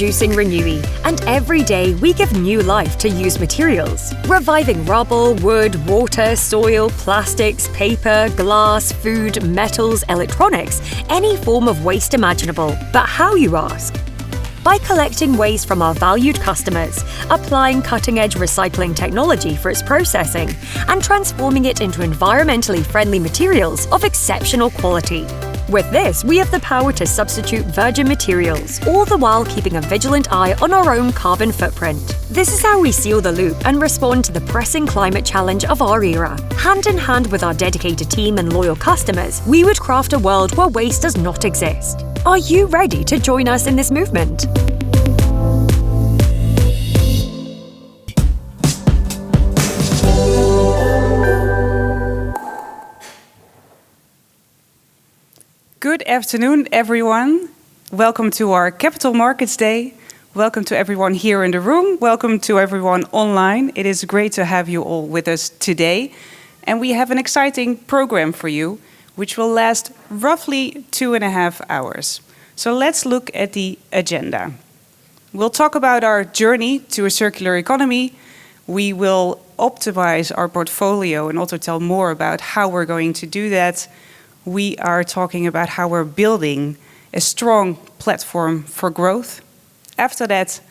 Introducing Renewi, and every day we give new life to used materials, reviving rubble, wood, water, soil, plastics, paper, glass, food, metals, electronics, any form of waste imaginable. But how, you ask? By collecting waste from our valued customers, applying cutting-edge recycling technology for its processing, and transforming it into environmentally friendly materials of exceptional quality. With this, we have the power to substitute virgin materials, all the while keeping a vigilant eye on our own carbon footprint. This is how we seal the loop and respond to the pressing climate challenge of our era. Hand in hand with our dedicated team and loyal customers, we would craft a world where waste does not exist. Are you ready to join us in this movement? Good afternoon, everyone. Welcome to our Capital Markets Day. Welcome to everyone here in the room. Welcome to everyone online. It is great to have you all with us today. And we have an exciting program for you, which will last roughly 2.5 hours. So let's look at the agenda. We'll talk about our journey to a circular economy. We will optimize our portfolio and also tell more about how we're going to do that. We are talking about how we're building a strong platform for growth. After that,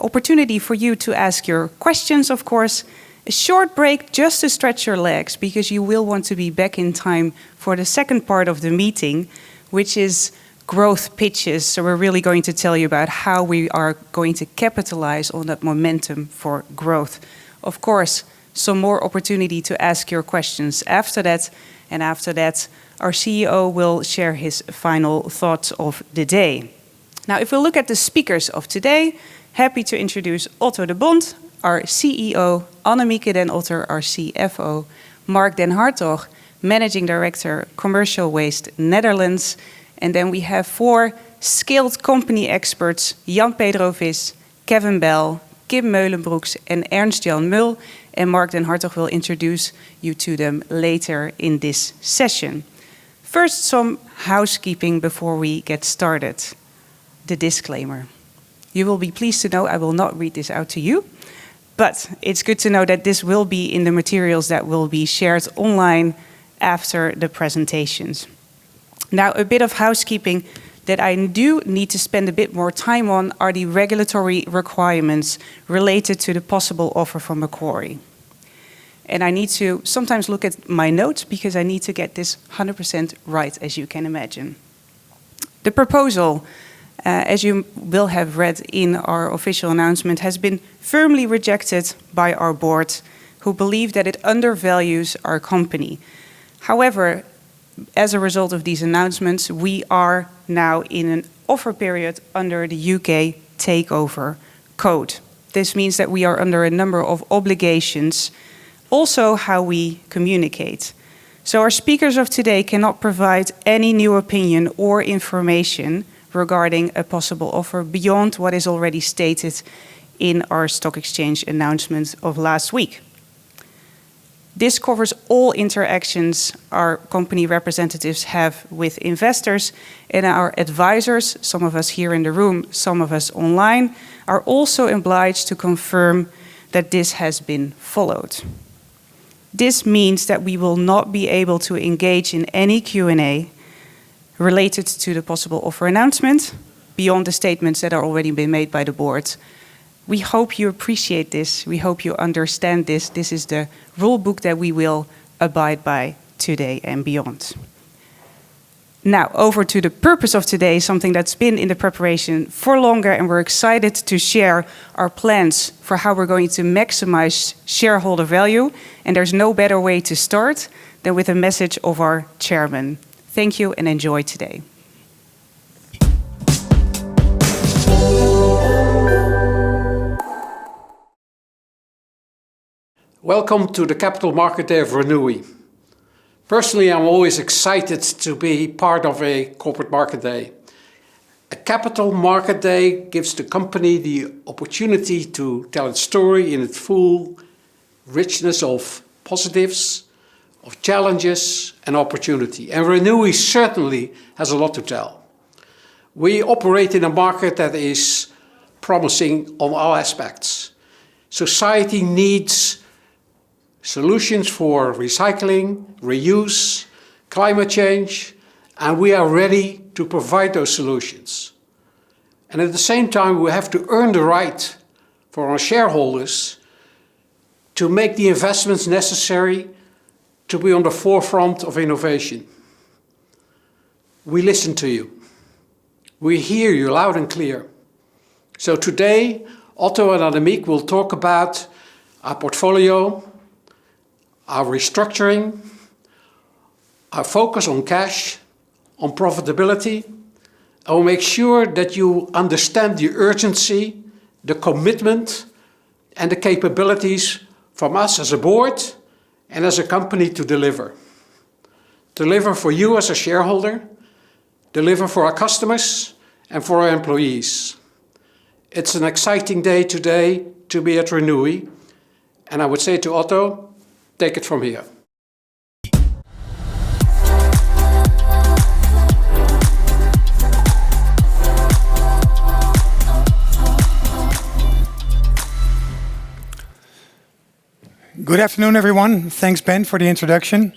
opportunity for you to ask your questions, of course. A short break just to stretch your legs, because you will want to be back in time for the second part of the meeting, which is growth pitches. So we're really going to tell you about how we are going to capitalize on that momentum for growth. Of course, some more opportunity to ask your questions after that. And after that, our CEO will share his final thoughts of the day. Now, if we look at the speakers of today, happy to introduce Otto de Bont, our CEO, Annemieke den Otter, our CFO, Marc den Hartog, Managing Director, Commercial Waste Netherlands. And then we have 4 skilled company experts, Jan-Pedro Vis, Kevin Bell, Kim Meulenbroeks and Ernst-Jan Mul. And Marc den Hartog will introduce you to them later in this session. First, some housekeeping before we get started. The disclaimer. You will be pleased to know I will not read this out to you, but it's good to know that this will be in the materials that will be shared online after the presentations. Now, a bit of housekeeping that I do need to spend a bit more time on are the regulatory requirements related to the possible offer from Macquarie. And I need to sometimes look at my notes because I need to get this 100% right, as you can imagine. The proposal, as you will have read in our official announcement, has been firmly rejected by our board, who believe that it undervalues our company. However, as a result of these announcements, we are now in an offer period under the UK Takeover Code. This means that we are under a number of obligations, also how we communicate. So our speakers of today cannot provide any new opinion or information regarding a possible offer beyond what is already stated in our stock exchange announcement of last week. This covers all interactions our company representatives have with investors, and our advisors, some of us here in the room, some of us online, are also obliged to confirm that this has been followed. This means that we will not be able to engage in any Q&A related to the possible offer announcement beyond the statements that are already been made by the board. We hope you appreciate this. We hope you understand this. This is the rule book that we will abide by today and beyond. Now, over to the purpose of today, something that's been in the preparation for longer, and we're excited to share our plans for how we're going to maximize shareholder value. And there's no better way to start than with a message of our chairman. Thank you and enjoy today. Welcome to the Capital Market Day of Renui. Personally, I'm always excited to be part of a corporate market day. A Capital Market Day gives the company the opportunity to tell its story in its full richness of positives, of challenges and opportunity. And Renui certainly has a lot to tell. We operate in a market that is promising on all aspects. Society needs solutions for recycling, reuse, climate change, and we are ready to provide those solutions. And at the same time, we have to earn the right for our shareholders to make the investments necessary to be on the forefront of innovation. We listen to you. We hear you loud and clear. So today, Otto and Annemieke will talk about our portfolio, our restructuring, our focus on cash, on profitability, and we'll make sure that you understand the urgency, the commitment, and the capabilities from us as a board and as a company to deliver. Deliver for you as a shareholder, deliver for our customers and for our employees. It's an exciting day today to be at Renui, and I would say to Otto, take it from here. Good afternoon, everyone. Thanks, Ben, for the introduction.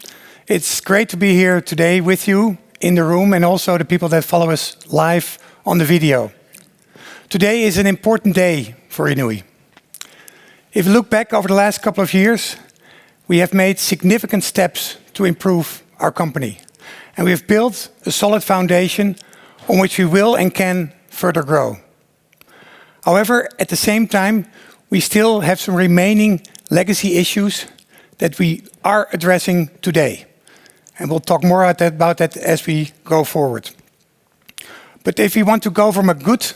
It's great to be here today with you in the room and also the people that follow us live on the video. Today is an important day for Renui. If you look back over the last couple of years, we have made significant steps to improve our company. And we have built a solid foundation on which we will and can further grow. However, at the same time, we still have some remaining legacy issues that we are addressing today. And we'll talk more about that as we go forward. But if we want to go from a good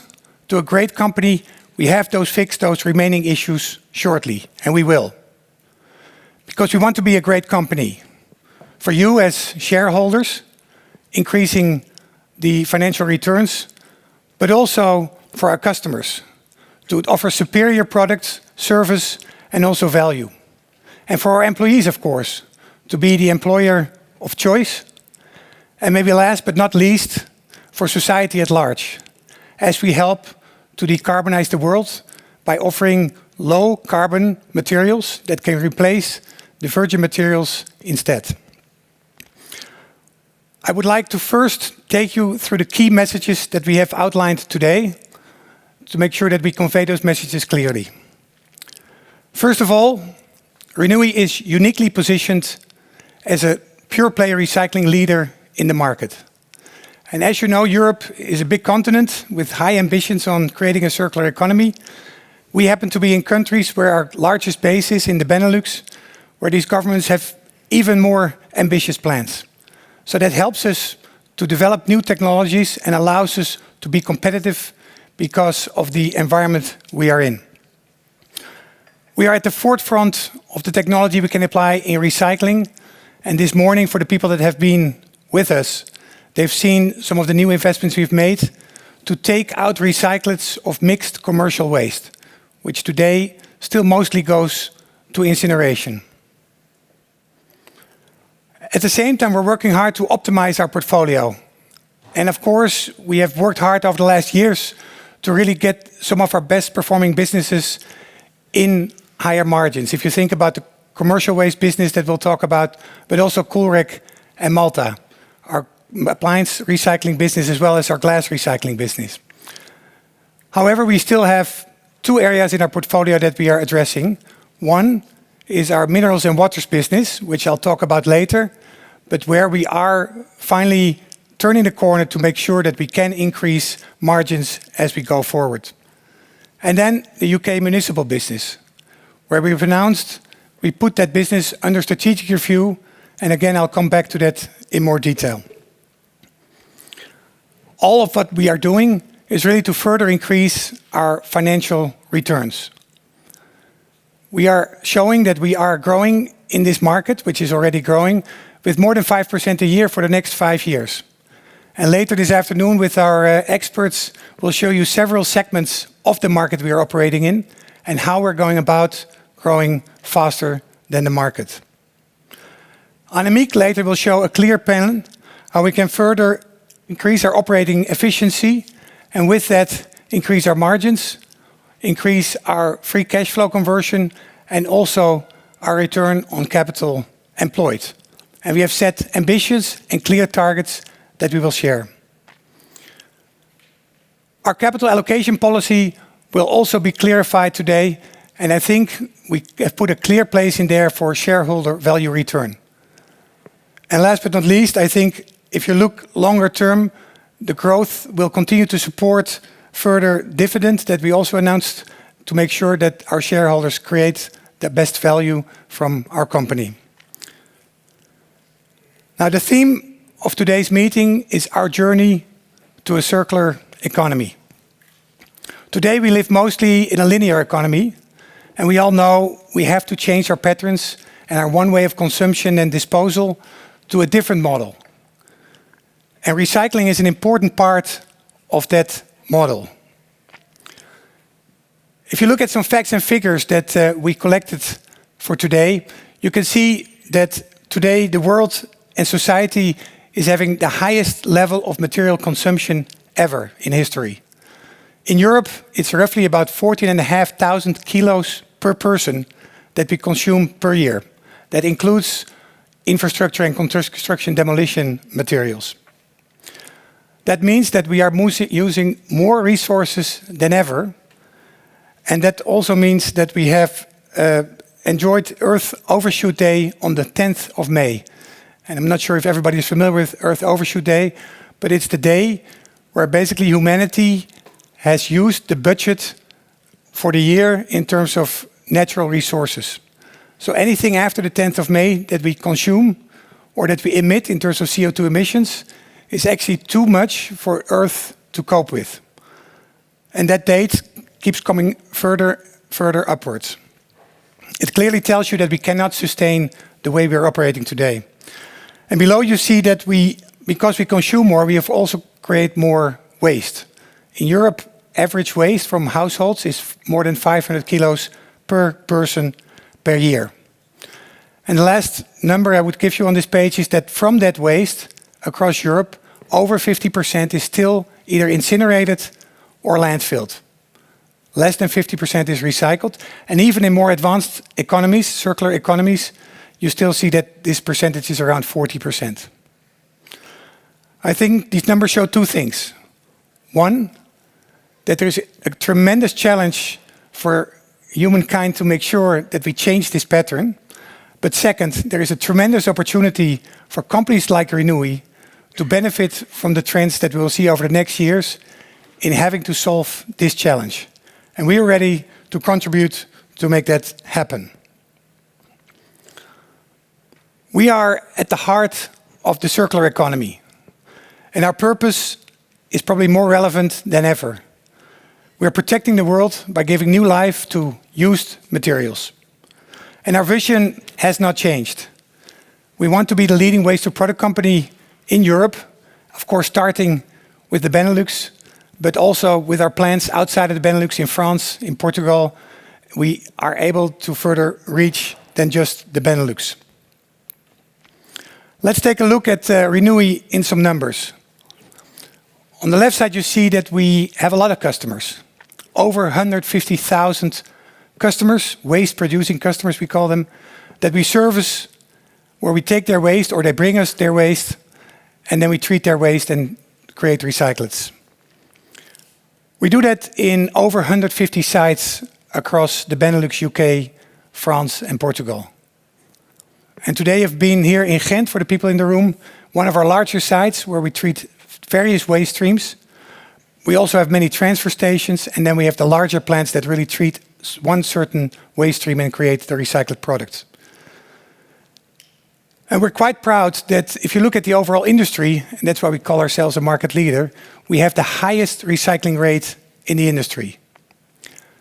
to a great company, we have to fix those remaining issues shortly, and we will. Because we want to be a great company. For you as shareholders, increasing the financial returns, but also for our customers, to offer superior products, service, and also value. And for our employees, of course, to be the employer of choice. And maybe last but not least, for society at large, as we help to decarbonize the world by offering low carbon materials that can replace the virgin materials instead. I would like to first take you through the key messages that we have outlined today to make sure that we convey those messages clearly. First of all, Renui is uniquely positioned as a pure-play recycling leader in the market. And as you know, Europe is a big continent with high ambitions on creating a circular economy. We happen to be in countries where our largest base is in the Benelux, where these governments have even more ambitious plans. So that helps us to develop new technologies and allows us to be competitive because of the environment we are in. We are at the forefront of the technology we can apply in recycling. And this morning, for the people that have been with us, they've seen some of the new investments we've made to take out recyclates of mixed commercial waste, which today still mostly goes to incineration. At the same time, we're working hard to optimize our portfolio. And of course, we have worked hard over the last years to really get some of our best performing businesses in higher margins. If you think about the commercial waste business that we'll talk about, but also Coolrec and Maltha, our appliance recycling business as well as our glass recycling business. However, we still have two areas in our portfolio that we are addressing. One is our minerals and waters business, which I'll talk about later, but where we are finally turning the corner to make sure that we can increase margins as we go forward. And then the UK municipal business, where we've announced we put that business under strategic review, and again, I'll come back to that in more detail. All of what we are doing is really to further increase our financial returns. We are showing that we are growing in this market, which is already growing, with more than 5% a year for the next 5 years. And later this afternoon with our experts, we'll show you several segments of the market we are operating in and how we're going about growing faster than the market. Annemieke later will show a clear plan how we can further increase our operating efficiency and with that, increase our margins, increase our free cash flow conversion, and also our return on capital employed. And we have set ambitious and clear targets that we will share. Our capital allocation policy will also be clarified today, and I think we have put a clear place in there for shareholder value return. And last but not least, I think if you look longer term, the growth will continue to support further dividends that we also announced to make sure that our shareholders create the best value from our company. Now, the theme of today's meeting is our journey to a circular economy. Today, we live mostly in a linear economy, and we all know we have to change our patterns and our one way of consumption and disposal to a different model. And recycling is an important part of that model. If you look at some facts and figures that we collected for today, you can see that today the world and society is having the highest level of material consumption ever in history. In Europe, it's roughly about 14,500 kilos per person that we consume per year. That includes infrastructure and construction demolition materials. That means that we are using more resources than ever. And that also means that we have enjoyed Earth Overshoot Day on the 10th of May. And I'm not sure if everybody is familiar with Earth Overshoot Day, but it's the day where basically humanity has used the budget for the year in terms of natural resources. So anything after the 10th of May that we consume or that we emit in terms of CO2 emissions is actually too much for Earth to cope with. And that date keeps coming further upwards. It clearly tells you that we cannot sustain the way we are operating today. And below you see that because we consume more, we have also created more waste. In Europe, average waste from households is more than 500 kilos per person per year. And the last number I would give you on this page is that from that waste across Europe, over 50% is still either incinerated or landfilled. Less than 50% is recycled. And even in more advanced economies, circular economies, you still see that this percentage is around 40%. I think these numbers show two things. One, that there's a tremendous challenge for humankind to make sure that we change this pattern. But second, there is a tremendous opportunity for companies like Renui to benefit from the trends that we will see over the next years in having to solve this challenge. And we are ready to contribute to make that happen. We are at the heart of the circular economy. And our purpose is probably more relevant than ever. We are protecting the world by giving new life to used materials. And our vision has not changed. We want to be the leading waste-to-product company in Europe, of course starting with the Benelux, but also with our plants outside of the Benelux in France, in Portugal, we are able to further reach than just the Benelux. Let's take a look at Renui in some numbers. On the left side, you see that we have a lot of customers. Over 150,000 customers, waste-producing customers we call them, that we service where we take their waste or they bring us their waste and then we treat their waste and create recyclates. We do that in over 150 sites across the Benelux, UK, France and Portugal. And today I've been here in Ghent, for the people in the room, one of our larger sites where we treat various waste streams. We also have many transfer stations, and then we have the larger plants that really treat one certain waste stream and create the recycled product. And we're quite proud that if you look at the overall industry, and that's why we call ourselves a market leader, we have the highest recycling rate in the industry.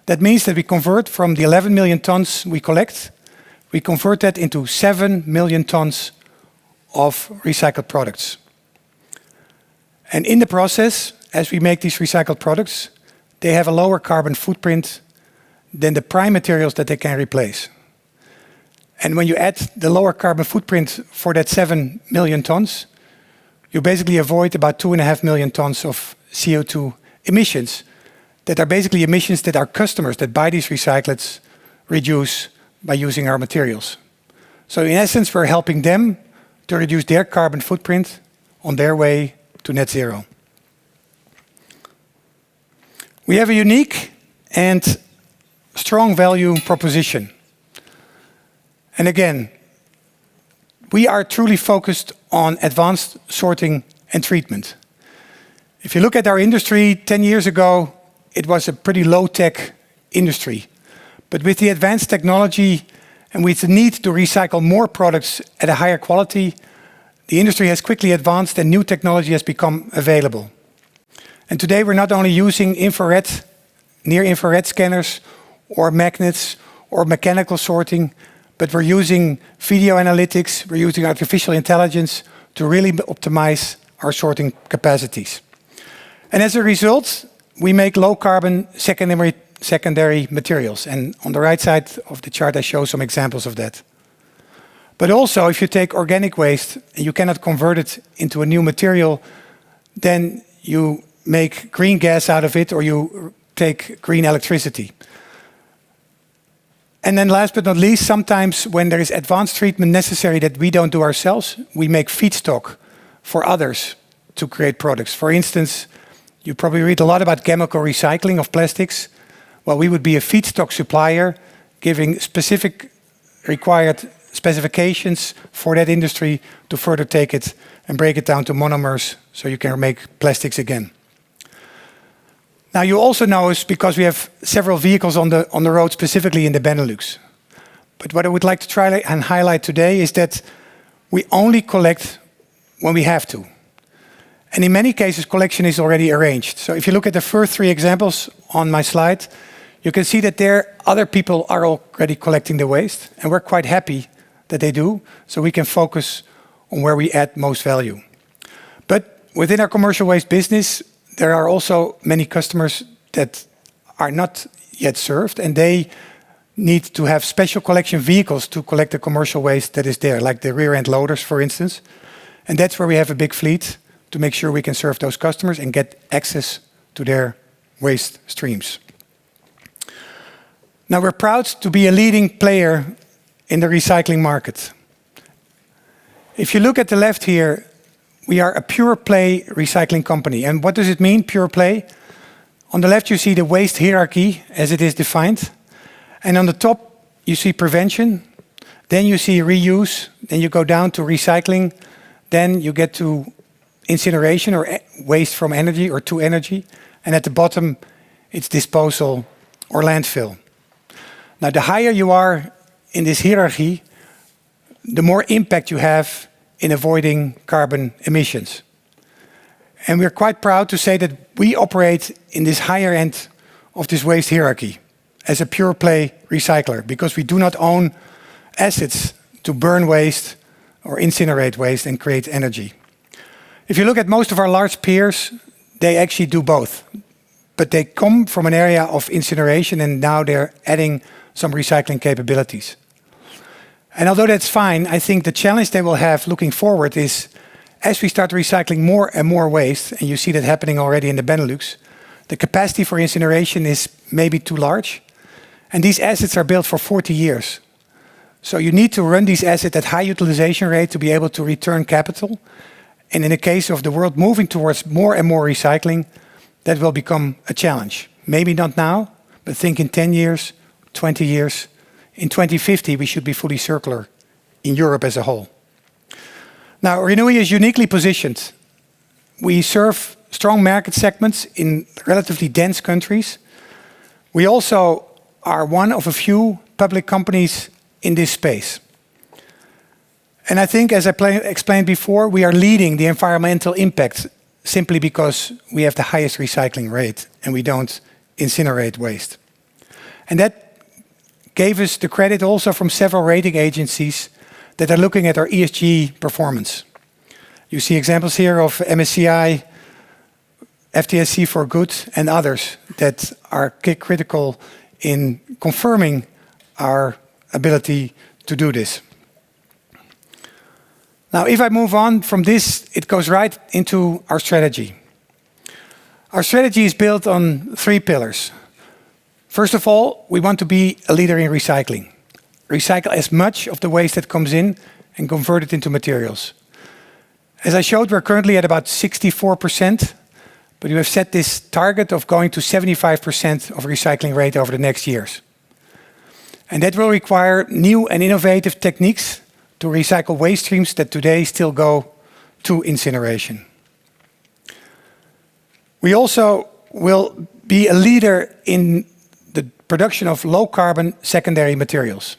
That means that we convert from the 11 million tons we collect, we convert that into 7 million tons of recycled products. And in the process, as we make these recycled products, they have a lower carbon footprint than the prime materials that they can replace. And when you add the lower carbon footprint for that 7 million tons, you basically avoid about 2.5 million tons of CO2 emissions that are basically emissions that our customers that buy these recyclates reduce by using our materials. So in essence, we're helping them to reduce their carbon footprint on their way to net zero. We have a unique and strong value proposition. And again, we are truly focused on advanced sorting and treatment. If you look at our industry 10 years ago, it was a pretty low-tech industry. But with the advanced technology and with the need to recycle more products at a higher quality, the industry has quickly advanced and new technology has become available. And today we're not only using infrared, near-infrared scanners or magnets or mechanical sorting, but we're using video analytics, we're using artificial intelligence to really optimize our sorting capacities. And as a result, we make low-carbon secondary materials. And on the right side of the chart, I show some examples of that. But also, if you take organic waste and you cannot convert it into a new material, then you make green gas out of it or you take green electricity. And then last but not least, sometimes when there is advanced treatment necessary that we don't do ourselves, we make feedstock for others to create products. For instance, you probably read a lot about chemical recycling of plastics. Well, we would be a feedstock supplier giving specific required specifications for that industry to further take it and break it down to monomers so you can make plastics again. Now you also know us because we have several vehicles on the road, specifically in the Benelux. But what I would like to try and highlight today is that we only collect when we have to. And in many cases, collection is already arranged. So if you look at the first three examples on my slide, you can see that there other people are already collecting the waste, and we're quite happy that they do, so we can focus on where we add most value. But within our commercial waste business, there are also many customers that are not yet served, and they need to have special collection vehicles to collect the commercial waste that is there, like the rear-end loaders, for instance. And that's where we have a big fleet to make sure we can serve those customers and get access to their waste streams. Now, we're proud to be a leading player in the recycling market. If you look at the left here, we are a pure play recycling company. And what does it mean, pure play? On the left, you see the waste hierarchy as it is defined. And on the top, you see prevention. Then you see reuse. Then you go down to recycling. Then you get to incineration or waste from energy or to energy. And at the bottom, it's disposal or landfill. Now, the higher you are in this hierarchy, the more impact you have in avoiding carbon emissions. And we're quite proud to say that we operate in this higher end of this waste hierarchy as a pure play recycler, because we do not own assets to burn waste or incinerate waste and create energy. If you look at most of our large peers, they actually do both. But they come from an area of incineration and now they're adding some recycling capabilities. And although that's fine, I think the challenge they will have looking forward is, as we start recycling more and more waste, and you see that happening already in the Benelux, the capacity for incineration is maybe too large. And these assets are built for 40 years. So you need to run these assets at high utilization rate to be able to return capital. And in the case of the world moving towards more and more recycling, that will become a challenge. Maybe not now, but think in 10 years, 20 years. In 2050, we should be fully circular in Europe as a whole. Now, Renui is uniquely positioned. We serve strong market segments in relatively dense countries. We also are one of a few public companies in this space. And I think, as I explained before, we are leading the environmental impact simply because we have the highest recycling rate and we don't incinerate waste. And that gave us the credit also from several rating agencies that are looking at our ESG performance. You see examples here of MSCI, FTSE for Good, and others that are critical in confirming our ability to do this. Now, if I move on from this, it goes right into our strategy. Our strategy is built on 3 pillars. First of all, we want to be a leader in recycling. Recycle as much of the waste that comes in and convert it into materials. As I showed, we're currently at about 64%, but we have set this target of going to 75% of recycling rate over the next years. And that will require new and innovative techniques to recycle waste streams that today still go to incineration. We also will be a leader in the production of low-carbon secondary materials.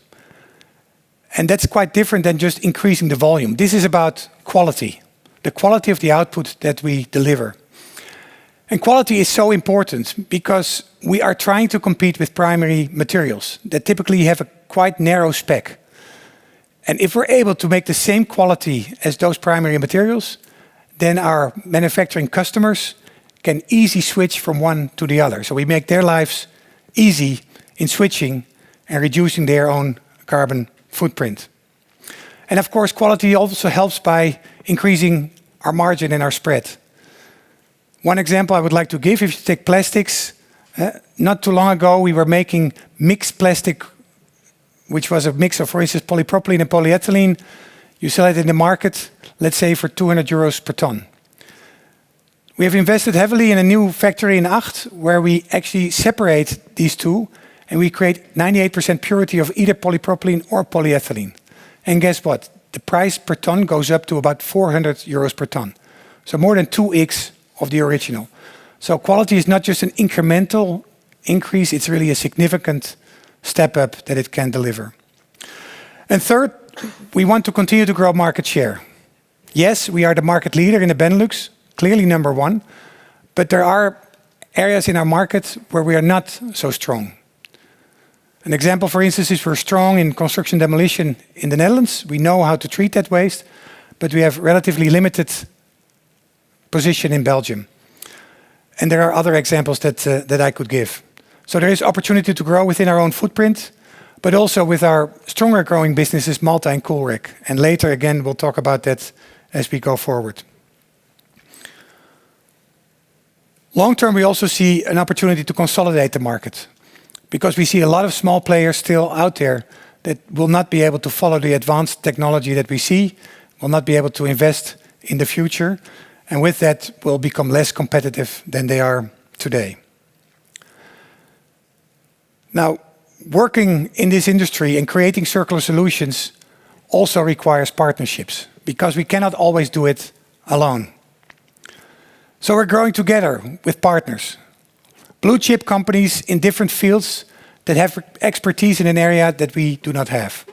And that's quite different than just increasing the volume. This is about quality, the quality of the output that we deliver. And quality is so important because we are trying to compete with primary materials that typically have a quite narrow spec. And if we're able to make the same quality as those primary materials, then our manufacturing customers can easily switch from one to the other. So we make their lives easy in switching and reducing their own carbon footprint. And of course, quality also helps by increasing our margin and our spread. One example I would like to give, if you take plastics, not too long ago we were making mixed plastic, which was a mix of, for instance, polypropylene and polyethylene. You sell it in the market, let's say for 200 euros per ton. We have invested heavily in a new factory in Acht, where we actually separate these two, and we create 98% purity of either polypropylene or polyethylene. And guess what? The price per ton goes up to about 400 euros per ton. So more than 2x of the original. So quality is not just an incremental increase, it's really a significant step up that it can deliver. And third, we want to continue to grow market share. Yes, we are the market leader in the Benelux, clearly number 1, but there are areas in our market where we are not so strong. An example, for instance, is we're strong in construction demolition in the Netherlands. We know how to treat that waste, but we have relatively limited position in Belgium. And there are other examples that I could give. So there is opportunity to grow within our own footprint, but also with our stronger growing businesses, Maltha and Coolrec. And later again, we'll talk about that as we go forward. Long term, we also see an opportunity to consolidate the market, because we see a lot of small players still out there that will not be able to follow the advanced technology that we see, will not be able to invest in the future, and with that will become less competitive than they are today. Now, working in this industry and creating circular solutions also requires partnerships, because we cannot always do it alone. So we're growing together with partners. Blue chip companies in different fields that have expertise in an area that we do not have.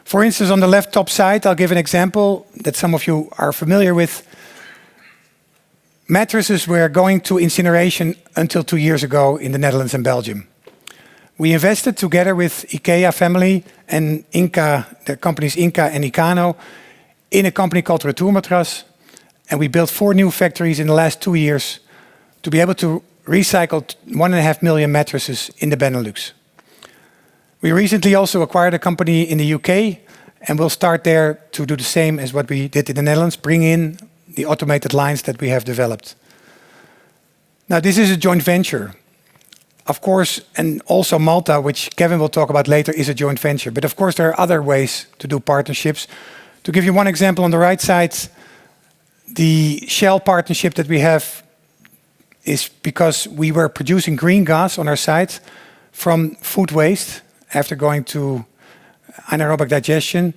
For instance, on the left top side, I'll give an example that some of you are familiar with. Mattresses were going to incineration until 2 years ago in the Netherlands and Belgium. We invested together with IKEA family and Inca, the companies Inca and Icano, in a company called Retourmatras, and we built 4 new factories in the last 2 years to be able to recycle 1.5 million mattresses in the Benelux. We recently also acquired a company in the UK, and we'll start there to do the same as what we did in the Netherlands, bring in the automated lines that we have developed. Now, this is a joint venture. Of course, and also Maltha, which Kevin will talk about later, is a joint venture. But of course, there are other ways to do partnerships. To give you one example, on the right side, the Shell partnership that we have is because we were producing green gas on our site from food waste after going to anaerobic digestion.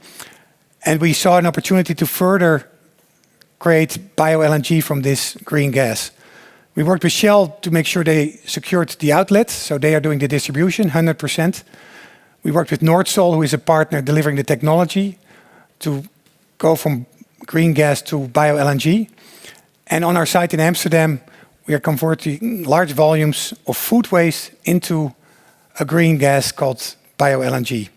And we saw an opportunity to further create bio-LNG from this green gas. We worked with Shell to make sure they secured the outlet, so they are doing the distribution, 100%. We worked with Nordsol, who is a partner delivering the technology to go from green gas to bio-LNG. And on our site in Amsterdam, we are converting large volumes of food waste into a green gas called bio-LNG.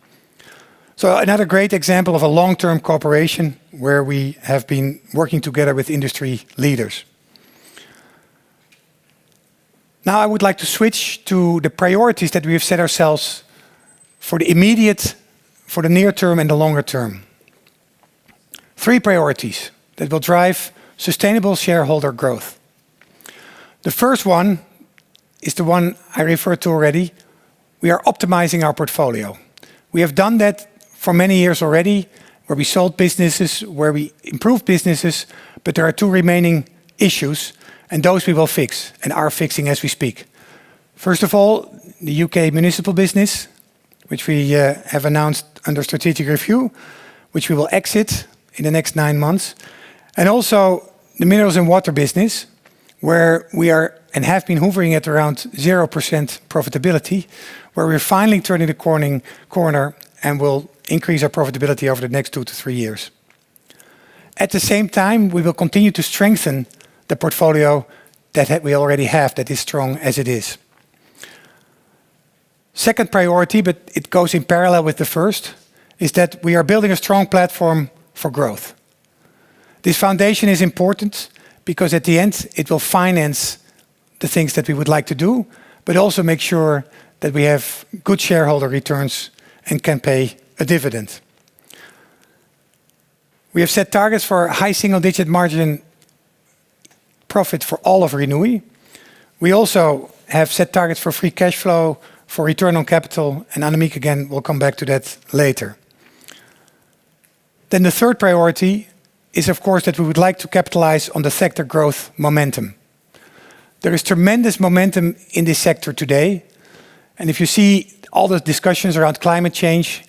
So another great example of a long-term cooperation where we have been working together with industry leaders. Now I would like to switch to the priorities that we have set ourselves for the immediate, for the near term and the longer term. 3 priorities that will drive sustainable shareholder growth. The first one is the one I referred to already. We are optimizing our portfolio. We have done that for many years already, where we sold businesses, where we improved businesses, but there are two remaining issues, and those we will fix and are fixing as we speak. First of all, the UK municipal business, which we have announced under strategic review, which we will exit in the next 9 months. And also the minerals and water business, where we are and have been hovering at around 0% profitability, where we're finally turning the corner and will increase our profitability over the next 2 to 3 years. At the same time, we will continue to strengthen the portfolio that we already have, that is strong as it is. Second priority, but it goes in parallel with the first, is that we are building a strong platform for growth. This foundation is important because at the end it will finance the things that we would like to do, but also make sure that we have good shareholder returns and can pay a dividend. We have set targets for high single-digit margin profit for all of Renui. We also have set targets for free cash flow, for return on capital, and Annemieke again will come back to that later. Then the third priority is, of course, that we would like to capitalize on the sector growth momentum. There is tremendous momentum in this sector today, and if you see all the discussions around climate change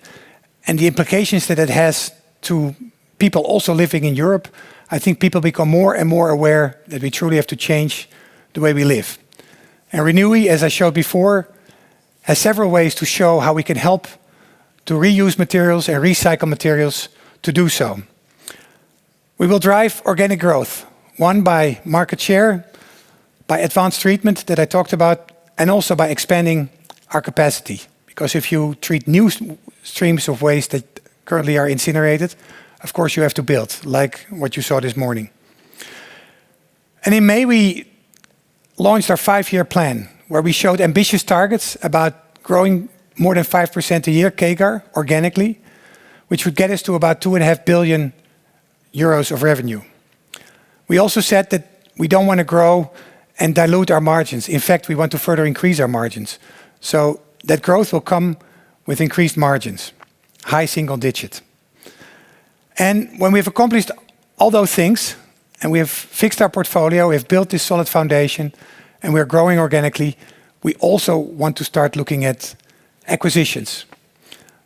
and the implications that it has to people also living in Europe, I think people become more and more aware that we truly have to change the way we live. And Renui, as I showed before, has several ways to show how we can help to reuse materials and recycle materials to do so. We will drive organic growth, one by market share, by advanced treatment that I talked about, and also by expanding our capacity. Because if you treat new streams of waste that currently are incinerated, of course you have to build, like what you saw this morning. And in May we launched our 5-year plan, where we showed ambitious targets about growing more than 5% a year CAGR organically, which would get us to about 2.5 billion euros of revenue. We also said that we don't want to grow and dilute our margins. In fact, we want to further increase our margins. So that growth will come with increased margins, high single digit. And when we've accomplished all those things, and we have fixed our portfolio, we have built this solid foundation, and we're growing organically, we also want to start looking at acquisitions.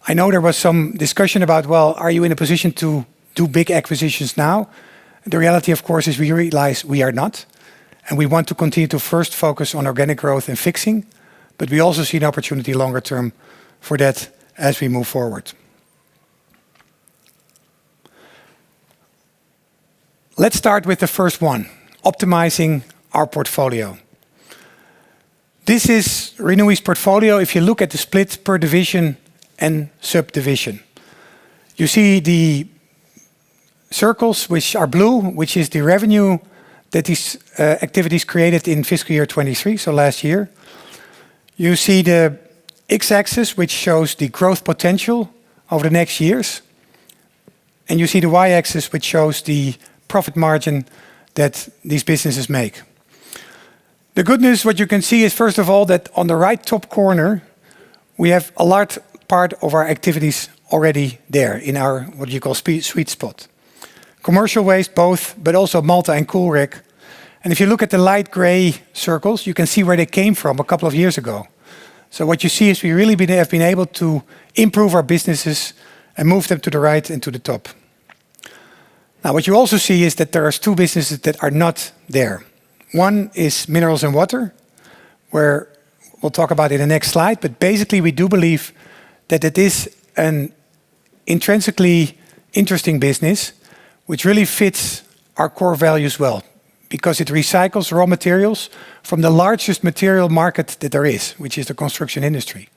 I know there was some discussion about, well, are you in a position to do big acquisitions now? The reality, of course, is we realize we are not. And we want to continue to first focus on organic growth and fixing, but we also see an opportunity longer term for that as we move forward. Let's start with the first one, optimizing our portfolio. This is Renewi's portfolio if you look at the split per division and subdivision. You see the circles which are blue, which is the revenue that these activities created in fiscal year 23, so last year. You see the x-axis, which shows the growth potential over the next years. And you see the y-axis, which shows the profit margin that these businesses make. The good news, what you can see is, first of all, that on the right top corner, we have a large part of our activities already there in our, what you call, sweet spot. Commercial waste, both, but also Maltha and Coolrec. And if you look at the light gray circles, you can see where they came from a couple of years ago. So what you see is we really have been able to improve our businesses and move them to the right and to the top. Now, what you also see is that there are two businesses that are not there. One is minerals and water, where we'll talk about in the next slide. But basically, we do believe that it is an intrinsically interesting business, which really fits our core values well, because it recycles raw materials from the largest material market that there is, which is the construction industry.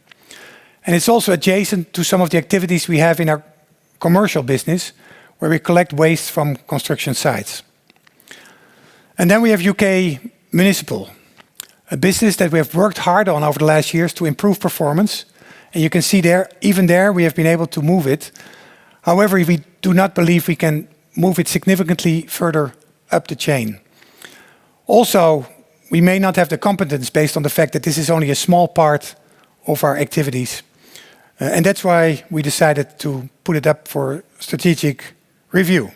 And it's also adjacent to some of the activities we have in our commercial business, where we collect waste from construction sites. And then we have UK Municipal, a business that we have worked hard on over the last years to improve performance. And you can see there, even there, we have been able to move it. However, we do not believe we can move it significantly further up the chain. Also, we may not have the competence based on the fact that this is only a small part of our activities. And that's why we decided to put it up for strategic review.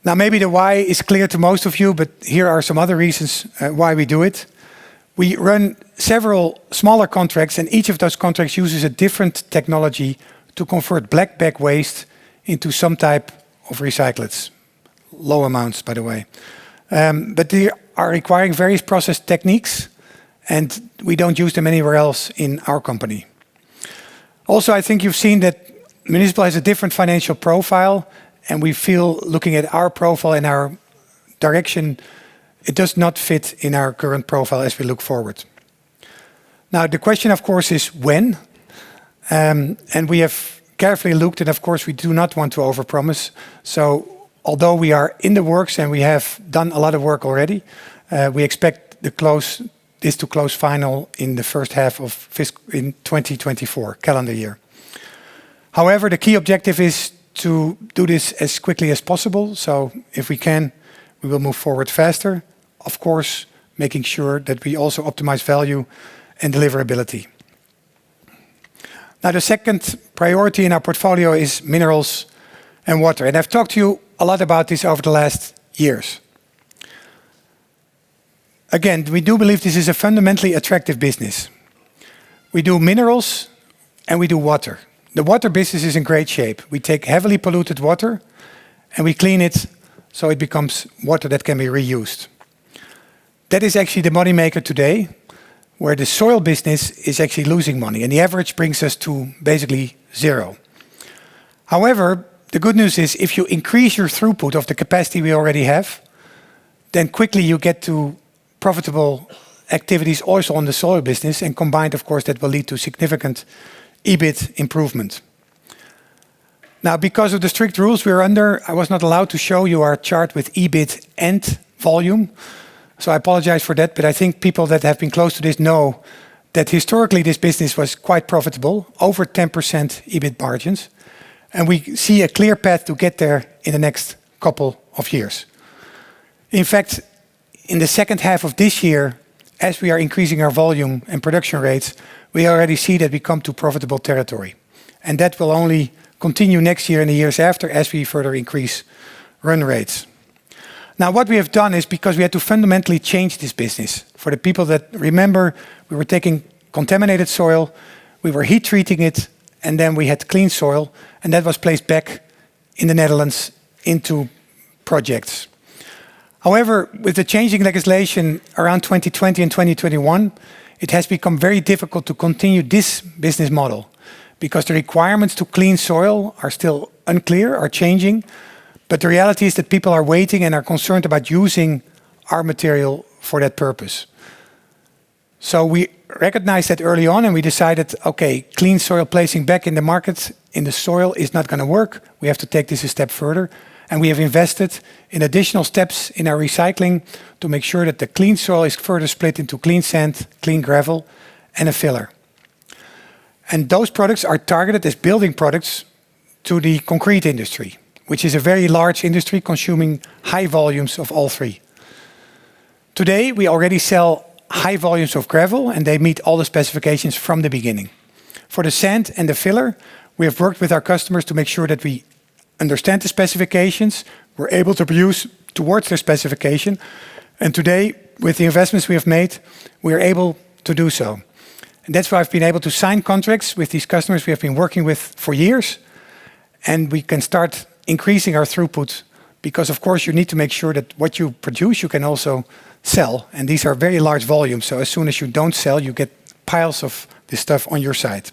Now, maybe the why is clear to most of you, but here are some other reasons why we do it. We run several smaller contracts, and each of those contracts uses a different technology to convert black bag waste into some type of recyclates. Low amounts, by the way. But they are requiring various process techniques, and we don't use them anywhere else in our company. Also, I think you've seen that municipal has a different financial profile, and we feel, looking at our profile and our direction, it does not fit in our current profile as we look forward. Now, the question, of course, is when? And we have carefully looked, and of course, we do not want to overpromise. So, although we are in the works and we have done a lot of work already, we expect this to close final in the first half of in 2024 calendar year. However, the key objective is to do this as quickly as possible. So if we can, we will move forward faster. Of course, making sure that we also optimize value and deliverability. Now, the second priority in our portfolio is minerals and water. And I've talked to you a lot about this over the last years. Again, we do believe this is a fundamentally attractive business. We do minerals and we do water. The water business is in great shape. We take heavily polluted water and we clean it so it becomes water that can be reused. That is actually the moneymaker today, where the soil business is actually losing money, and the average brings us to basically zero. However, the good news is if you increase your throughput of the capacity we already have, then quickly you get to profitable activities also on the soil business, and combined, of course, that will lead to significant EBIT improvement. Now, because of the strict rules we're under, I was not allowed to show you our chart with EBIT and volume. So I apologize for that, but I think people that have been close to this know that historically this business was quite profitable, over 10% EBIT margins. And we see a clear path to get there in the next couple of years. In fact, in the second half of this year, as we are increasing our volume and production rates, we already see that we come to profitable territory. And that will only continue next year and the years after as we further increase run rates. Now, what we have done is, because we had to fundamentally change this business. For the people that remember, we were taking contaminated soil, we were heat treating it, and then we had clean soil, and that was placed back in the Netherlands into projects. However, with the changing legislation around 2020 and 2021, it has become very difficult to continue this business model, because the requirements to clean soil are still unclear, are changing. But the reality is that people are waiting and are concerned about using our material for that purpose. So we recognized that early on, and we decided, okay, clean soil placing back in the market, in the soil, is not going to work. We have to take this a step further. And we have invested in additional steps in our recycling to make sure that the clean soil is further split into clean sand, clean gravel, and a filler. And those products are targeted as building products to the concrete industry, which is a very large industry consuming high volumes of all three. Today, we already sell high volumes of gravel, and they meet all the specifications from the beginning. For the sand and the filler, we have worked with our customers to make sure that we understand the specifications, we're able to produce towards their specification, and today, with the investments we have made, we are able to do so. And that's why I've been able to sign contracts with these customers we have been working with for years, and we can start increasing our throughput, because of course you need to make sure that what you produce you can also sell, and these are very large volumes, so as soon as you don't sell, you get piles of this stuff on your site.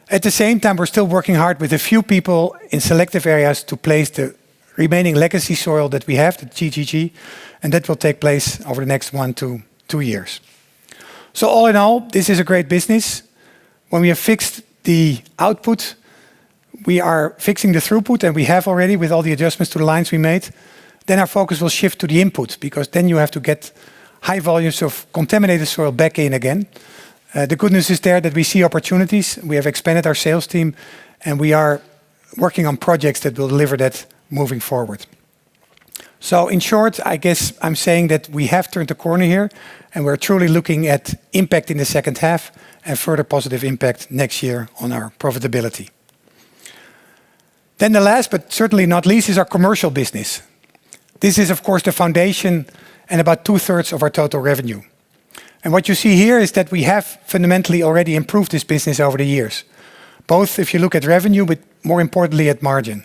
At the same time, we're still working hard with a few people in selective areas to place the remaining legacy soil that we have, the GGG, and that will take place over the next 1 to 2 years. So all in all, this is a great business. When we have fixed the output, we are fixing the throughput, and we have already with all the adjustments to the lines we made, then our focus will shift to the input, because then you have to get high volumes of contaminated soil back in again. The good news is there that we see opportunities. We have expanded our sales team, and we are working on projects that will deliver that moving forward. So in short, I guess I'm saying that we have turned the corner here and we're truly looking at impact in the second half and further positive impact next year on our profitability. Then the last, but certainly not least, is our commercial business. This is, of course, the foundation and about 2/3 of our total revenue. And what you see here is that we have fundamentally already improved this business over the years, both if you look at revenue, but more importantly at margin.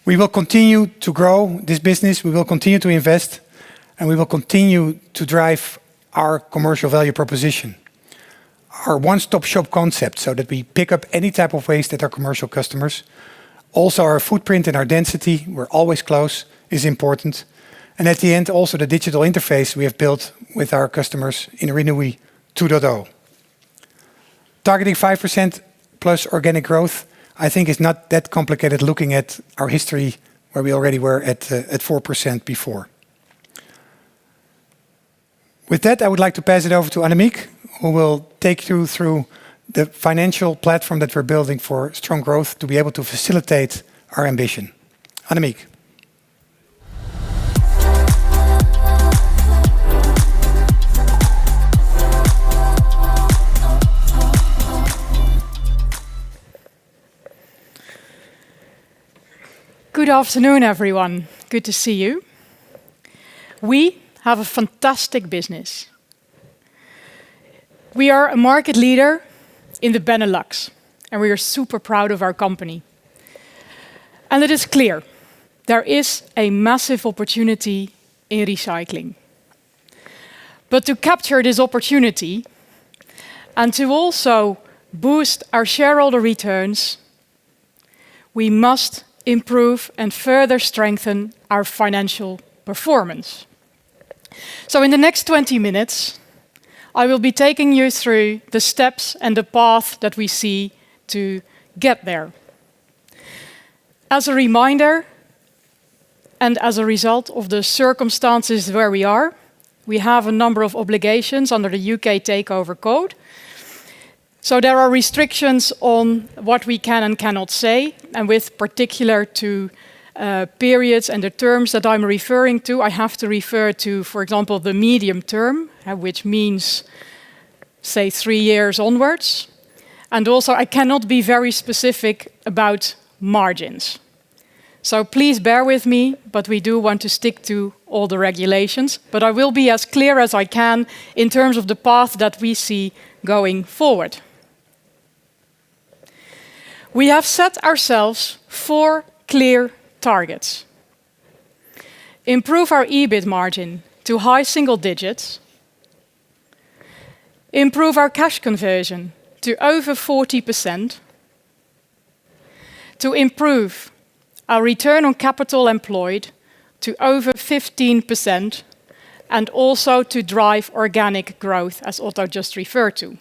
We will continue to grow this business, we will continue to invest, and we will continue to drive our commercial value proposition. Our one-stop shop concept, so that we pick up any type of waste at our commercial customers. Also our footprint and our density, we're always close, is important. And at the end, also the digital interface we have built with our customers in Renewi 2.0. Targeting 5% plus organic growth, I think is not that complicated looking at our history where we already were at 4% before. With that, I would like to pass it over to Annemieke, who will take you through the financial platform that we're building for strong growth to be able to facilitate our ambition. Annemieke. Good afternoon, everyone. Good to see you. We have a fantastic business. We are a market leader in the Benelux, and we are super proud of our company. And it is clear, there is a massive opportunity in recycling. But to capture this opportunity and to also boost our shareholder returns, we must improve and further strengthen our financial performance. So in the next 20 minutes, I will be taking you through the steps and the path that we see to get there. As a reminder, and as a result of the circumstances where we are, we have a number of obligations under the UK Takeover Code. So there are restrictions on what we can and cannot say, and with particular to periods and the terms that I'm referring to, I have to refer to, for example, the medium term, which means, say, 3 years onwards. And also, I cannot be very specific about margins. So please bear with me, but we do want to stick to all the regulations. But I will be as clear as I can in terms of the path that we see going forward. We have set ourselves 4 clear targets. Improve our EBIT margin to high single digits. Improve our cash conversion to over 40%. To improve our return on capital employed to over 15%, and also to drive organic growth, as Otto just referred to.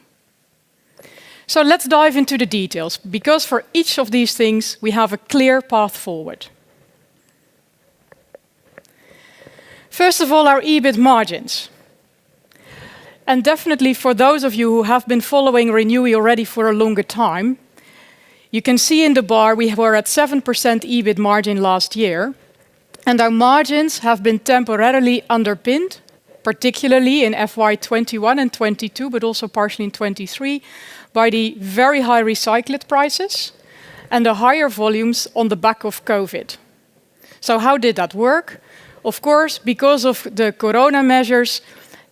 So let's dive into the details, because for each of these things we have a clear path forward. First of all, our EBIT margins. And definitely for those of you who have been following Renui already for a longer time, you can see in the bar we were at 7% EBIT margin last year, and our margins have been temporarily underpinned, particularly in FY 21 and 22, but also partially in 23, by the very high recyclate prices and the higher volumes on the back of COVID. So how did that work? Of course, because of the corona measures,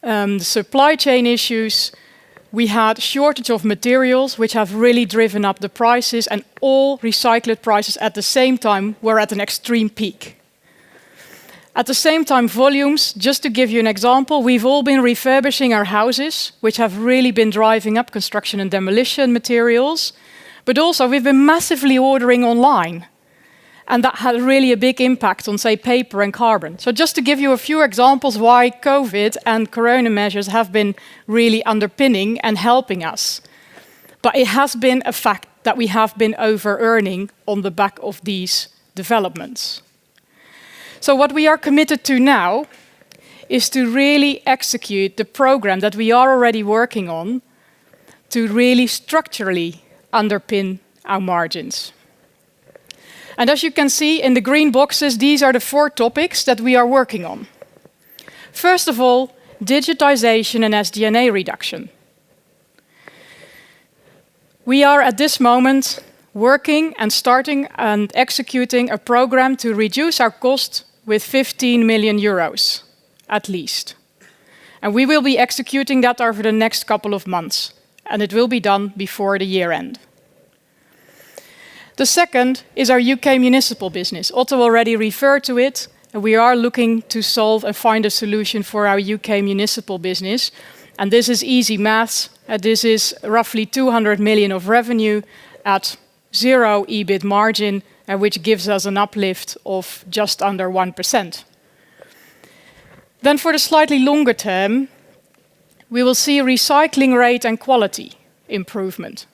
the supply chain issues, we had shortage of materials, which have really driven up the prices, and all recyclate prices at the same time were at an extreme peak. At the same time, volumes, just to give you an example, we've all been refurbishing our houses, which have really been driving up construction and demolition materials, but also we've been massively ordering online. And that had really a big impact on, say, paper and carbon. So just to give you a few examples why COVID and corona measures have been really underpinning and helping us. But it has been a fact that we have been over-earning on the back of these developments. So what we are committed to now is to really execute the program that we are already working on to really structurally underpin our margins. And as you can see in the green boxes, these are the 4 topics that we are working on. First of all, digitization and SG&A reduction. We are at this moment working and starting and executing a program to reduce our cost with 15 million euros, at least. And we will be executing that over the next couple of months, and it will be done before the year end. The second is our UK municipal business. Otto already referred to it, and we are looking to solve and find a solution for our UK municipal business. And this is easy maths. This is roughly 200 million of revenue at 0 EBIT margin, which gives us an uplift of just under 1%. Then for the slightly longer term, we will see recycling rate and quality improvement.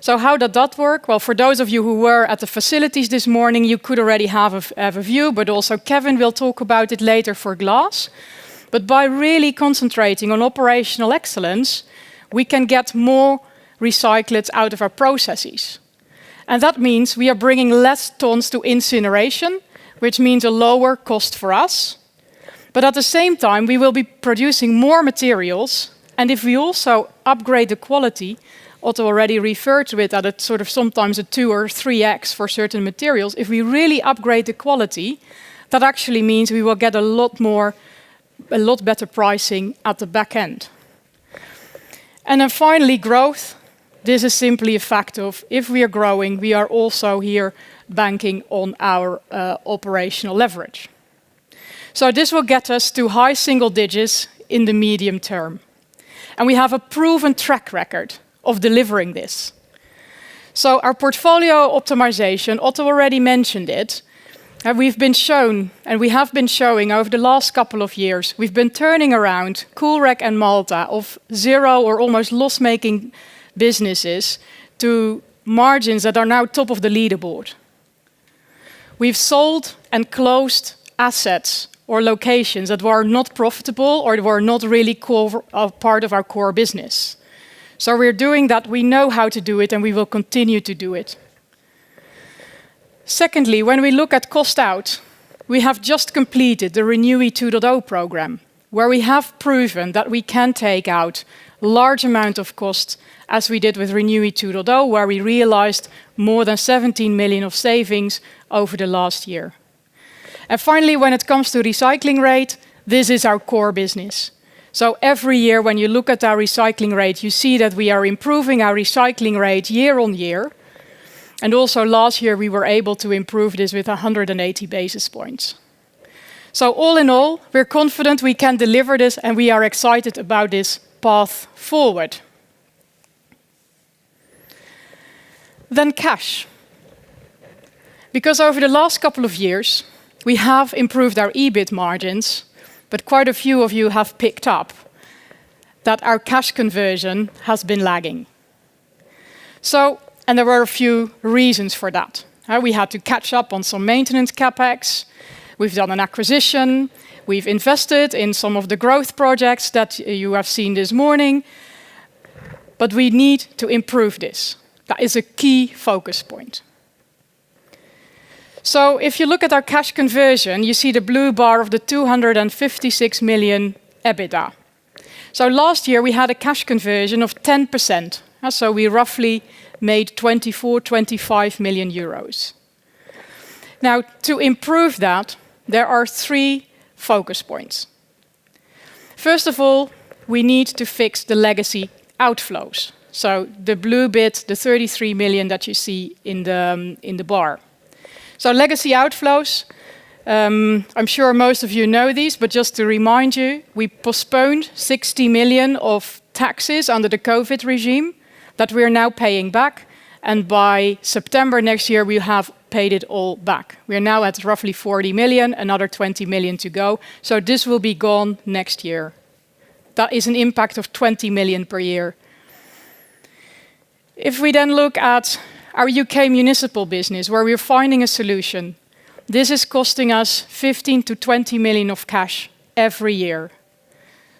So how does that work? Well, for those of you who were at the facilities this morning, you could already have a view, but also Kevin will talk about it later for glass. But by really concentrating on operational excellence, we can get more recyclates out of our processes. And that means we are bringing less tons to incineration, which means a lower cost for us. But at the same time, we will be producing more materials. And if we also upgrade the quality, Otto already referred to it at a sort of sometimes a 2 or 3x for certain materials. If we really upgrade the quality, that actually means we will get a lot better pricing at the back end. And then finally, growth. This is simply a fact of if we are growing, we are also here banking on our operational leverage. So this will get us to high single digits in the medium term. And we have a proven track record of delivering this. So our portfolio optimization, Otto already mentioned it, and we have been showing over the last couple of years, we've been turning around Coolrec and Maltha of 0 or almost loss-making businesses to margins that are now top of the leaderboard. We've sold and closed assets or locations that were not profitable or were not really part of our core business. So we're doing that, we know how to do it, and we will continue to do it. Secondly, when we look at cost out, we have just completed the Renewi 2.0 program, where we have proven that we can take out large amount of cost, as we did with Renewi 2.0, where we realized more than 17 million of savings over the last year. And finally, when it comes to recycling rate, this is our core business. So every year when you look at our recycling rate, you see that we are improving our recycling rate year on year. And also last year we were able to improve this with 180 basis points. So all in all, we're confident we can deliver this and we are excited about this path forward. Then cash. Because over the last couple of years, we have improved our EBIT margins, but quite a few of you have picked up that our cash conversion has been lagging. So, and there were a few reasons for that. We had to catch up on some maintenance capex. We've done an acquisition. We've invested in some of the growth projects that you have seen this morning. But we need to improve this. That is a key focus point. So if you look at our cash conversion, you see the blue bar of the 256 million EBITDA. So last year we had a cash conversion of 10%. So we roughly made 25 million euros. Now, to improve that, there are 3 focus points. First of all, we need to fix the legacy outflows. So the blue bit, the 33 million that you see in the bar. So legacy outflows, I'm sure most of you know these, but just to remind you, we postponed 60 million of taxes under the COVID regime that we're now paying back. And by September next year, we have paid it all back. We're now at roughly 40 million, another 20 million to go. So this will be gone next year. That is an impact of 20 million per year. If we then look at our UK municipal business, where we're finding a solution, this is costing us 15 to 20 million of cash every year.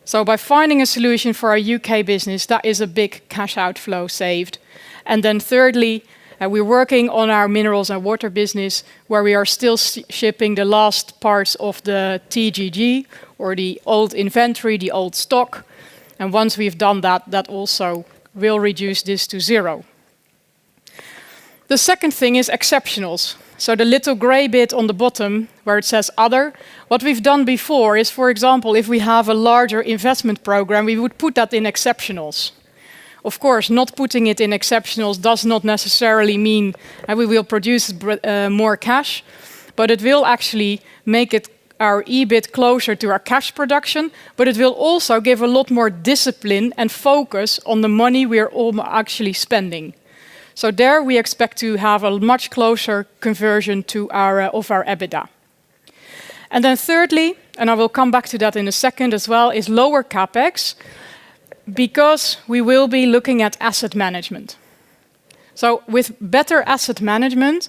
So by finding a solution for our UK business, that is a big cash outflow saved. And then thirdly, We're working on our minerals and water business, where we are still shipping the last parts of the TGG, or the old inventory, the old stock. And once we've done that, that also will reduce this to 0. The second thing is exceptionals. So the little gray bit on the bottom where it says other, what we've done before is, for example, if we have a larger investment program, we would put that in exceptionals. Of course, not putting it in exceptionals does not necessarily mean we will produce more cash, but it will actually make it our EBIT closer to our cash production, but it will also give a lot more discipline and focus on the money we're actually spending. So there we expect to have a much closer conversion to of our EBITDA. And then thirdly, and I will come back to that in a second as well, is lower CapEx, because we will be looking at asset management. So with better asset management,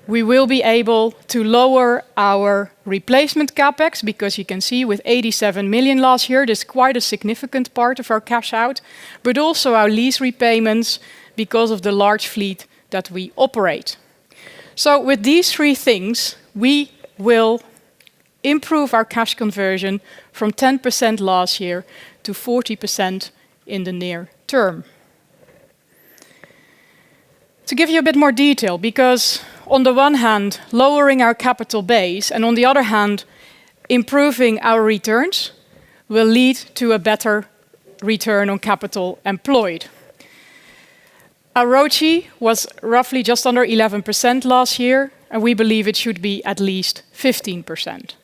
we will be able to lower our replacement CapEx, because you can see with 87 million last year, this is quite a significant part of our cash out, but also our lease repayments, because of the large fleet that we operate. So with these 3 things, we will improve our cash conversion from 10% last year to 40% in the near term. To give you a bit more detail, because on the one hand, lowering our capital base, and on the other hand, improving our returns, will lead to a better return on capital employed. Our ROCE was roughly just under 11% last year, and we believe it should be at least 15%.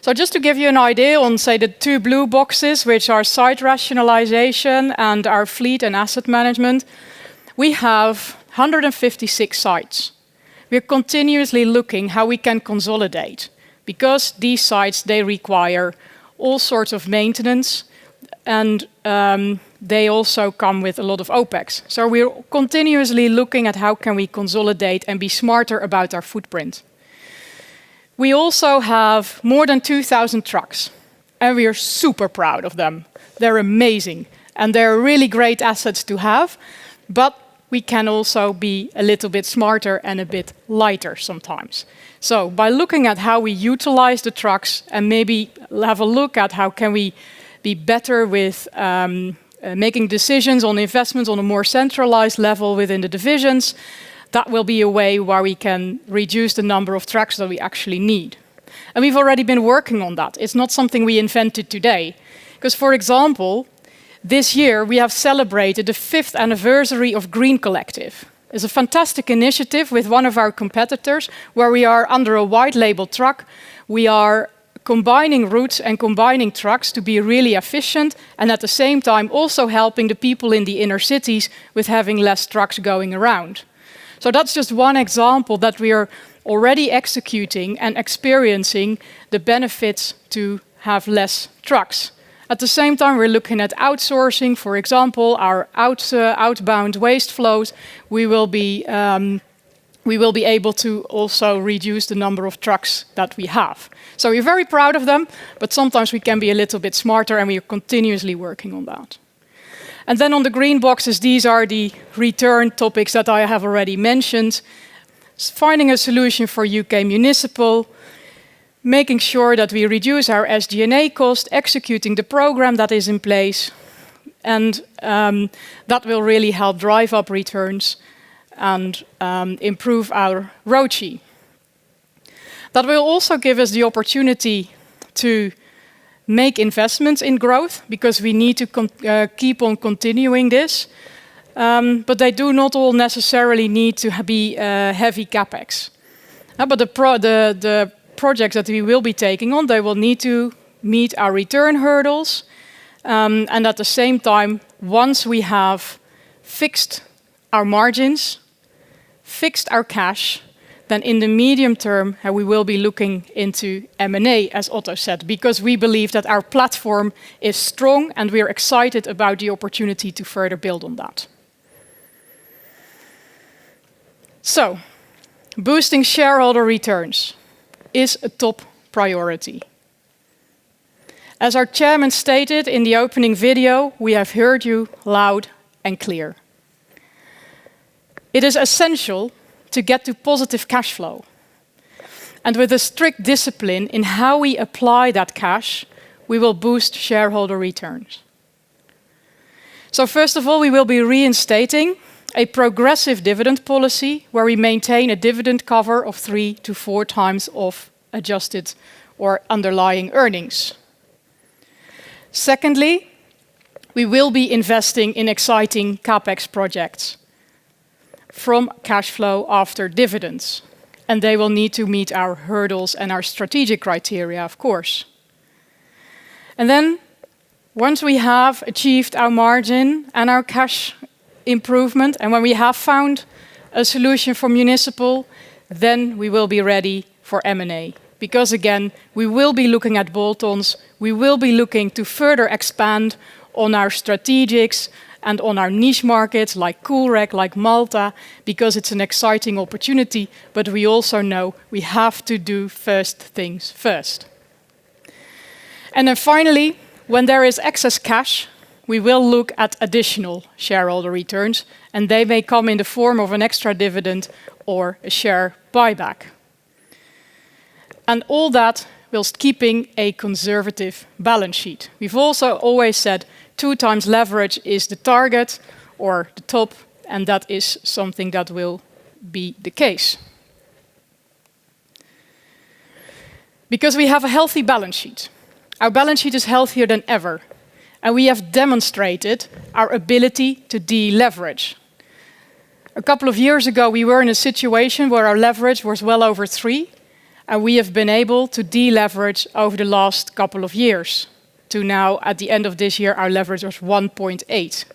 So just to give you an idea on, say, the 2 blue boxes, which are site rationalization and our fleet and asset management, we have 156 sites. We're continuously looking how we can consolidate, because these sites, they require all sorts of maintenance, and they also come with a lot of OPEX. So we're continuously looking at how can we consolidate and be smarter about our footprint. We also have more than 2,000 trucks, and we are super proud of them. They're amazing, and they're really great assets to have, but we can also be a little bit smarter and a bit lighter sometimes. So by looking at how we utilize the trucks, and maybe have a look at how can we be better with making decisions on investments on a more centralized level within the divisions, that will be a way where we can reduce the number of trucks that we actually need. And we've already been working on that. It's not something we invented today. Because, for example, this year we have celebrated the 5th anniversary of Green Collective. It's a fantastic initiative with one of our competitors, where we are under a white label truck. We are combining routes and combining trucks to be really efficient, and at the same time also helping the people in the inner cities with having less trucks going around. So that's just one example that we are already executing and experiencing the benefits to have less trucks. At the same time, we're looking at outsourcing, for example, our outbound waste flows. We will be able to also reduce the number of trucks that we have. So we're very proud of them, but sometimes we can be a little bit smarter, and we are continuously working on that. And then on the green boxes, these are the return topics that I have already mentioned. Finding a solution for UK municipal, making sure that we reduce our SG&A cost, executing the program that is in place, and that will really help drive up returns and improve our ROCE. That will also give us the opportunity to make investments in growth, because we need to keep on continuing this. But they do not all necessarily need to be heavy CapEx. But the projects that we will be taking on, they will need to meet our return hurdles. And at the same time, once we have fixed our margins, fixed our cash, then in the medium term, we will be looking into M&A, as Otto said, because we believe that our platform is strong, and we are excited about the opportunity to further build on that. So, boosting shareholder returns is a top priority. As our chairman stated in the opening video, we have heard you loud and clear. It is essential to get to positive cash flow. And with a strict discipline in how we apply that cash, we will boost shareholder returns. So first of all, we will be reinstating a progressive dividend policy where we maintain a dividend cover of 3 to 4 times of adjusted or underlying earnings. Secondly, we will be investing in exciting CapEx projects from cash flow after dividends. And they will need to meet our hurdles and our strategic criteria, of course. And then, once we have achieved our margin and our cash improvement, and when we have found a solution for municipal, then we will be ready for M&A. Because again, we will be looking at bolt-ons, we will be looking to further expand on our strategics and on our niche markets like Coolrec, like Maltha, because it's an exciting opportunity, but we also know we have to do first things first. And then finally, when there is excess cash, we will look at additional shareholder returns, and they may come in the form of an extra dividend or a share buyback. And all that whilst keeping a conservative balance sheet. We've also always said 2 times leverage is the target or the top, and that is something that will be the case. Because we have a healthy balance sheet. Our balance sheet is healthier than ever, and we have demonstrated our ability to deleverage. A couple of years ago, we were in a situation where our leverage was well over 3, and we have been able to deleverage over the last couple of years. To now, at the end of this year, our leverage was 1.8.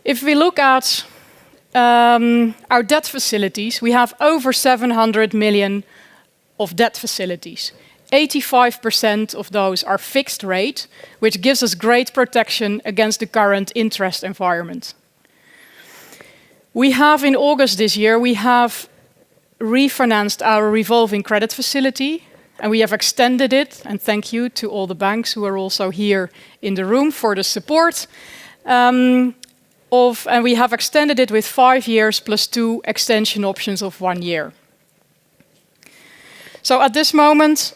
If we look at our debt facilities, we have over 700 million of debt facilities. 85% of those are fixed rate, which gives us great protection against the current interest environment. We have, in August this year, we have refinanced our revolving credit facility, and we have extended it, and thank you to all the banks who are also here in the room for the support. And we have extended it with 5 years plus 2 extension options of 1 year. So at this moment,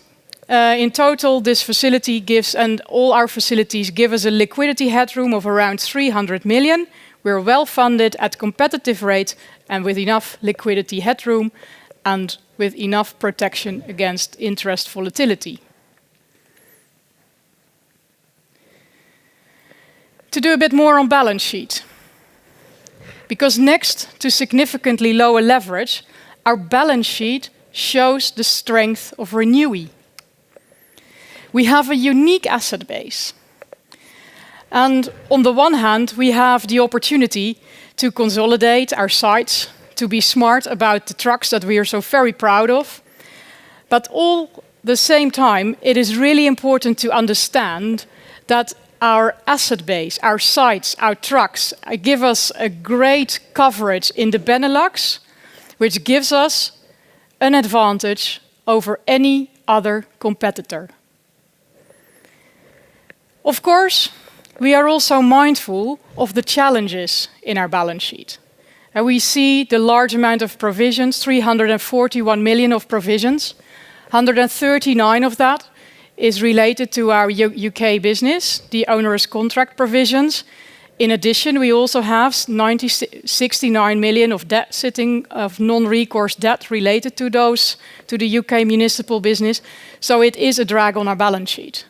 in total, this facility gives, and all our facilities give us a liquidity headroom of around 300 million. We're well funded at competitive rate and with enough liquidity headroom and with enough protection against interest volatility. To do a bit more on balance sheet. Because next to significantly lower leverage, our balance sheet shows the strength of Renui. We have a unique asset base. And on the one hand, we have the opportunity to consolidate our sites, to be smart about the trucks that we are so very proud of. But all the same time, it is really important to understand that our asset base, our sites, our trucks, give us a great coverage in the Benelux, which gives us an advantage over any other competitor. Of course, we are also mindful of the challenges in our balance sheet. And we see the large amount of provisions, 341 million of provisions. 139 of that is related to our UK business, the onerous contract provisions. In addition, we also have 69 million of debt sitting, of non-recourse debt related to those, to the UK municipal business. So it is a drag on our balance sheet.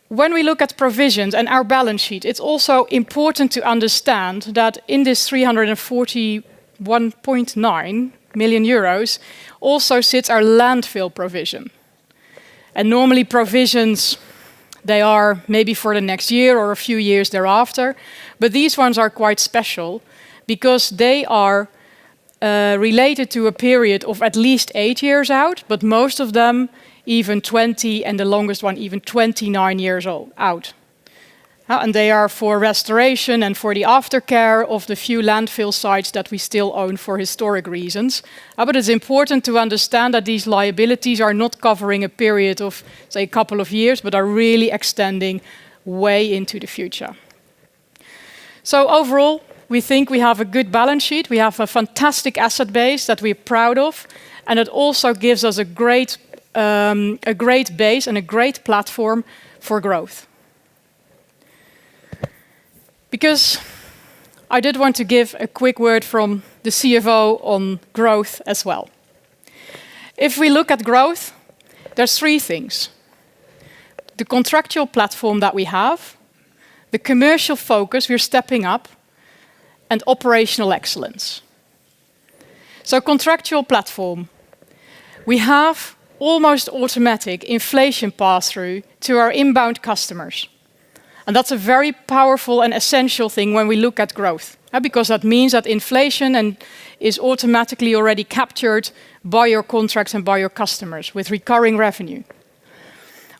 When we look at provisions and our balance sheet, it's also important to understand that in this 341.9 million euros also sits our landfill provision. And normally provisions, they are maybe for the next year or a few years thereafter, but these ones are quite special because they are related to a period of at least 8 years out, but most of them even 20, and the longest one even 29 years out. And they are for restoration and for the aftercare of the few landfill sites that we still own for historic reasons. But it's important to understand that these liabilities are not covering a period of, say, a couple of years, but are really extending way into the future. So overall, we think we have a good balance sheet. We have a fantastic asset base that we're proud of, and it also gives us a great base and a great platform for growth. Because I did want to give a quick word from the CFO on growth as well. If we look at growth, there's three things: the contractual platform that we have, the commercial focus we're stepping up, and operational excellence. So contractual platform. We have almost automatic inflation pass-through to our inbound customers. And that's a very powerful and essential thing when we look at growth, because that means that inflation is automatically already captured by your contracts and by your customers with recurring revenue.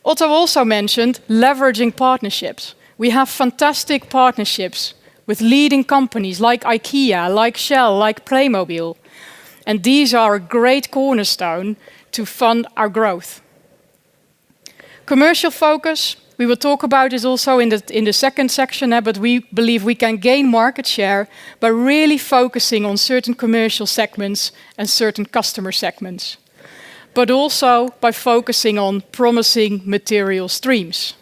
Otto also mentioned leveraging partnerships. We have fantastic partnerships with leading companies like IKEA, like Shell, like Playmobil. And these are a great cornerstone to fund our growth. Commercial focus, we will talk about this also in the second section, but we believe we can gain market share by really focusing on certain commercial segments and certain customer segments, but also by focusing on promising material streams.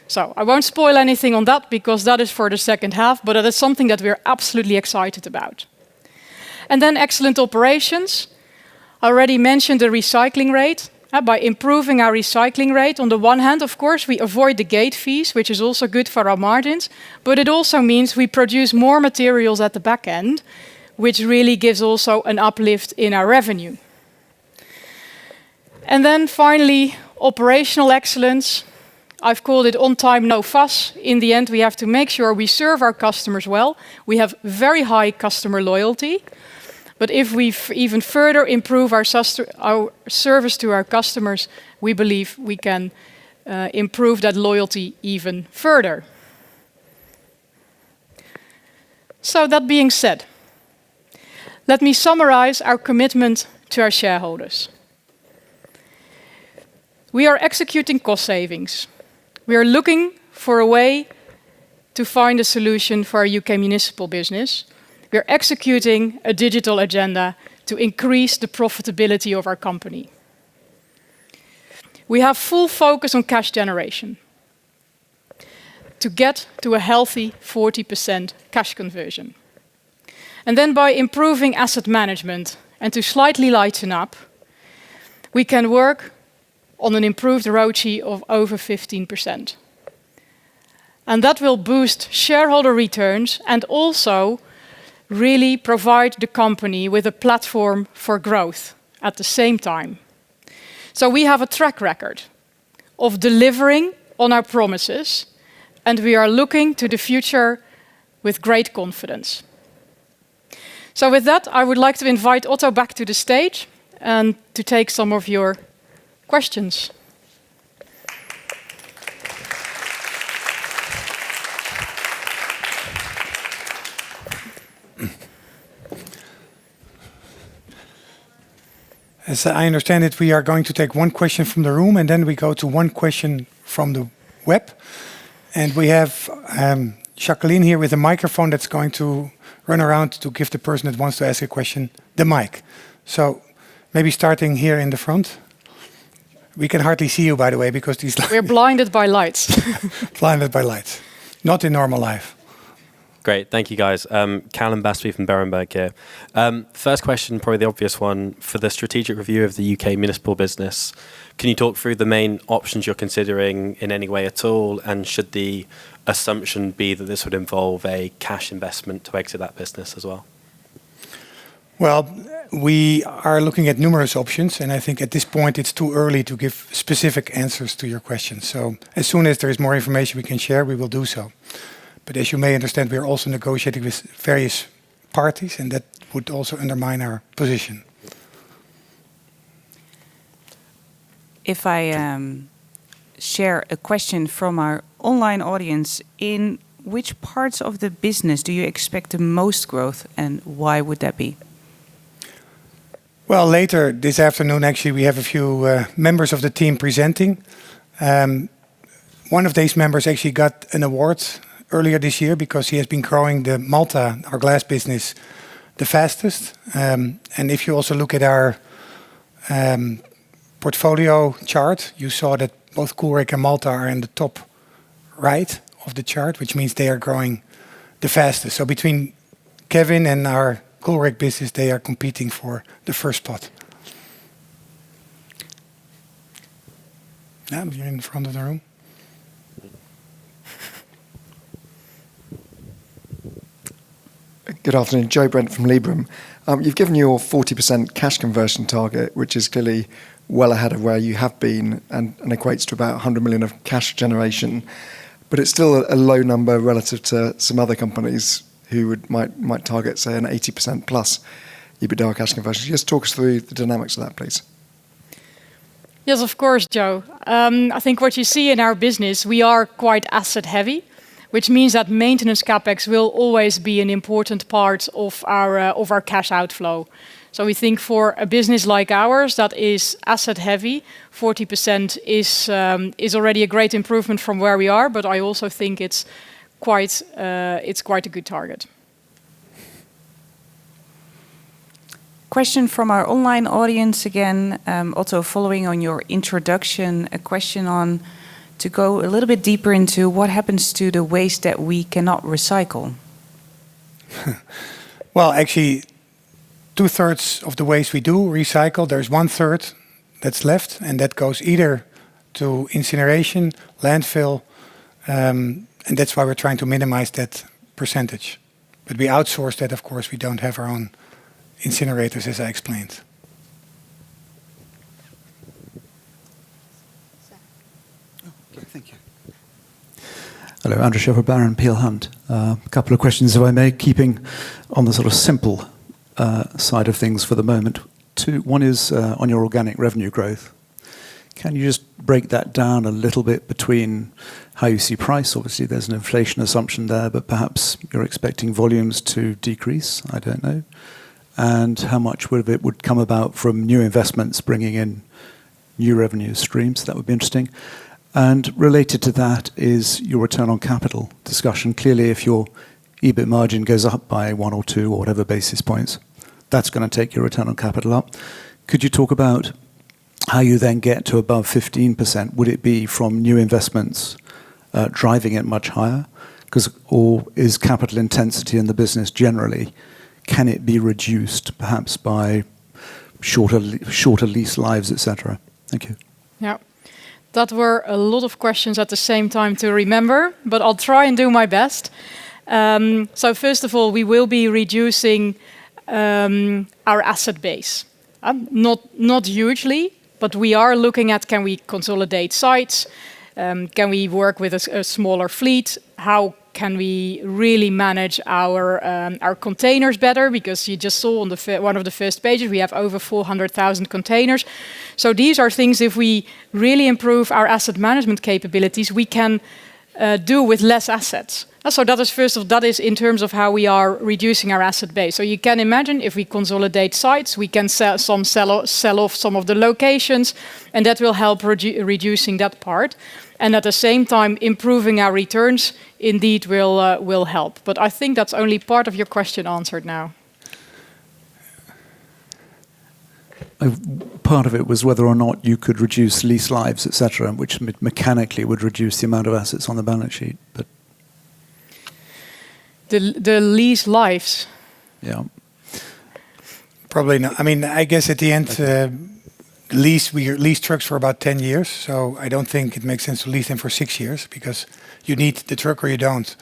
So I won't spoil anything on that because that is for the second half, but that is something that we're absolutely excited about. And then excellent operations. I already mentioned the recycling rate. By improving our recycling rate, on the one hand, of course, we avoid the gate fees, which is also good for our margins, but it also means we produce more materials at the back end, which really gives also an uplift in our revenue. And then finally, operational excellence. I've called it on time, no fuss. In the end, we have to make sure we serve our customers well. We have very high customer loyalty. But if we even further improve our service to our customers, we believe we can improve that loyalty even further. So that being said, let me summarize our commitment to our shareholders. We are executing cost savings. We are looking for a way to find a solution for our UK municipal business. We are executing a digital agenda to increase the profitability of our company. We have full focus on cash generation to get to a healthy 40% cash conversion. And then by improving asset management and to slightly lighten up, we can work on an improved ROCE of over 15%. And that will boost shareholder returns and also really provide the company with a platform for growth at the same time. So we have a track record of delivering on our promises, and we are looking to the future with great confidence. So with that, I would like to invite Otto back to the stage and to take some of your questions. As I understand it, we are going to take one question from the room and then we go to one question from the web. And we have Jacqueline here with a microphone that's going to run around to give the person that wants to ask a question the mic. So maybe starting here in the front. We can hardly see you, by the way, because these We're blinded by lights. Blinded by lights. Not in normal life. Great, thank you guys. Callum Bastby from Berenberg here. First question, probably the obvious one, for the strategic review of the UK municipal business. Can you talk through the main options you're considering in any way at all? And should the assumption be that this would involve a cash investment to exit that business as well? Well, we are looking at numerous options, and I think at this point it's too early to give specific answers to your questions. So as soon as there is more information we can share, we will do so. But as you may understand, we are also negotiating with various parties, and that would also undermine our position. If I share a question from our online audience, in which parts of the business do you expect the most growth, and why would that be? Well, later this afternoon, actually, we have a few members of the team presenting. One of these members actually got an award earlier this year because he has been growing the Maltha, our glass business, the fastest. And if you also look at our portfolio chart, you saw that both Coolrec and Maltha are in the top right of the chart, which means they are growing the fastest. So between Kevin and our Coolrec business, they are competing for the first spot. Yeah, you're in the front of the room. Good afternoon, Joe Brent from Librum. You've given your 40% cash conversion target, which is clearly well ahead of where you have been and equates to about 100 million of cash generation. But it's still a low number relative to some other companies who might target, say, an 80% plus EBITDA cash conversion. Just talk us through the dynamics of that, please. Yes, of course, Joe. I think what you see in our business, we are quite asset heavy, which means that maintenance capex will always be an important part of our cash outflow. So we think for a business like ours that is asset heavy, 40% is already a great improvement from where we are. But I also think it's quite a good target. Question from our online audience again. Otto, following on your introduction, a question on to go a little bit deeper into what happens to the waste that we cannot recycle. Well, actually, 2/3 of the waste we do recycle. There's 1/3 that's left, and that goes either to incineration, landfill, and that's why we're trying to minimize that percentage. But we outsource that, of course. We don't have our own incinerators, as I explained. Thank you. Hello, Andrew Shepherd-Barron, Peel Hunt. A couple of questions, if I may, keeping on the sort of simple side of things for the moment. One is on your organic revenue growth. Can you just break that down a little bit between how you see price? Obviously, there's an inflation assumption there, but perhaps you're expecting volumes to decrease. I don't know. And how much of it would come about from new investments bringing in new revenue streams? That would be interesting. And related to that is your return on capital discussion. Clearly, if your EBIT margin goes up by 1 or 2 or whatever basis points, that's going to take your return on capital up. Could you talk about how you then get to above 15%? Would it be from new investments driving it much higher? Or is capital intensity in the business generally, can it be reduced perhaps by shorter lease lives, etc.? Thank you. Yeah. That were a lot of questions at the same time to remember, but I'll try and do my best. So first of all, we will be reducing our asset base. Not hugely, but we are looking at, can we consolidate sites? Can we work with a smaller fleet? How can we really manage our containers better? Because you just saw on one of the first pages, we have over 400,000 containers. So these are things, if we really improve our asset management capabilities, we can do with less assets. So that is in terms of how we are reducing our asset base. So you can imagine if we consolidate sites, we can sell off some of the locations, and that will help reducing that part. And at the same time, improving our returns indeed will help. But I think that's only part of your question answered now. Part of it was whether or not you could reduce lease lives, etc., which mechanically would reduce the amount of assets on the balance sheet. But the lease lives. Yeah. Probably not. I mean, I guess at the end, we lease trucks for about 10 years. So I don't think it makes sense to lease them for 6 years because you need the truck or you don't.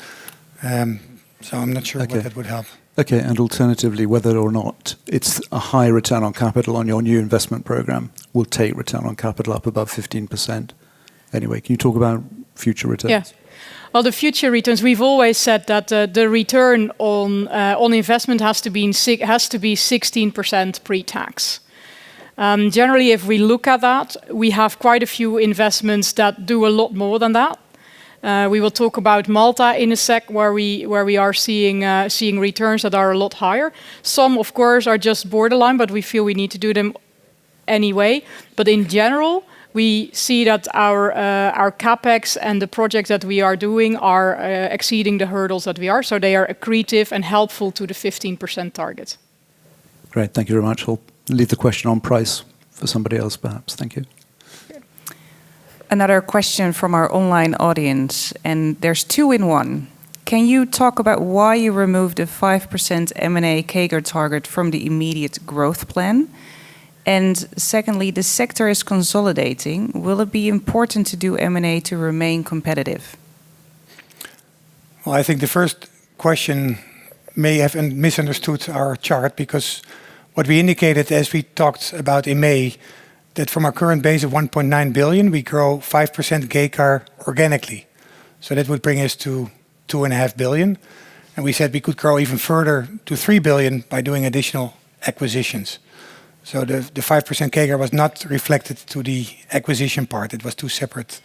So I'm not sure what that would help. Okay, and alternatively, whether or not it's a high return on capital on your new investment program will take return on capital up above 15%. Anyway, can you talk about future returns? Yeah. Well, the future returns, we've always said that the return on investment has to be 16% pre-tax. Generally, if we look at that, we have quite a few investments that do a lot more than that. We will talk about Maltha in a sec, where we are seeing returns that are a lot higher. Some, of course, are just borderline, but we feel we need to do them anyway. But in general, we see that our capex and the projects that we are doing are exceeding the hurdles that we are. So they are accretive and helpful to the 15% target. Great, thank you very much. I'll leave the question on price for somebody else, perhaps. Thank you. Another question from our online audience, and there's two in one. Can you talk about why you removed the 5% M&A CAGR target from the immediate growth plan? And secondly, the sector is consolidating. Will it be important to do M&A to remain competitive? Well, I think the first question may have misunderstood our chart, because what we indicated as we talked about in May, that from our current base of 1.9 billion, we grow 5% CAGR organically. So that would bring us to 2.5 billion. And we said we could grow even further to 3 billion by doing additional acquisitions. So the 5% CAGR was not reflected to the acquisition part. It was two separate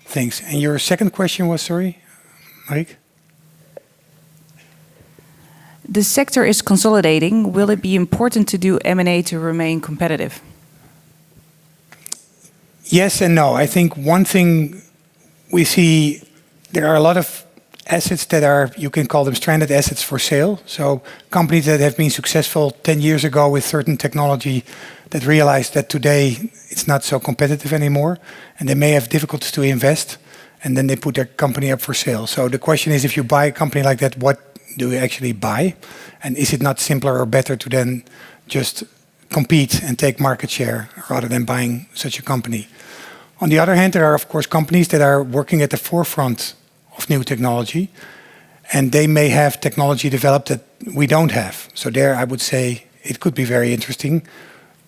things. And your second question was, sorry, Marc? The sector is consolidating. Will it be important to do M&A to remain competitive? Yes and no. I think one thing we see, there are a lot of assets that are, you can call them stranded assets for sale. So companies that have been successful 10 years ago with certain technology that realize that today it's not so competitive anymore, and they may have difficulties to invest, and then they put their company up for sale. So the question is, if you buy a company like that, what do you actually buy? And is it not simpler or better to then just compete and take market share rather than buying such a company? On the other hand, there are of course companies that are working at the forefront of new technology, and they may have technology developed that we don't have. So there I would say it could be very interesting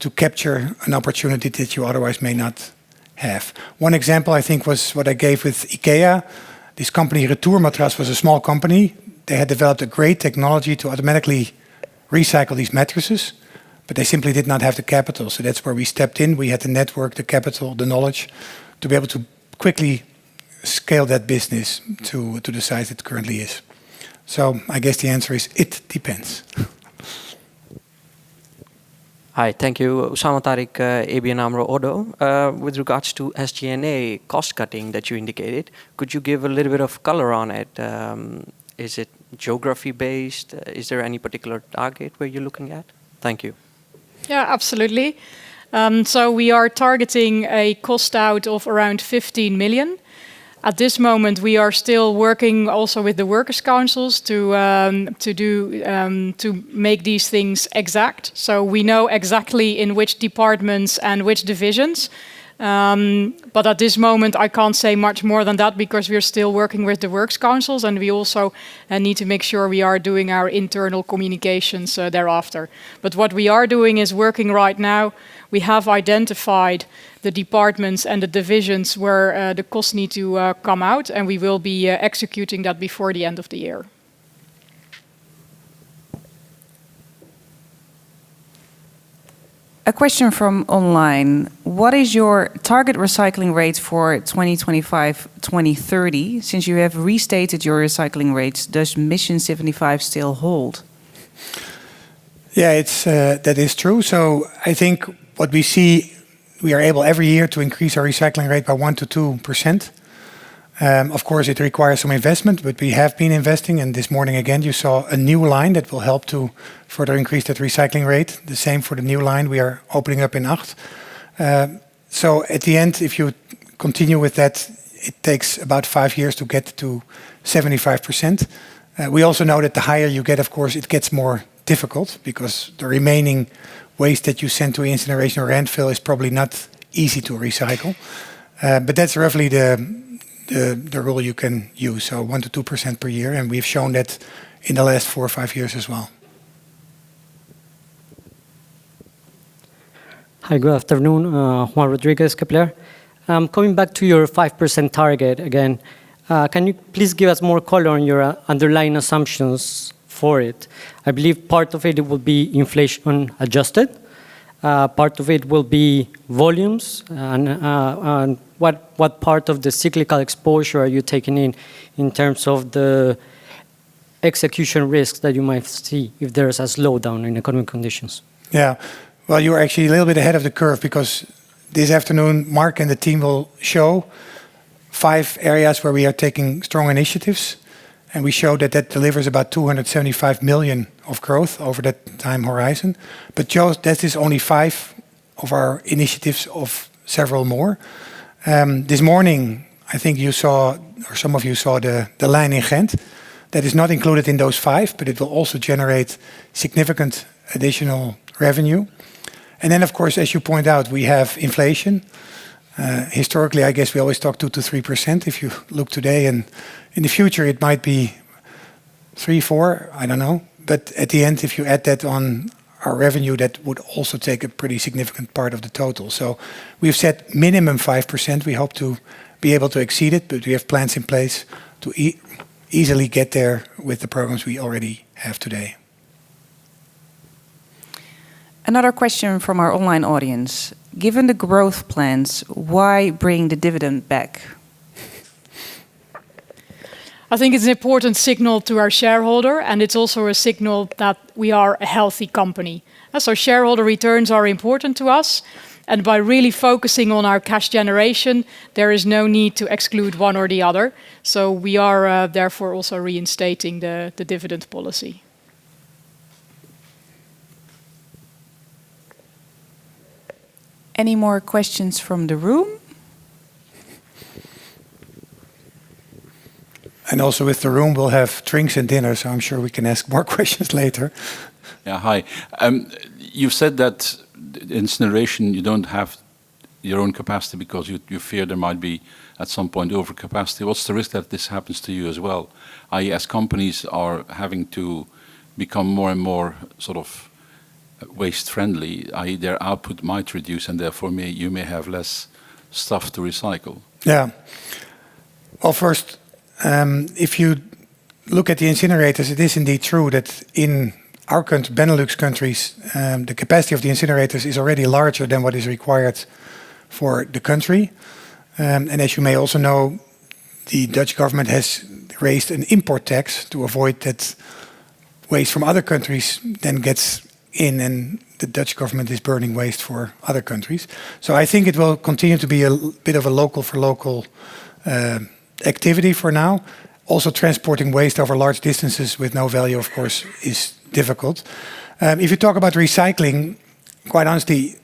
to capture an opportunity that you otherwise may not have. One example I think was what I gave with IKEA. This company Retourmatras was a small company. They had developed a great technology to automatically recycle these mattresses, but they simply did not have the capital. So that's where we stepped in. We had the network, the capital, the knowledge to be able to quickly scale that business to the size it currently is. So I guess the answer is it depends. Hi, thank you. Usama Tariq, ABN AMRO Oddo. With regards to SG&A cost cutting that you indicated, could you give a little bit of color on it? Is it geography based? Is there any particular target where you're looking at? Thank you. Yeah, absolutely. So we are targeting a cost out of around 15 million. At this moment, we are still working also with the workers' councils to make these things exact. So we know exactly in which departments and which divisions. But at this moment, I can't say much more than that because we're still working with the works councils, and we also need to make sure we are doing our internal communications thereafter. But what we are doing is working right now. We have identified the departments and the divisions where the costs need to come out, and we will be executing that before the end of the year. A question from online. What is your target recycling rate for 2025-2030? Since you have restated your recycling rates, does Mission 75 still hold? Yeah, that is true. So I think what we see, we are able every year to increase our recycling rate by 1 to 2%. Of course, it requires some investment, but we have been investing. And this morning, again, you saw a new line that will help to further increase that recycling rate. The same for the new line we are opening up in Acht. So at the end, if you continue with that, it takes about 5 years to get to 75%. We also know that the higher you get, of course, it gets more difficult because the remaining waste that you send to incineration or landfill is probably not easy to recycle. But that's roughly the rule you can use, so 1 to 2% per year, and we've shown that in the last 4 or 5 years as well. Hi, good afternoon. Juan Rodriguez, Kepler. Coming back to your 5% target again, can you please give us more color on your underlying assumptions for it? I believe part of it will be inflation adjusted. Part of it will be volumes, and what part of the cyclical exposure are you taking in terms of the execution risks that you might see if there's a slowdown in economic conditions? Yeah, well, you're actually a little bit ahead of the curve because this afternoon, Marc and the team will show 5 areas where we are taking strong initiatives. And we show that that delivers about 275 million of growth over that time horizon. But that is only 5 of our initiatives of several more. This morning, I think you saw, or some of you saw the line in Ghent. That is not included in those 5, but it will also generate significant additional revenue. And then, of course, as you point out, we have inflation. Historically, I guess we always talk 2 to 3%. If you look today, and in the future, it might be 3, 4, I don't know. But at the end, if you add that on our revenue, that would also take a pretty significant part of the total. So we've set minimum 5%. We hope to be able to exceed it, but we have plans in place to easily get there with the programs we already have today. Another question from our online audience. Given the growth plans, why bring the dividend back? I think it's an important signal to our shareholder, and it's also a signal that we are a healthy company. So shareholder returns are important to us, and by really focusing on our cash generation, there is no need to exclude one or the other. So we are therefore also reinstating the dividend policy. Any more questions from the room? And also with the room, we'll have drinks and dinner, so I'm sure we can ask more questions later. Yeah, hi. You've said that incineration, you don't have your own capacity because you fear there might be at some point overcapacity. What's the risk that this happens to you as well? I.e., as companies are having to become more and more sort of waste friendly, i.e. their output might reduce and therefore you may have less stuff to recycle. Yeah. Well, first, if you look at the incinerators, it is indeed true that in our Benelux countries, the capacity of the incinerators is already larger than what is required for the country. And as you may also know, the Dutch government has raised an import tax to avoid that waste from other countries then gets in and the Dutch government is burning waste for other countries. So I think it will continue to be a bit of a local for local activity for now. Also transporting waste over large distances with no value, of course, is difficult. If you talk about recycling, quite honestly,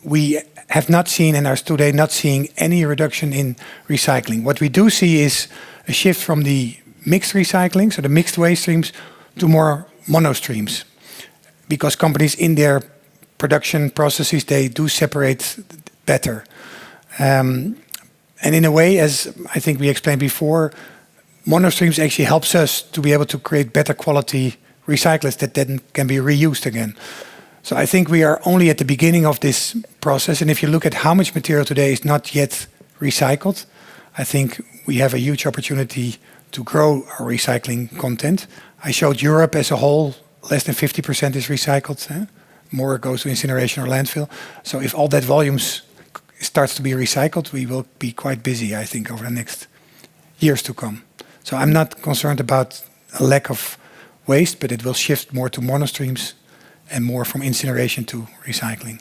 we have not seen and are today not seeing any reduction in recycling. What we do see is a shift from the mixed recycling, so the mixed waste streams, to more mono streams. Because companies in their production processes, they do separate better. And in a way, as I think we explained before, monostreams actually helps us to be able to create better quality recyclers that then can be reused again. So I think we are only at the beginning of this process. And if you look at how much material today is not yet recycled, I think we have a huge opportunity to grow our recycling content. I showed Europe as a whole, less than 50% is recycled. More goes to incineration or landfill. So if all that volumes starts to be recycled, we will be quite busy, I think, over the next years to come. So I'm not concerned about a lack of waste, but it will shift more to monostreams and more from incineration to recycling.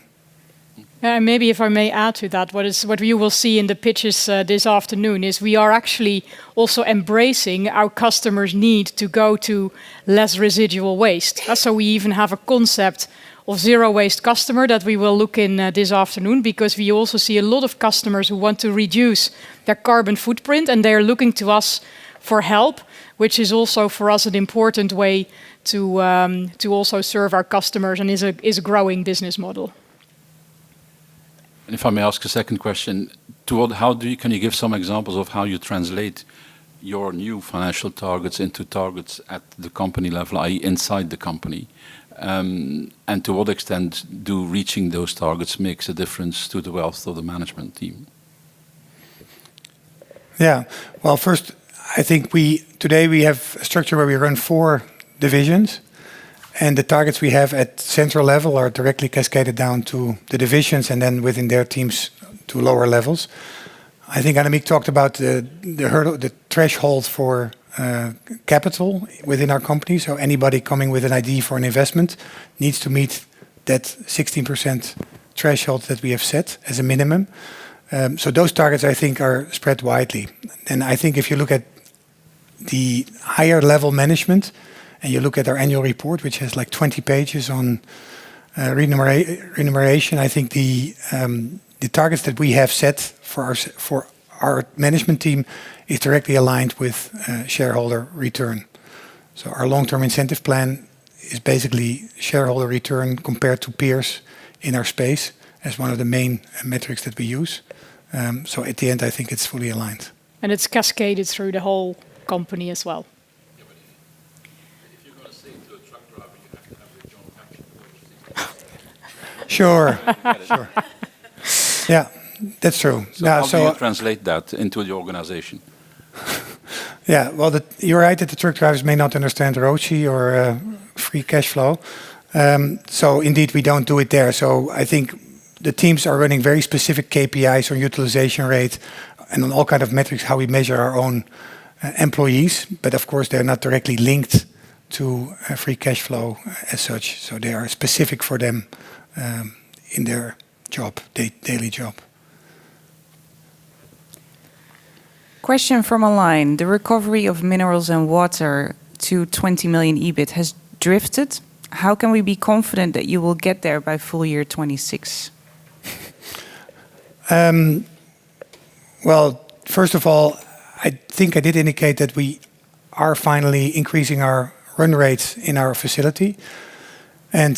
Maybe if I may add to that, what you will see in the pitches this afternoon is we are actually also embracing our customers' need to go to less residual waste. So we even have a concept of zero waste customer that we will look in this afternoon, because we also see a lot of customers who want to reduce their carbon footprint and they are looking to us for help, which is also for us an important way to also serve our customers and is a growing business model. And if I may ask a second question, can you give some examples of how you translate your new financial targets into targets at the company level, i.e. inside the company? And to what extent do reaching those targets makes a difference to the wealth of the management team? Yeah, well, first, I think today we have a structure where we run 4 divisions, and the targets we have at central level are directly cascaded down to the divisions and then within their teams to lower levels. I think Annemieke talked about the hurdle, the threshold for capital within our company. So anybody coming with an idea for an investment needs to meet that 16% thresholds that we have set as a minimum. So those targets, I think, are spread widely. And I think if you look at the higher level management, and you look at our annual report, which has like 20 pages on remuneration, I think the targets that we have set for our management team is directly aligned with shareholder return. So our long-term incentive plan is basically shareholder return compared to peers in our space as one of the main metrics that we use. So at the end, I think it's fully aligned. And it's cascaded through the whole company as well. If you're going to say to a truck driver, you have to have your own action. Sure, sure. Yeah, that's true. So how do you translate that into the organization? Yeah, well, you're right that the truck drivers may not understand ROCE or free cash flow. So indeed, we don't do it there. So I think the teams are running very specific KPIs on utilization rate and on all kind of metrics, how we measure our own employees. But of course, they're not directly linked to free cash flow as such. So they are specific for them in their job, daily job. Question from online. The recovery of minerals and water to 20 million EBIT has drifted. How can we be confident that you will get there by full year 26? Well, first of all, I think I did indicate that we are finally increasing our run rates in our facility. And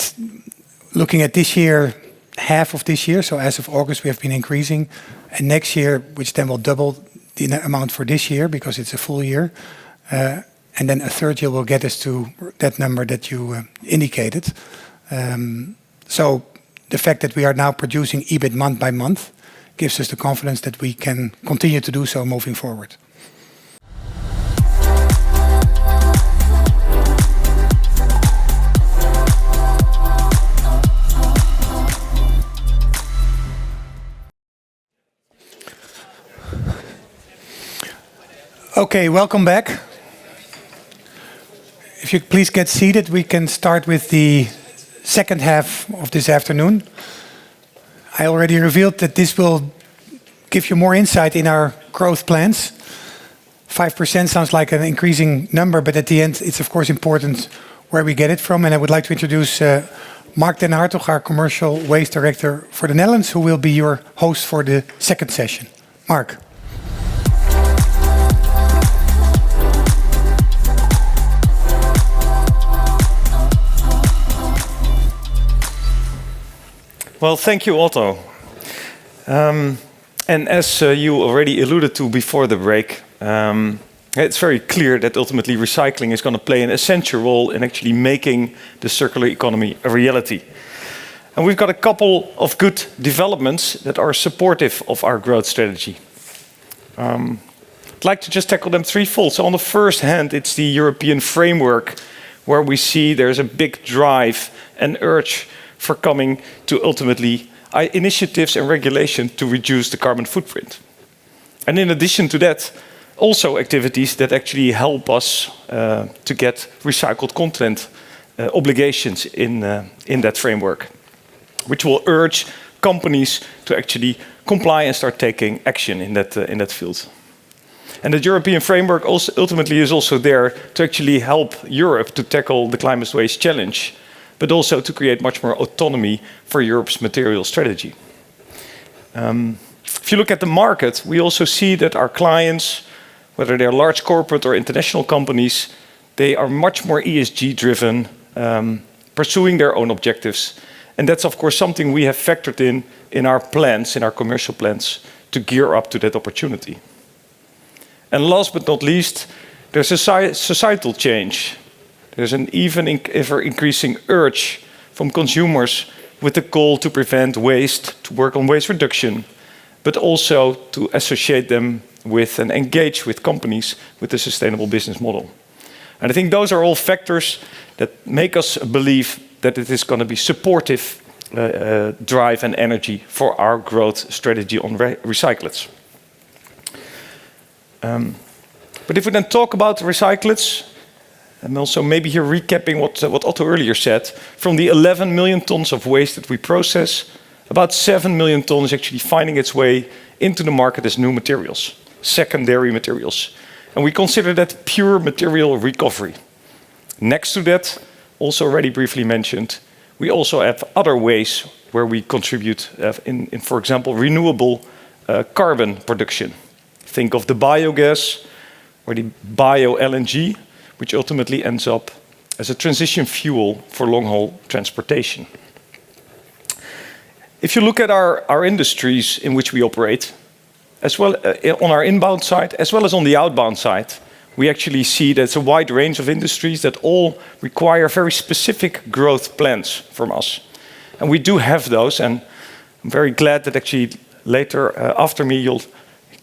looking at this year, half of this year, so as of August, we have been increasing. And next year, which then will double the amount for this year because it's a full year. And then a third year will get us to that number that you indicated. So the fact that we are now producing EBIT month by month gives us the confidence that we can continue to do so moving forward. Okay, welcome back. If you please get seated, we can start with the second half of this afternoon. I already revealed that this will give you more insight in our growth plans. 5% sounds like an increasing number, but at the end, it's of course important where we get it from. And I would like to introduce Marc den Hartog, our Commercial Waste Director for the Netherlands, who will be your host for the second session. Marc. Well, thank you, Otto. And as you already alluded to before the break, it's very clear that ultimately recycling is going to play an essential role in actually making the circular economy a reality. And we've got a couple of good developments that are supportive of our growth strategy. I'd like to just tackle them threefold. So on the first hand, it's the European framework where we see there's a big drive and urge for coming to ultimately initiatives and regulation to reduce the carbon footprint. And in addition to that, also activities that actually help us to get recycled content obligations in that framework, which will urge companies to actually comply and start taking action in that field. And the European framework also ultimately is also there to actually help Europe to tackle the climate waste challenge, but also to create much more autonomy for Europe's material strategy. If you look at the market, we also see that our clients, whether they're large corporate or international companies, they are much more ESG driven, pursuing their own objectives. And that's of course something we have factored in our plans, in our commercial plans, to gear up to that opportunity. And last but not least, there's a societal change. There's an ever increasing urge from consumers with the call to prevent waste, to work on waste reduction, but also to associate them with and engage with companies with a sustainable business model. And I think those are all factors that make us believe that it is going to be supportive drive and energy for our growth strategy on recyclates. But if we then talk about recyclates, and also maybe here recapping what Otto earlier said, from the 11 million tons of waste that we process, about 7 million tons is actually finding its way into the market as new materials, secondary materials. And we consider that pure material recovery. Next to that, also already briefly mentioned, we also have other ways where we contribute in, for example, renewable carbon production. Think of the biogas or the bio-LNG, which ultimately ends up as a transition fuel for long-haul transportation. If you look at our industries in which we operate, as well on our inbound side, as well as on the outbound side, we actually see there's a wide range of industries that all require very specific growth plans from us. And we do have those, and I'm very glad that actually later, after me, you'll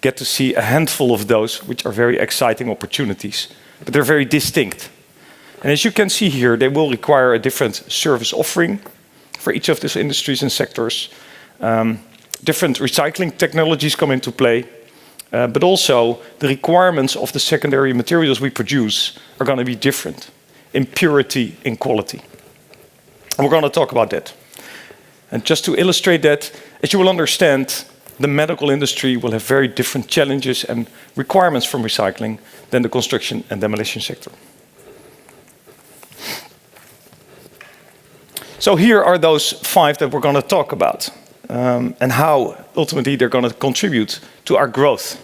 get to see a handful of those, which are very exciting opportunities, but they're very distinct. And as you can see here, they will require a different service offering for each of these industries and sectors. Different recycling technologies come into play, but also the requirements of the secondary materials we produce are going to be different in purity, in quality. And we're going to talk about that. And just to illustrate that, as you will understand, the medical industry will have very different challenges and requirements from recycling than the construction and demolition sector. So here are those 5 that we're going to talk about, and how ultimately they're going to contribute to our growth.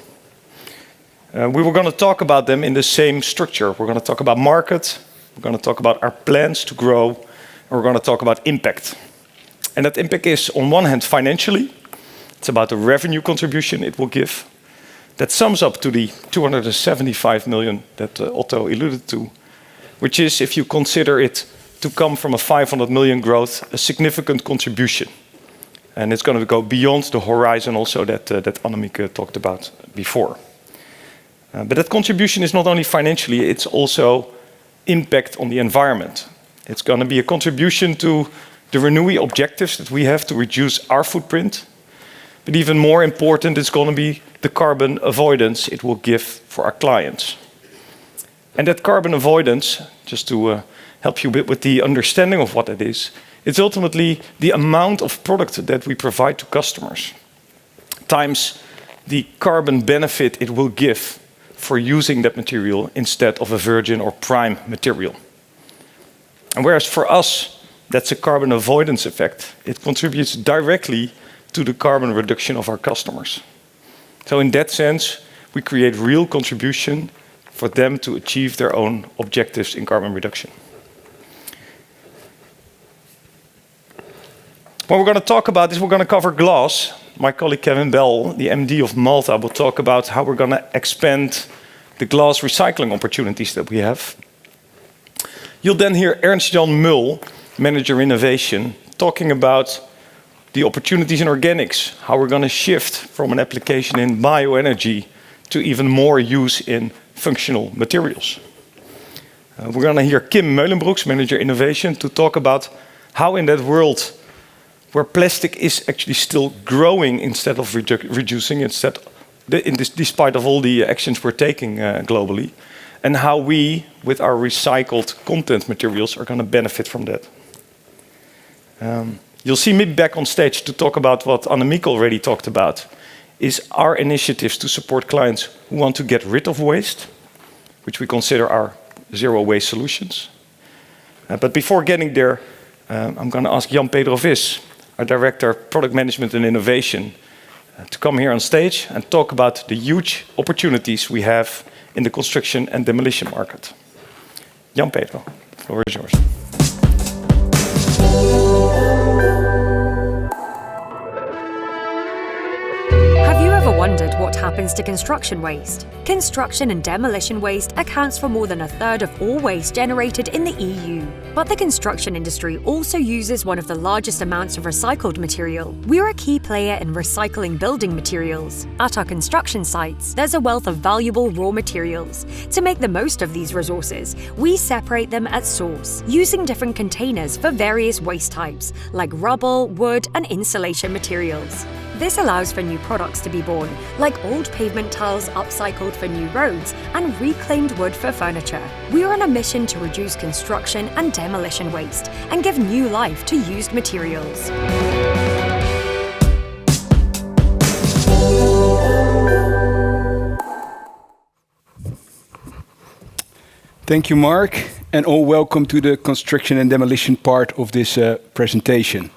We were going to talk about them in the same structure. We're going to talk about market, we're going to talk about our plans to grow, and we're going to talk about impact. And that impact is, on one hand, financially. It's about the revenue contribution it will give. That sums up to the 275 million that Otto alluded to, which is, if you consider it to come from a 500 million growth, a significant contribution. And it's going to go beyond the horizon also that Annemieke talked about before. But that contribution is not only financially, it's also impact on the environment. It's going to be a contribution to the Renui objectives that we have to reduce our footprint. But even more important, it's going to be the carbon avoidance it will give for our clients. And that carbon avoidance, just to help you a bit with the understanding of what it is, it's ultimately the amount of product that we provide to customers, times the carbon benefit it will give for using that material instead of a virgin or prime material. And whereas for us, that's a carbon avoidance effect, it contributes directly to the carbon reduction of our customers. So in that sense, we create real contribution for them to achieve their own objectives in carbon reduction. What we're going to talk about is we're going to cover glass. My colleague Kevin Bell, the MD of Maltha, will talk about how we're going to expand the glass recycling opportunities that we have. You'll then hear Ernst-Jan Mul, Manager Innovation, talking about the opportunities in organics, how we're going to shift from an application in bioenergy to even more use in functional materials. We're going to hear Kim Meulenbroeks, Manager Innovation, to talk about how in that world where plastic is actually still growing instead of reducing, despite of all the actions we're taking globally, and how we, with our recycled content materials, are going to benefit from that. You'll see me back on stage to talk about what Annemieke already talked about, is our initiatives to support clients who want to get rid of waste, which we consider our zero waste solutions. But before getting there, I'm going to ask Jan-Pedro, our Director of Product Management and Innovation, to come here on stage and talk about the huge opportunities we have in the construction and demolition market. Jan-Pedro, the floor is yours. Have you ever wondered what happens to construction waste? Construction and demolition waste accounts for more than a third of all waste generated in the EU. But the construction industry also uses one of the largest amounts of recycled material. We're a key player in recycling building materials. At our construction sites, there's a wealth of valuable raw materials. To make the most of these resources, we separate them at source, using different containers for various waste types, like rubble, wood, and insulation materials. This allows for new products to be born, like old pavement tiles upcycled for new roads and reclaimed wood for furniture. We are on a mission to reduce construction and demolition waste and give new life to used materials. Thank you, Marc, and all welcome to the construction and demolition part of this presentation.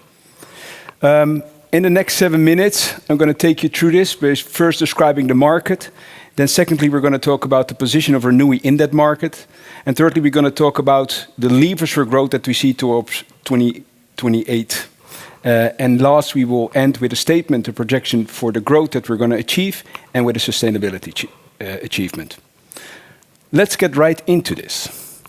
In the next 7 minutes, I'm going to take you through this, by first describing the market. Then secondly, we're going to talk about the position of Renui in that market. And thirdly, we're going to talk about the levers for growth that we see towards 2028. And last, we will end with a statement, a projection for the growth that we're going to achieve, and with a sustainability achievement. Let's get right into this.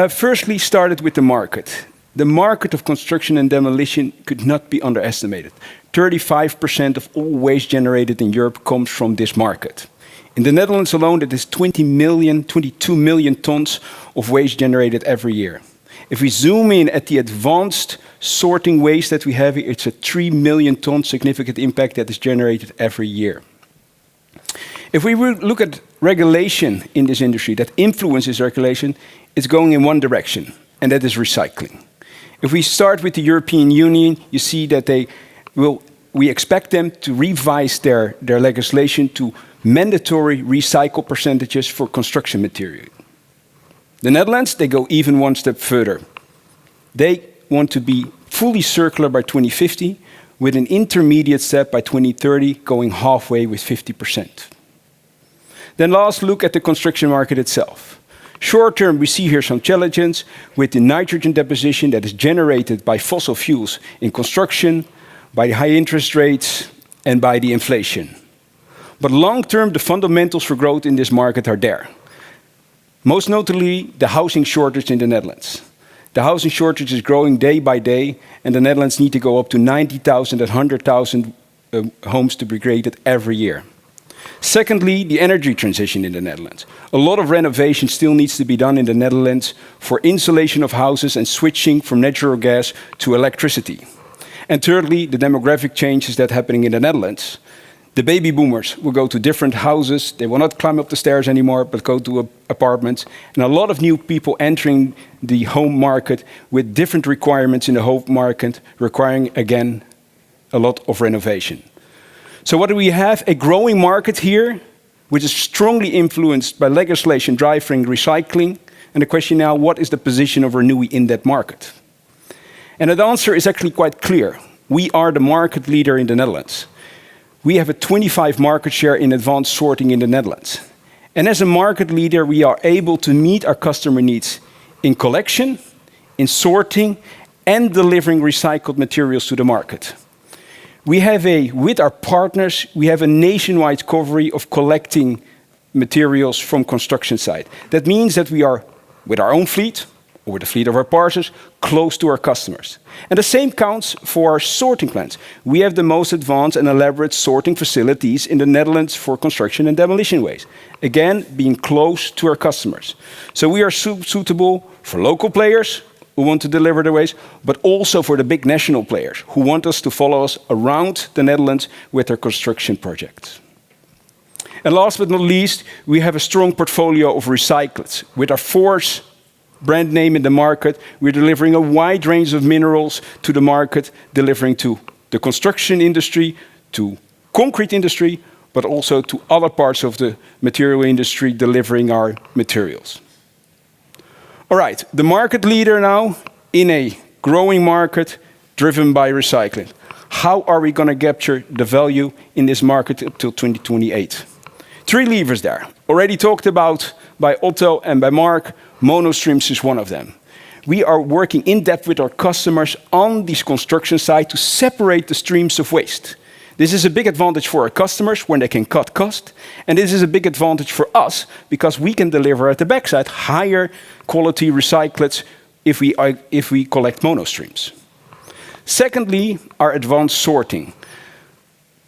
Firstly, started with the market. The market of construction and demolition could not be underestimated. 35% of all waste generated in Europe comes from this market. In the Netherlands alone, that is 22 million tons of waste generated every year. If we zoom in at the advanced sorting waste that we have here, it's a 3 million ton significant impact that is generated every year. If we look at regulation in this industry that influences regulation, it's going in one direction, and that is recycling. If we start with the European Union, you see that we expect them to revise their legislation to mandatory recycle percentages for construction material. The Netherlands, they go even one step further. They want to be fully circular by 2050, with an intermediate step by 2030 going halfway with 50%. Then last, look at the construction market itself. Short term, we see here some challenges with the nitrogen deposition that is generated by fossil fuels in construction, by the high interest rates, and by the inflation. But long term, the fundamentals for growth in this market are there. Most notably, the housing shortage in the Netherlands. The housing shortage is growing day by day, and the Netherlands need to go up to 90,000 and 100,000 homes to be created every year. Secondly, the energy transition in the Netherlands. A lot of renovation still needs to be done in the Netherlands for insulation of houses and switching from natural gas to electricity. And thirdly, the demographic changes that are happening in the Netherlands. The baby boomers will go to different houses. They will not climb up the stairs anymore, but go to apartments. And a lot of new people entering the home market with different requirements in the home market, requiring, again, a lot of renovation. So what do we have? A growing market here, which is strongly influenced by legislation driving recycling. And the question now, what is the position of Renui in that market? And the answer is actually quite clear. We are the market leader in the Netherlands. We have a 25% market share in advanced sorting in the Netherlands. And as a market leader, we are able to meet our customer needs in collection, in sorting, and delivering recycled materials to the market. With our partners, we have a nationwide coverage of collecting materials from construction site. That means that we are, with our own fleet, or with the fleet of our partners, close to our customers. And the same counts for our sorting plants. We have the most advanced and elaborate sorting facilities in the Netherlands for construction and demolition waste. Again, being close to our customers. So we are suitable for local players who want to deliver the waste, but also for the big national players who want us to follow us around the Netherlands with their construction projects. And last but not least, we have a strong portfolio of recyclates. With our Force brand name in the market, we're delivering a wide range of minerals to the market, delivering to the construction industry, to concrete industry, but also to other parts of the material industry, delivering our materials. All right, the market leader now in a growing market driven by recycling. How are we going to capture the value in this market up till 2028? 3 levers there. Already talked about by Otto and by Marc, monostreams is one of them. We are working in depth with our customers on this construction site to separate the streams of waste. This is a big advantage for our customers when they can cut cost, and this is a big advantage for us because we can deliver at the backside higher quality recyclates if we collect monostreams. Secondly, our advanced sorting.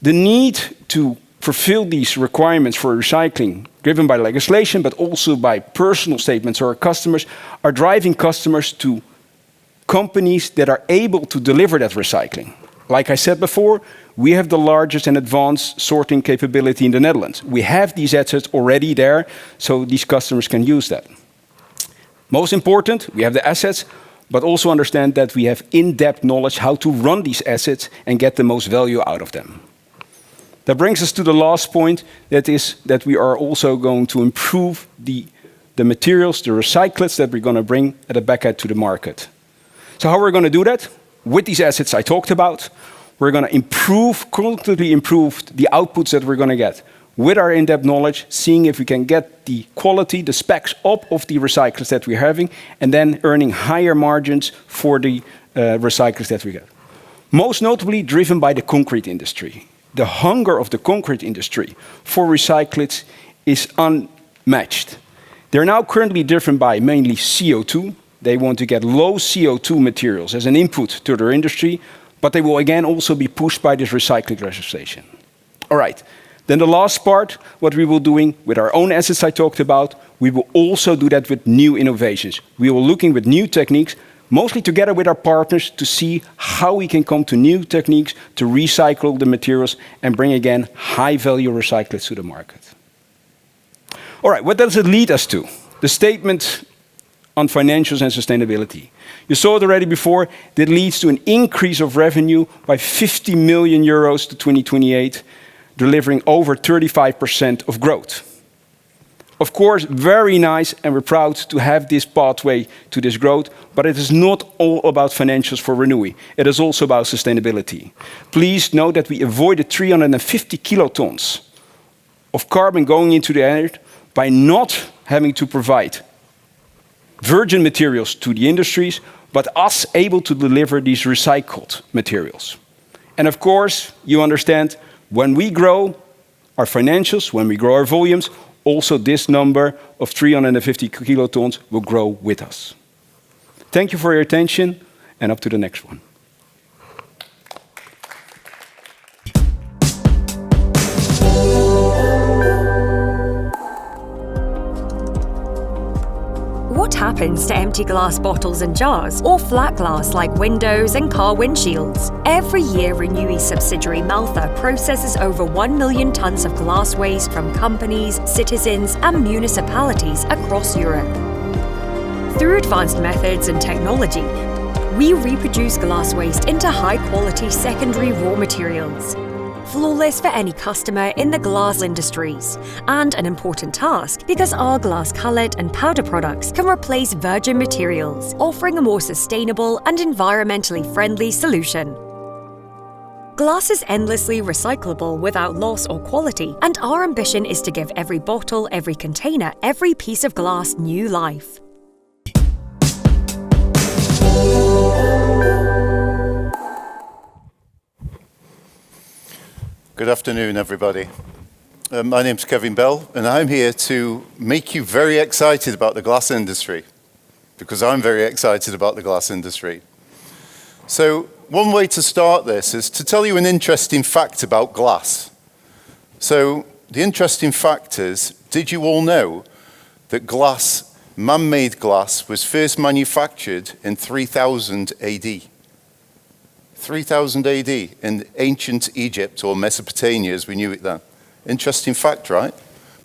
The need to fulfill these requirements for recycling, driven by legislation, but also by personal statements of our customers, are driving customers to companies that are able to deliver that recycling. Like I said before, we have the largest and advanced sorting capability in the Netherlands. We have these assets already there, so these customers can use that. Most important, we have the assets, but also understand that we have in-depth knowledge how to run these assets and get the most value out of them. That brings us to the last point, that is that we are also going to improve the the materials, the recyclates that we're going to bring at the back end to the market. So how we're going to do that? With these assets I talked about, we're going to constantly improve the outputs that we're going to get. With our in-depth knowledge, seeing if we can get the quality, the specs up of the recyclers that we're having, and then earning higher margins for the recyclers that we get. Most notably driven by the concrete industry. The hunger of the concrete industry for recyclates is unmatched. They're now currently driven by mainly CO2. They want to get low CO2 materials as an input to their industry, but they will again also be pushed by this recycling legislation. All right, then the last part, what we will doing with our own assets I talked about, we will also do that with new innovations. We will looking with new techniques, mostly together with our partners, to see how we can come to new techniques to recycle the materials and bring again high value recyclates to the market. All right, what does it lead us to? The statement on financials and sustainability. You saw it already before, that leads to an increase of revenue by 50 million euros to 2028, delivering over 35% of growth. Of course, very nice, and we're proud to have this pathway to this growth, but it is not all about financials for Renui. It is also about sustainability. Please note that we avoided 350 kilotons of carbon going into the air by not having to provide virgin materials to the industries, but us able to deliver these recycled materials. And of course, you understand, when we grow our financials, when we grow our volumes, also this number of 350 kilotons will grow with us. Thank you for your attention, and up to the next one. What happens to empty glass bottles and jars, or flat glass like windows and car windshields? Every year, Renui subsidiary Maltha processes over 1 million tons of glass waste from companies, citizens, and municipalities across Europe. Through advanced methods and technology, we reproduce glass waste into high-quality secondary raw materials. Flawless for any customer in the glass industries, and an important task because our glass cullet and powder products can replace virgin materials, offering a more sustainable and environmentally friendly solution. Glass is endlessly recyclable without loss or quality, and our ambition is to give every bottle, every container, every piece of glass new life. Good afternoon, everybody. My name's Kevin Bell, and I'm here to make you very excited about the glass industry, because I'm very excited about the glass industry. So, one way to start this is to tell you an interesting fact about glass. So, the interesting fact is, did you all know that glass, man-made glass, was first manufactured in 3000 AD? 3000 AD in ancient Egypt, or Mesopotamia as we knew it then. Interesting fact, right?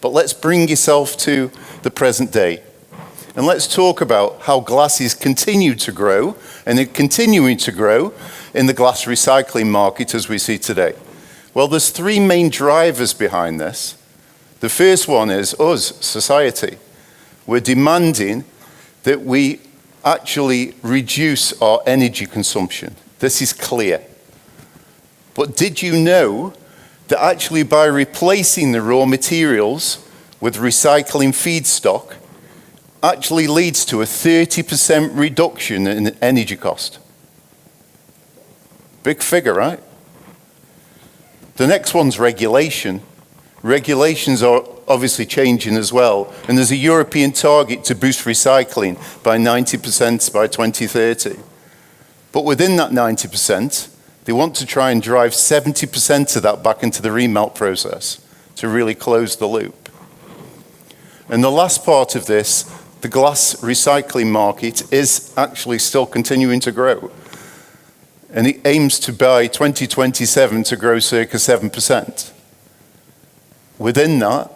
But let's bring yourself to the present day. And let's talk about how glass is continued to grow, and it's continuing to grow in the glass recycling market as we see today. Well, there's three main drivers behind this. The first one is us, society. We're demanding that we actually reduce our energy consumption. This is clear. But did you know that actually by replacing the raw materials with recycling feedstock actually leads to a 30% reduction in energy cost? Big figure, right? The next one's regulation. Regulations are obviously changing as well, and there's a European target to boost recycling by 90% by 2030. But within that 90%, they want to try and drive 70% of that back into the remelt process to really close the loop. And the last part of this, the glass recycling market, is actually still continuing to grow. And it aims to, by 2027, to grow circa 7%. Within that,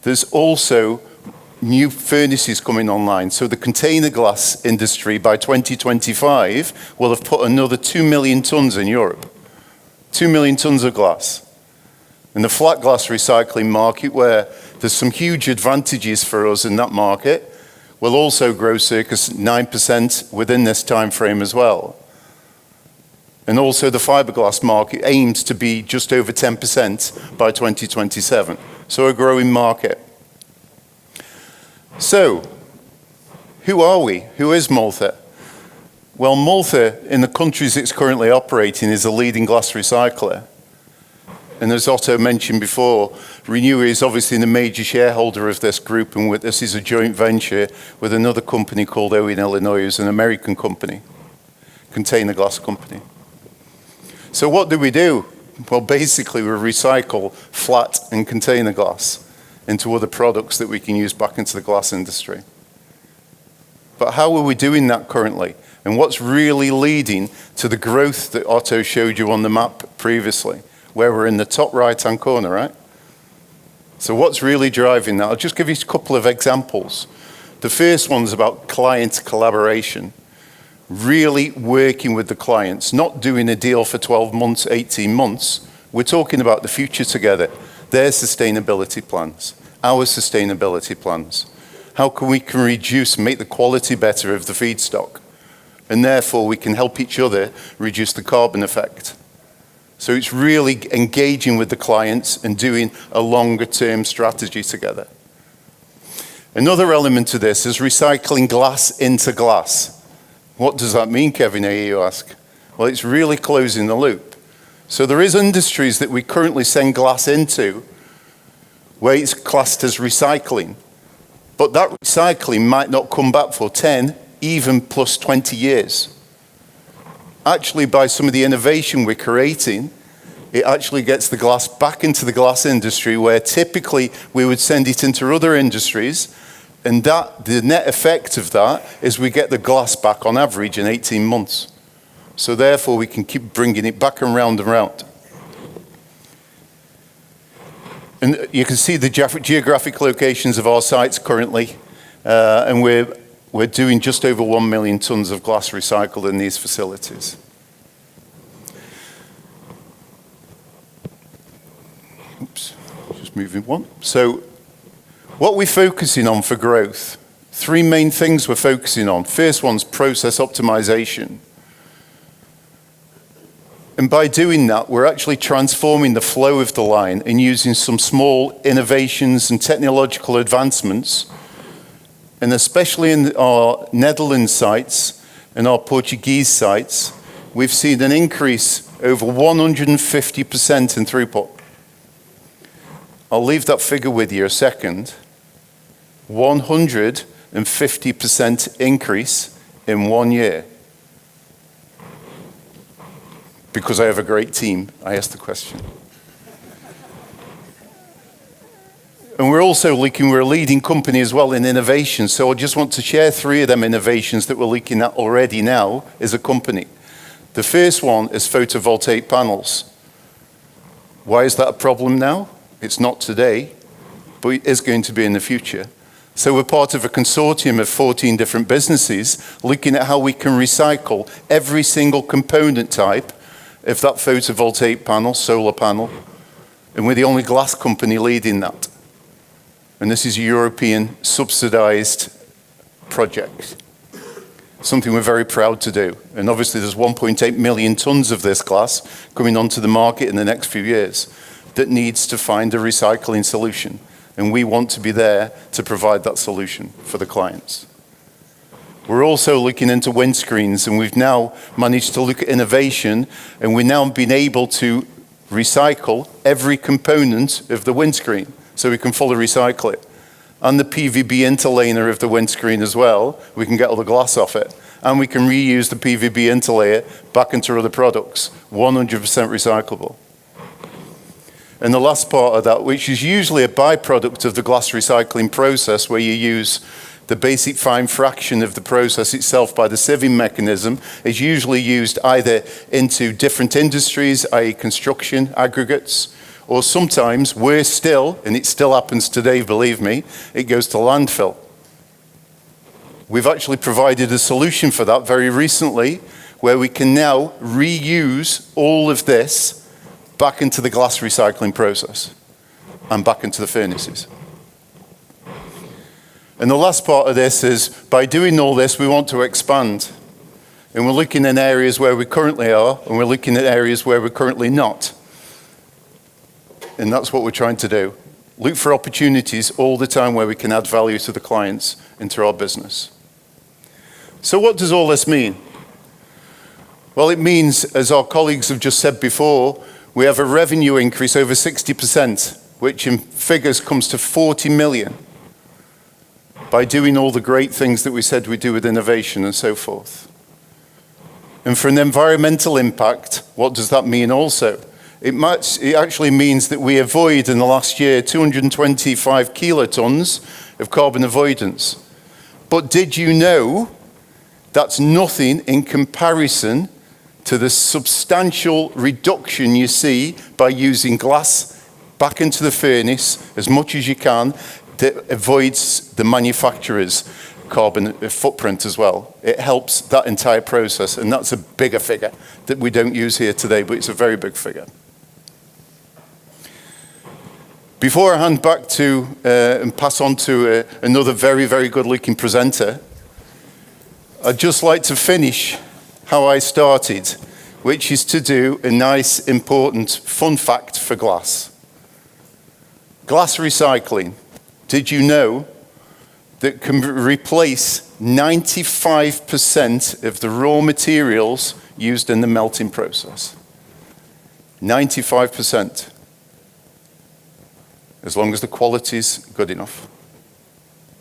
there's also new furnaces coming online. So the container glass industry by 2025 will have put another 2 million tons in Europe. 2 million tons of glass. In the flat glass recycling market, where there's some huge advantages for us in that market, will also grow circa 9% within this time frame as well. And also the fiberglass market aims to be just over 10% by 2027. So a growing market. So, who are we? Who is Maltha? Well, Maltha, in the countries it's currently operating, is a leading glass recycler. And as Otto mentioned before, Renewi is obviously the major shareholder of this group, and this is a joint venture with another company called O in Illinois, who's an American company, container glass company. So what do we do? Well, basically we recycle flat and container glass into other products that we can use back into the glass industry. But how are we doing that currently? And what's really leading to the growth that Otto showed you on the map previously, where we're in the top right-hand corner, right? So what's really driving that? I'll just give you a couple of examples. The first one's about client collaboration. Really working with the clients, not doing a deal for 12 months, 18 months. We're talking about the future together. Their sustainability plans, our sustainability plans. How can we reduce, make the quality better of the feedstock? And therefore we can help each other reduce the carbon effect. So it's really engaging with the clients and doing a longer term strategy together. Another element to this is recycling glass into glass. What does that mean, Kevin, you ask? Well, it's really closing the loop. So there is industries that we currently send glass into where it's classed as recycling. But that recycling might not come back for 10, even plus 20 years. Actually, by some of the innovation we're creating, it actually gets the glass back into the glass industry where typically we would send it into other industries. And the net effect of that is we get the glass back on average in 18 months. So therefore we can keep bringing it back and round and round. And you can see the geographic locations of our sites currently. And we're doing just over 1 million tons of glass recycled in these facilities. Oops, just moving one. So what we're focusing on for growth, 3 main things we're focusing on. First one's process optimization. And by doing that, we're actually transforming the flow of the line and using some small innovations and technological advancements. And especially in our Netherlands sites and our Portuguese sites, we've seen an increase over 150% in throughput. I'll leave that figure with you a second. 150% increase in 1 year. Because I have a great team, I asked the question. And we're also we're a leading company as well in innovation. So I just want to share 3 of them innovations that we're looking at already now as a company. The first one is photovoltaic panels. Why is that a problem now? It's not today, but it is going to be in the future. So we're part of a consortium of 14 different businesses looking at how we can recycle every single component type of that photovoltaic panel, solar panel. And we're the only glass company leading that. And this is a European subsidized project. Something we're very proud to do. And obviously there's 1.8 million tons of this glass coming onto the market in the next few years that needs to find a recycling solution. And we want to be there to provide that solution for the clients. We're also looking into windscreens, and we've now managed to look at innovation, and we've now been able to recycle every component of the windscreen, so we can fully recycle it. And the PVB interlayer of the windscreen as well, we can get all the glass off it. And we can reuse the PVB interlayer back into other products, 100% recyclable. And the last part of that, which is usually a byproduct of the glass recycling process, where you use the basic fine fraction of the process itself by the sieving mechanism, is usually used either into different industries, i.e. construction, aggregates, or sometimes, worse still, and it still happens today, believe me, it goes to landfill. We've actually provided a solution for that very recently, where we can now reuse all of this back into the glass recycling process and back into the furnaces. And the last part of this is, by doing all this, we want to expand. And we're looking in areas where we currently are, and we're looking at areas where we're currently not. And that's what we're trying to do. Look for opportunities all the time where we can add value to the clients and to our business. So what does all this mean? Well, it means, as our colleagues have just said before, we have a revenue increase over 60%, which in figures comes to 40 million by doing all the great things that we said we do with innovation and so forth. And for an environmental impact, what does that mean also? It actually means that we avoid in the last year 225 kilotons of carbon avoidance. But did you know that's nothing in comparison to the substantial reduction you see by using glass back into the furnace as much as you can that avoids the manufacturer's carbon footprint as well. It helps that entire process, and that's a bigger figure that we don't use here today, but it's a very big figure. Before I hand back to and pass on to another very, very good-looking presenter, I'd just like to finish how I started, which is to do a nice, important, fun fact for glass. Glass recycling. Did you know that can replace 95% of the raw materials used in the melting process? 95%. As long as the quality's good enough.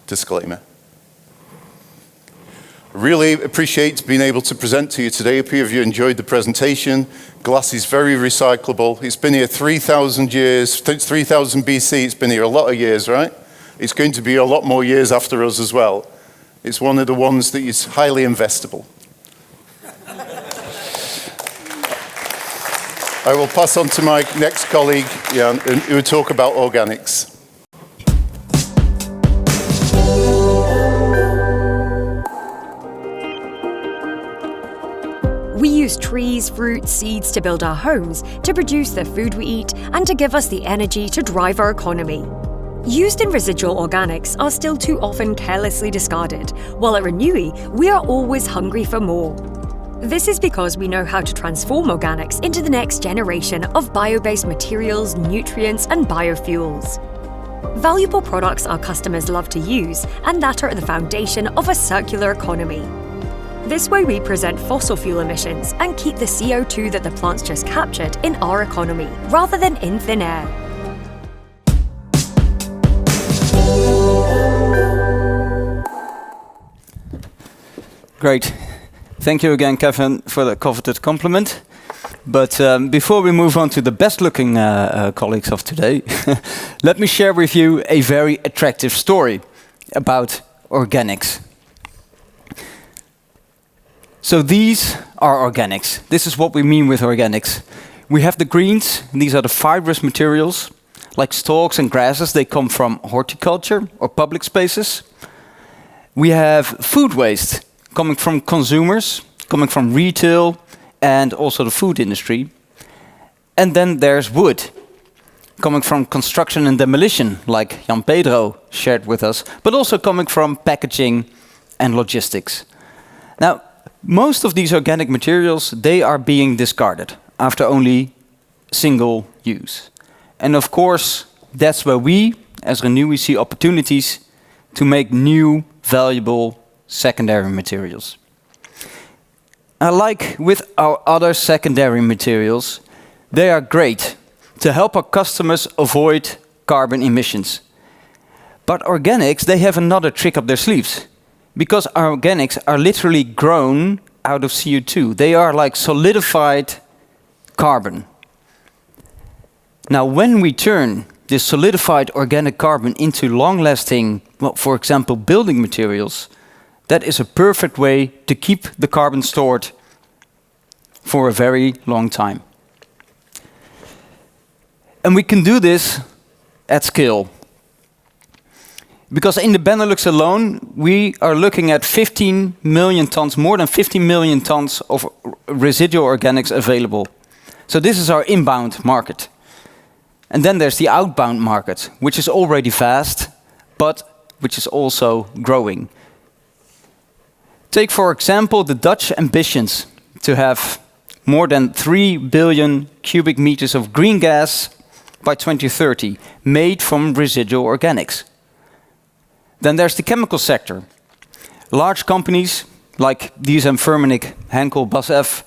Disclaimer. Really appreciate being able to present to you today. I hope you enjoyed the presentation. Glass is very recyclable. It's been here 3,000 years, since 3000 BC. It's been here a lot of years, right? It's going to be a lot more years after us as well. It's one of the ones that is highly investable. I will pass on to my next colleague, Jan, who will talk about organics. We use trees, fruits, seeds to build our homes, to produce the food we eat, and to give us the energy to drive our economy. Used and residual organics are still too often carelessly discarded, while at Renui, we are always hungry for more. This is because we know how to transform organics into the next generation of bio-based materials, nutrients, and biofuels. Valuable products our customers love to use, and that are at the foundation of a circular economy. This way we present fossil fuel emissions and keep the CO2 that the plants just captured in our economy, rather than in thin air. Great. Thank you again, Kevin, for the coveted compliment. But before we move on to the best-looking colleagues of today, let me share with you a very attractive story about organics. So these are organics. This is what we mean with organics. We have the greens. These are the fibrous materials, like stalks and grasses. They come from horticulture or public spaces. We have food waste coming from consumers, coming from retail, and also the food industry. And then there's wood, coming from construction and demolition, like Jan-Pedro shared with us, but also coming from packaging and logistics. Now, most of these organic materials, they are being discarded after only single use. And of course, that's where we, as Renui, see opportunities to make new, valuable secondary materials. Like with our other secondary materials, they are great to help our customers avoid carbon emissions. But organics, they have another trick up their sleeves, because our organics are literally grown out of CO2. They are like solidified carbon. Now, when we turn this solidified organic carbon into long-lasting, well, for example, building materials, that is a perfect way to keep the carbon stored for a very long time. And we can do this at scale. Because in the Benelux alone, we are looking at 15 million tons, more than 15 million tons of residual organics available. So this is our inbound market. And then there's the outbound market, which is already vast, but which is also growing. Take, for example, the Dutch ambitions to have more than 3 billion cubic meters of green gas by 2030, made from residual organics. Then there's the chemical sector. Large companies like DSM-Firmenich, Henkel, BASF,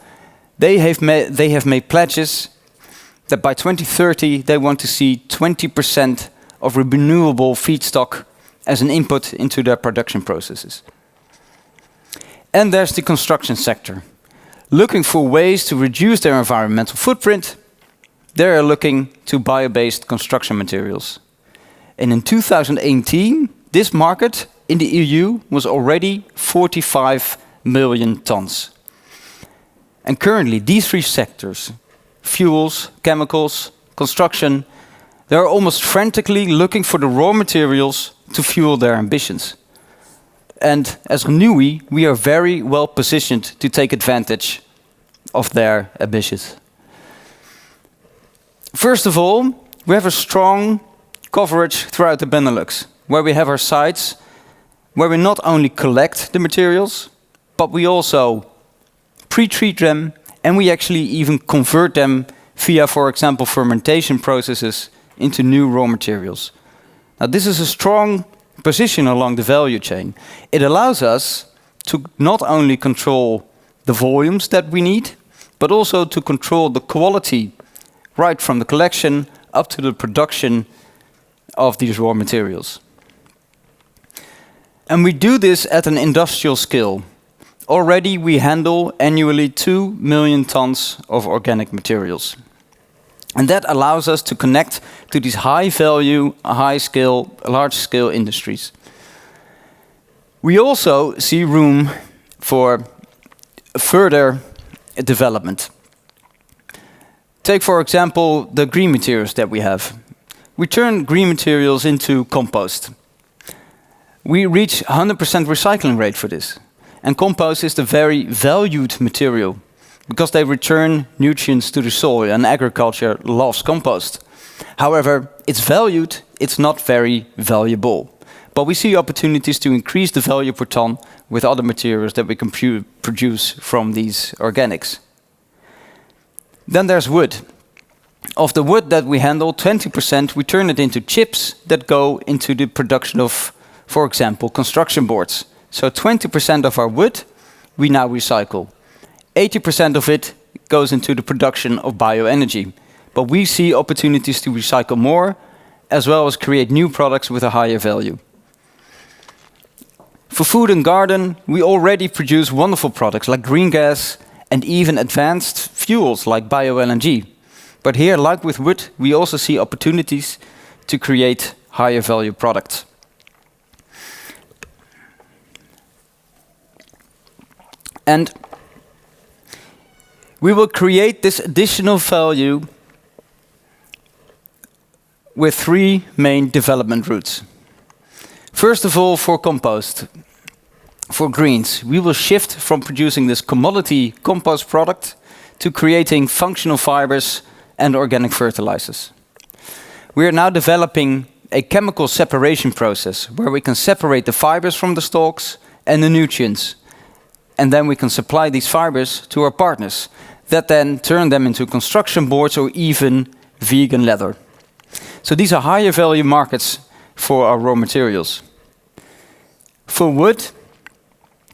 they have made pledges that by 2030 they want to see 20% of renewable feedstock as an input into their production processes. And there's the construction sector. Looking for ways to reduce their environmental footprint, they are looking to bio-based construction materials. And in 2018, this market in the EU was already 45 million tons. And currently, these three sectors, fuels, chemicals, construction, they are almost frantically looking for the raw materials to fuel their ambitions. And as Renui, we are very well positioned to take advantage of their ambitions. First of all, we have a strong coverage throughout the Benelux, where we have our sites, where we not only collect the materials, but we also pre-treat them, and we actually even convert them via, for example, fermentation processes into new raw materials. Now, this is a strong position along the value chain. It allows us to not only control the volumes that we need, but also to control the quality right from the collection up to the production of these raw materials. And we do this at an industrial scale. Already we handle annually 2 million tons of organic materials. And that allows us to connect to these high value, large scale industries. We also see room for further development. Take, for example, the green materials that we have. We turn green materials into compost. We reach 100% recycling rate for this. And compost is the very valued material because they return nutrients to the soil, and agriculture loves compost. However, it's valued, it's not very valuable. But we see opportunities to increase the value per ton with other materials that we can produce from these organics. Then there's wood. Of the wood that we handle, 20% we turn it into chips that go into the production of, for example, construction boards. So 20% of our wood we now recycle. 80% of it goes into the production of bioenergy. But we see opportunities to recycle more, as well as create new products with a higher value. For food and garden, we already produce wonderful products like green gas and even advanced fuels like bio-LNG. But here, like with wood, we also see opportunities to create higher value products. And we will create this additional value with three main development routes. First of all, for compost. For greens, we will shift from producing this commodity compost product to creating functional fibers and organic fertilizers. We are now developing a chemical separation process where we can separate the fibers from the stalks and the nutrients. And then we can supply these fibers to our partners that then turn them into construction boards or even vegan leather. So these are higher value markets for our raw materials. For wood,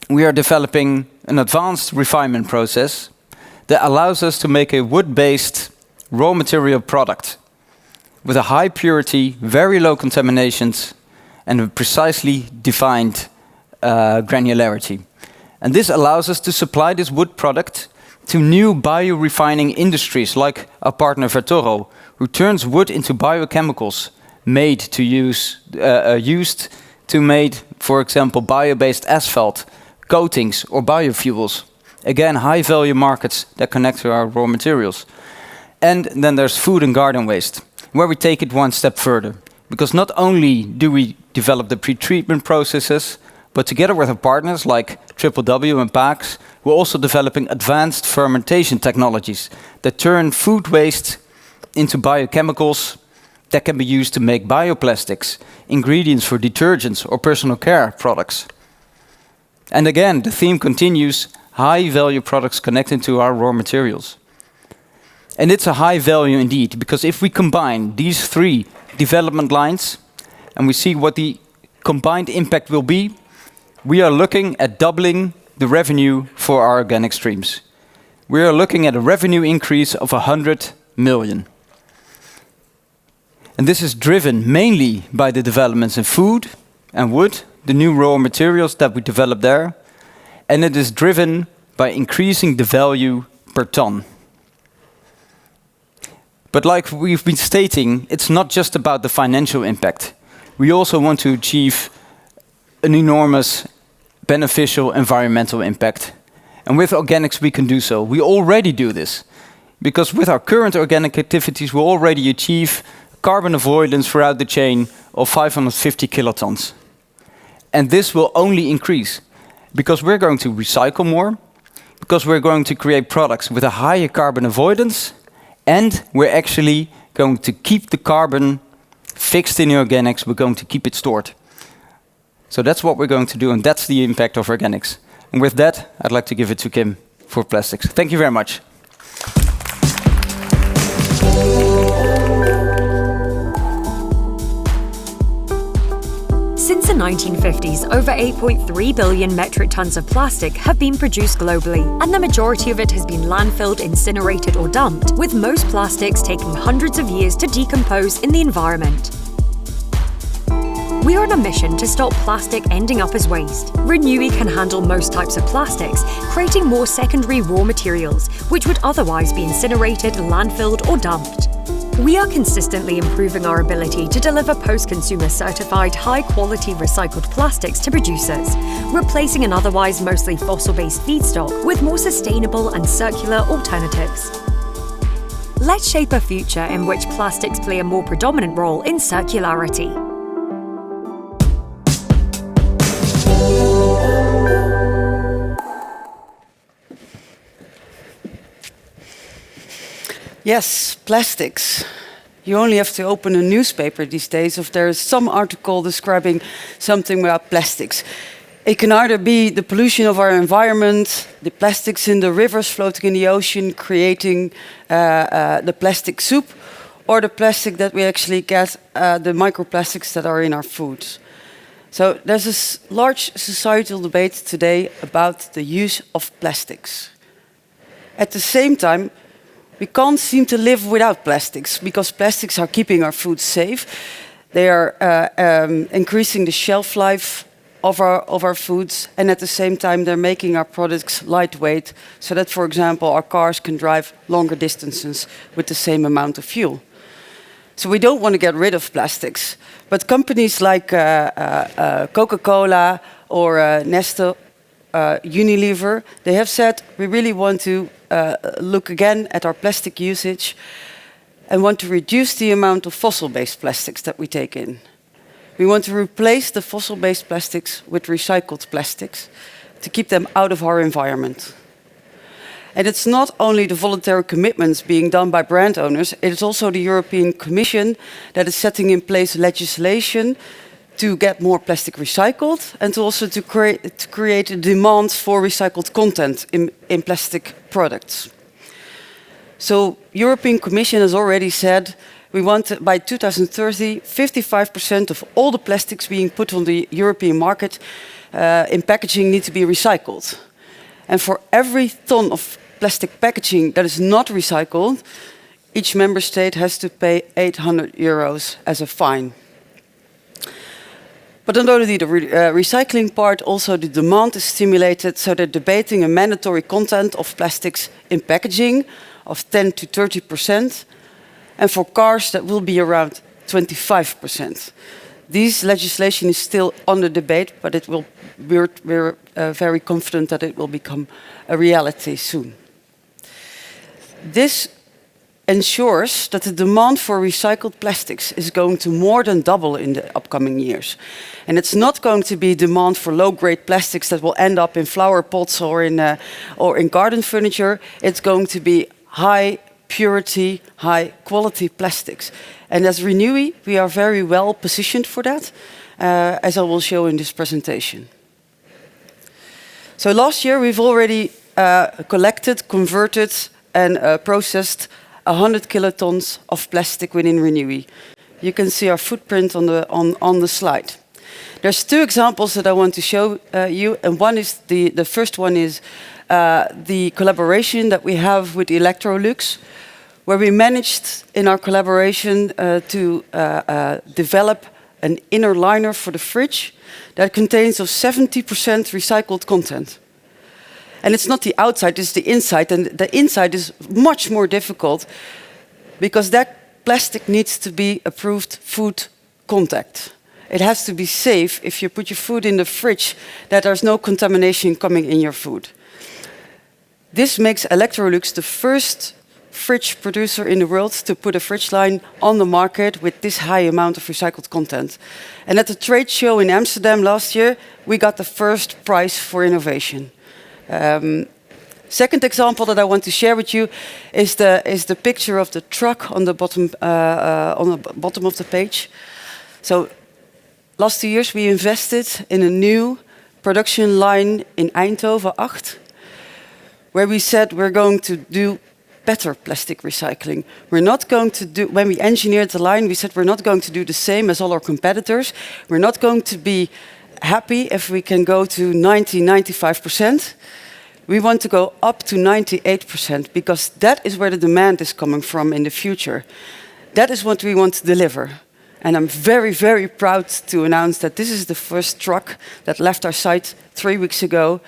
we are developing an advanced refinement process that allows us to make a wood-based raw material product with a high purity, very low contaminations, and a precisely defined granularity. And this allows us to supply this wood product to new biorefining industries like our partner Vertoro, who turns wood into biochemicals made to used to make, for example, bio-based asphalt, coatings or biofuels. Again, high value markets that connect to our raw materials. And then there's food and garden waste, where we take it one step further. Because not only do we develop the pre-treatment processes, but together with our partners like WW and PAX, we're also developing advanced fermentation technologies that turn food waste into biochemicals that can be used to make bioplastics, ingredients for detergents or personal care products. And again, the theme continues, high-value products connected to our raw materials. And it's a high value indeed, because if we combine these 3 development lines and we see what the combined impact will be, we are looking at doubling the revenue for our organic streams. We are looking at a revenue increase of 100 million. And this is driven mainly by the developments in food and wood, the new raw materials that we develop there, and it is driven by increasing the value per ton. But like we've been stating, it's not just about the financial impact. We also want to achieve an enormous beneficial environmental impact. And with organics we can do so. We already do this. Because with our current organic activities we already achieve carbon avoidance throughout the chain of 550 kilotons. And this will only increase. Because we're going to recycle more, because we're going to create products with a higher carbon avoidance, and we're actually going to keep the carbon fixed in the organics, we're going to keep it stored. So that's what we're going to do, and that's the impact of organics. And with that, I'd like to give it to Kim for plastics. Thank you very much. Since the 1950s, over 8.3 billion metric tons of plastic have been produced globally, and the majority of it has been landfilled, incinerated or dumped, with most plastics taking hundreds of years to decompose in the environment. We are on a mission to stop plastic ending up as waste. Renui can handle most types of plastics, creating more secondary raw materials, which would otherwise be incinerated, landfilled or dumped. We are consistently improving our ability to deliver post-consumer certified high-quality recycled plastics to producers, replacing an otherwise mostly fossil-based feedstock with more sustainable and circular alternatives. Let's shape a future in which plastics play a more predominant role in circularity. Yes, plastics. You only have to open a newspaper these days if there is some article describing something about plastics. It can either be the pollution of our environment, the plastics in the rivers floating in the ocean, creating the plastic soup, or the plastic that we actually get, the microplastics that are in our foods. So there's a large societal debate today about the use of plastics. At the same time, we can't seem to live without plastics because plastics are keeping our food safe. They are increasing the shelf life of our foods, and at the same time they're making our products lightweight so that, for example, our cars can drive longer distances with the same amount of fuel. So we don't want to get rid of plastics, but companies like Coca-Cola or Nestle, Unilever, they have said we really want to look again at our plastic usage and want to reduce the amount of fossil-based plastics that we take in. We want to replace the fossil-based plastics with recycled plastics to keep them out of our environment. And it's not only the voluntary commitments being done by brand owners, it is also the European Commission that is setting in place legislation to get more plastic recycled and also to create a demand for recycled content in plastic products. So European Commission has already said we want by 2030 55% of all the plastics being put on the European market in packaging need to be recycled. And for every ton of plastic packaging that is not recycled, each member state has to pay €800 as a fine. But not only the recycling part, also the demand is stimulated, so they're debating a mandatory content of plastics in packaging of 10 to 30%, and for cars that will be around 25%. This legislation is still under debate, but we're very confident that it will become a reality soon. This ensures that the demand for recycled plastics is going to more than double in the upcoming years. And it's not going to be demand for low-grade plastics that will end up in flower pots or in garden furniture. It's going to be high purity, high quality plastics. And as Renui, we are very well positioned for that, as I will show in this presentation. So last year we've already collected, converted and processed 100 kilotons of plastic within Renui. You can see our footprint on the slide. There's two examples that I want to show you, and one is the first one is the collaboration that we have with Electrolux, where we managed in our collaboration to develop an inner liner for the fridge that contains of 70% recycled content. And it's not the outside, it's the inside, and the inside is much more difficult because that plastic needs to be approved food contact. It has to be safe if you put your food in the fridge that there's no contamination coming in your food. This makes Electrolux the first fridge producer in the world to put a fridge line on the market with this high amount of recycled content. And at the trade show in Amsterdam last year, we got the first prize for innovation. Second example that I want to share with you is the picture of the truck on the bottom of the page. So last 2 years we invested in a new production line in Eindhoven 8, where we said we're going to do better plastic recycling. We're not going to do, when we engineered the line, we said we're not going to do the same as all our competitors. We're not going to be happy if we can go to 95%. We want to go up to 98% because that is where the demand is coming from in the future. That is what we want to deliver. And I'm very, very proud to announce that this is the first truck that left our site 3 weeks ago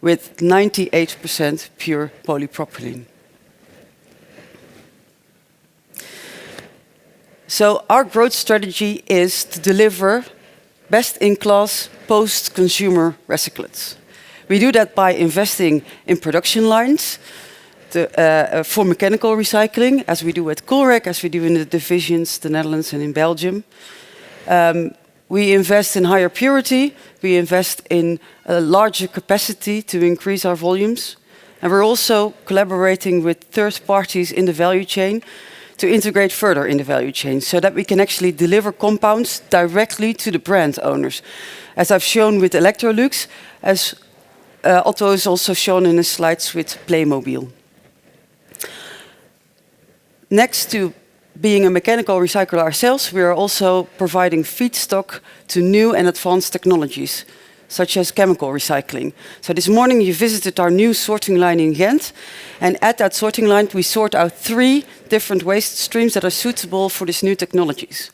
with 98% pure polypropylene. So our growth strategy is to deliver best-in-class post-consumer recyclates. We do that by investing in production lines for mechanical recycling, as we do at Coolrec, as we do in the divisions, the Netherlands and in Belgium. We invest in higher purity. We invest in a larger capacity to increase our volumes. And we're also collaborating with third parties in the value chain to integrate further in the value chain so that we can actually deliver compounds directly to the brand owners. As I've shown with Electrolux, as Otto is also shown in the slides with Playmobil. Next to being a mechanical recycler ourselves, we are also providing feedstock to new and advanced technologies, such as chemical recycling. So this morning you visited our new sorting line in Ghent, and at that sorting line we sort out 3 different waste streams that are suitable for these new technologies.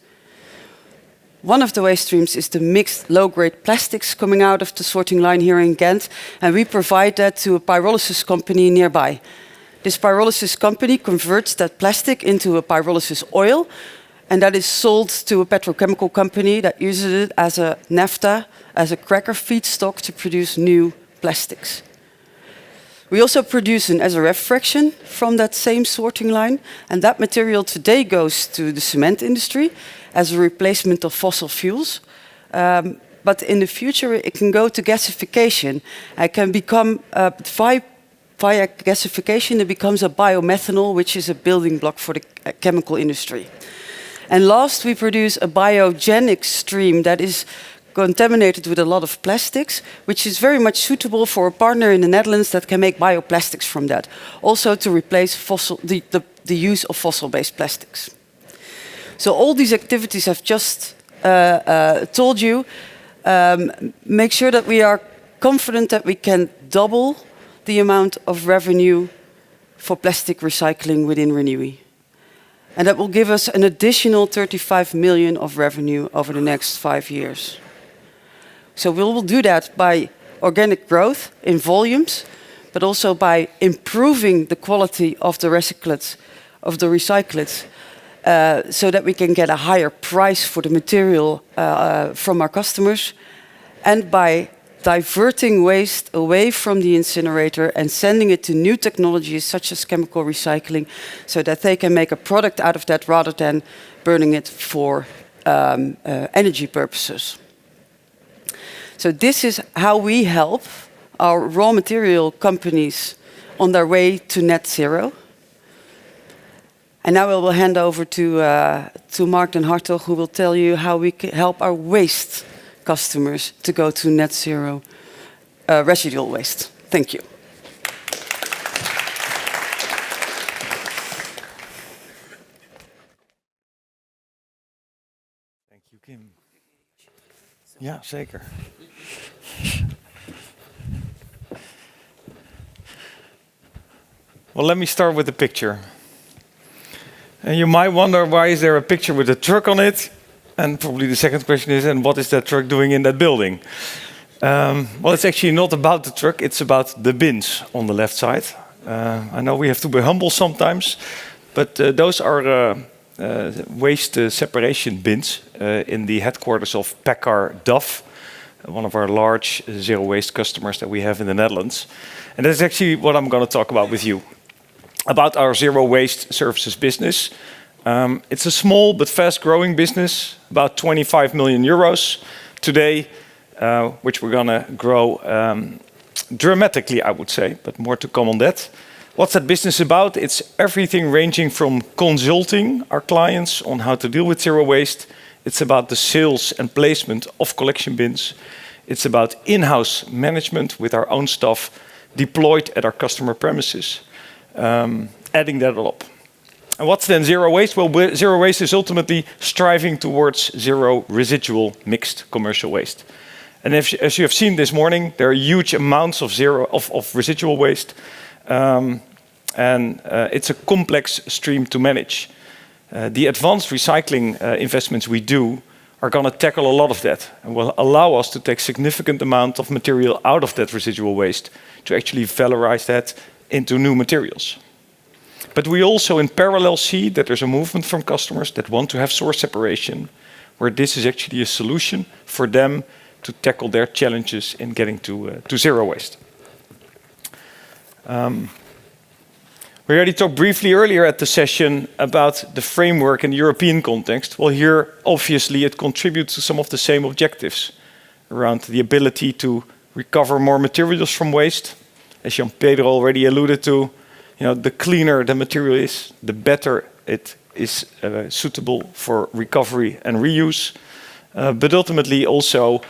One of the waste streams is the mixed low-grade plastics coming out of the sorting line here in Ghent, and we provide that to a pyrolysis company nearby. This pyrolysis company converts that plastic into a pyrolysis oil, and that is sold to a petrochemical company that uses it as a naphtha, as a cracker feedstock to produce new plastics. We also produce an SRF fraction from that same sorting line, and that material today goes to the cement industry as a replacement of fossil fuels. But in the future it can go to gasification. It can become, via gasification, it becomes a biomethanol, which is a building block for the chemical industry. And last, we produce a biogenic stream that is contaminated with a lot of plastics, which is very much suitable for a partner in the Netherlands that can make bioplastics from that. Also to replace the use of fossil-based plastics. So all these activities I've just told you make sure that we are confident that we can double the amount of revenue for plastic recycling within Renui. And that will give us an additional 35 million of revenue over the next 5 years. So we will do that by organic growth in volumes, but also by improving the quality of the recyclates, so that we can get a higher price for the material from our customers, and by diverting waste away from the incinerator and sending it to new technologies such as chemical recycling, so that they can make a product out of that rather than burning it for energy purposes. So this is how we help our raw material companies on their way to net zero. And now we will hand over to Marc and Hartog, who will tell you how we can help our waste customers to go to net zero residual waste. Thank you. Thank you, Kim. Ja, zeker. Well, let me start with the picture. And you might wonder, why is there a picture with a truck on it? And probably the second question is, and what is that truck doing in that building? Well, it's actually not about the truck, it's about the bins on the left side. I know we have to be humble sometimes, but those are waste separation bins in the headquarters of Pekar DAF, one of our large zero waste customers that we have in the Netherlands. And that's actually what I'm going to talk about with you, about our zero waste services business. It's a small but fast growing business, about 25 million euros today, which we're going to grow dramatically, I would say, but more to come on that. What's that business about? It's everything ranging from consulting our clients on how to deal with zero waste. It's about the sales and placement of collection bins. It's about in-house management with our own staff deployed at our customer premises, adding that all up. And what's then zero waste? Well, zero waste is ultimately striving towards zero residual mixed commercial waste. And as you have seen this morning, there are huge amounts of residual waste, and it's a complex stream to manage. The advanced recycling investments we do are going to tackle a lot of that and will allow us to take significant amount of material out of that residual waste to actually valorize that into new materials. But we also in parallel see that there's a movement from customers that want to have source separation, where this is actually a solution for them to tackle their challenges in getting to zero waste. We already talked briefly earlier at the session about the framework in the European context. Well, here, obviously, it contributes to some of the same objectives around the ability to recover more materials from waste. As Jan-Pedro already alluded to, the cleaner the material is, the better it is suitable for recovery and reuse, but ultimately also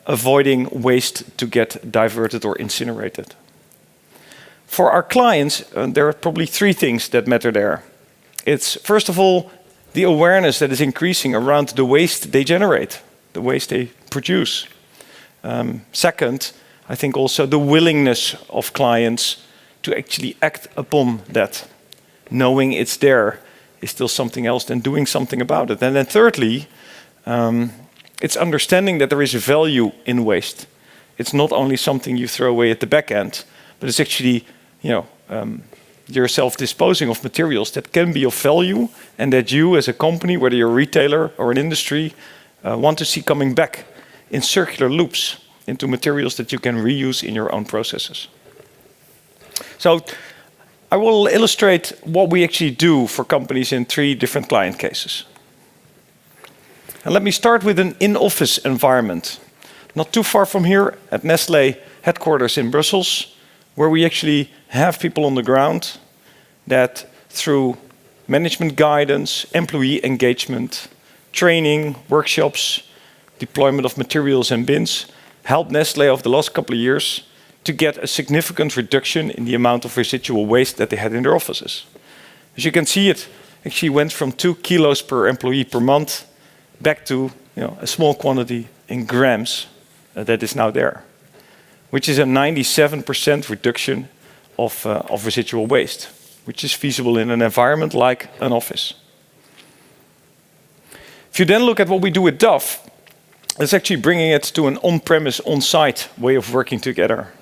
avoiding waste to get diverted or incinerated. For our clients, there are probably three things that matter there. It's, first of all, the awareness that is increasing around the waste they generate, the waste they produce. Second, I think also the willingness of clients to actually act upon that. Knowing it's there is still something else than doing something about it. And then thirdly, it's understanding that there is a value in waste. It's not only something you throw away at the back end, but it's actually yourself disposing of materials that can be of value and that you as a company, whether you're a retailer or an industry, want to see coming back in circular loops into materials that you can reuse in your own processes. So I will illustrate what we actually do for companies in three different client cases. And let me start with an in-office environment. Not too far from here at Nestlé headquarters in Brussels, where we actually have people on the ground that through management guidance, employee engagement, training, workshops, deployment of materials and bins, helped Nestlé over the last couple of years to get a significant reduction in the amount of residual waste that they had in their offices. As you can see, it actually went from 2 kilos per employee per month back to a small quantity in grams that is now there, which is a 97% reduction of residual waste, which is feasible in an environment like an office. If you then look at what we do with DAF, it's actually bringing it to an on-premise, on-site way of working together,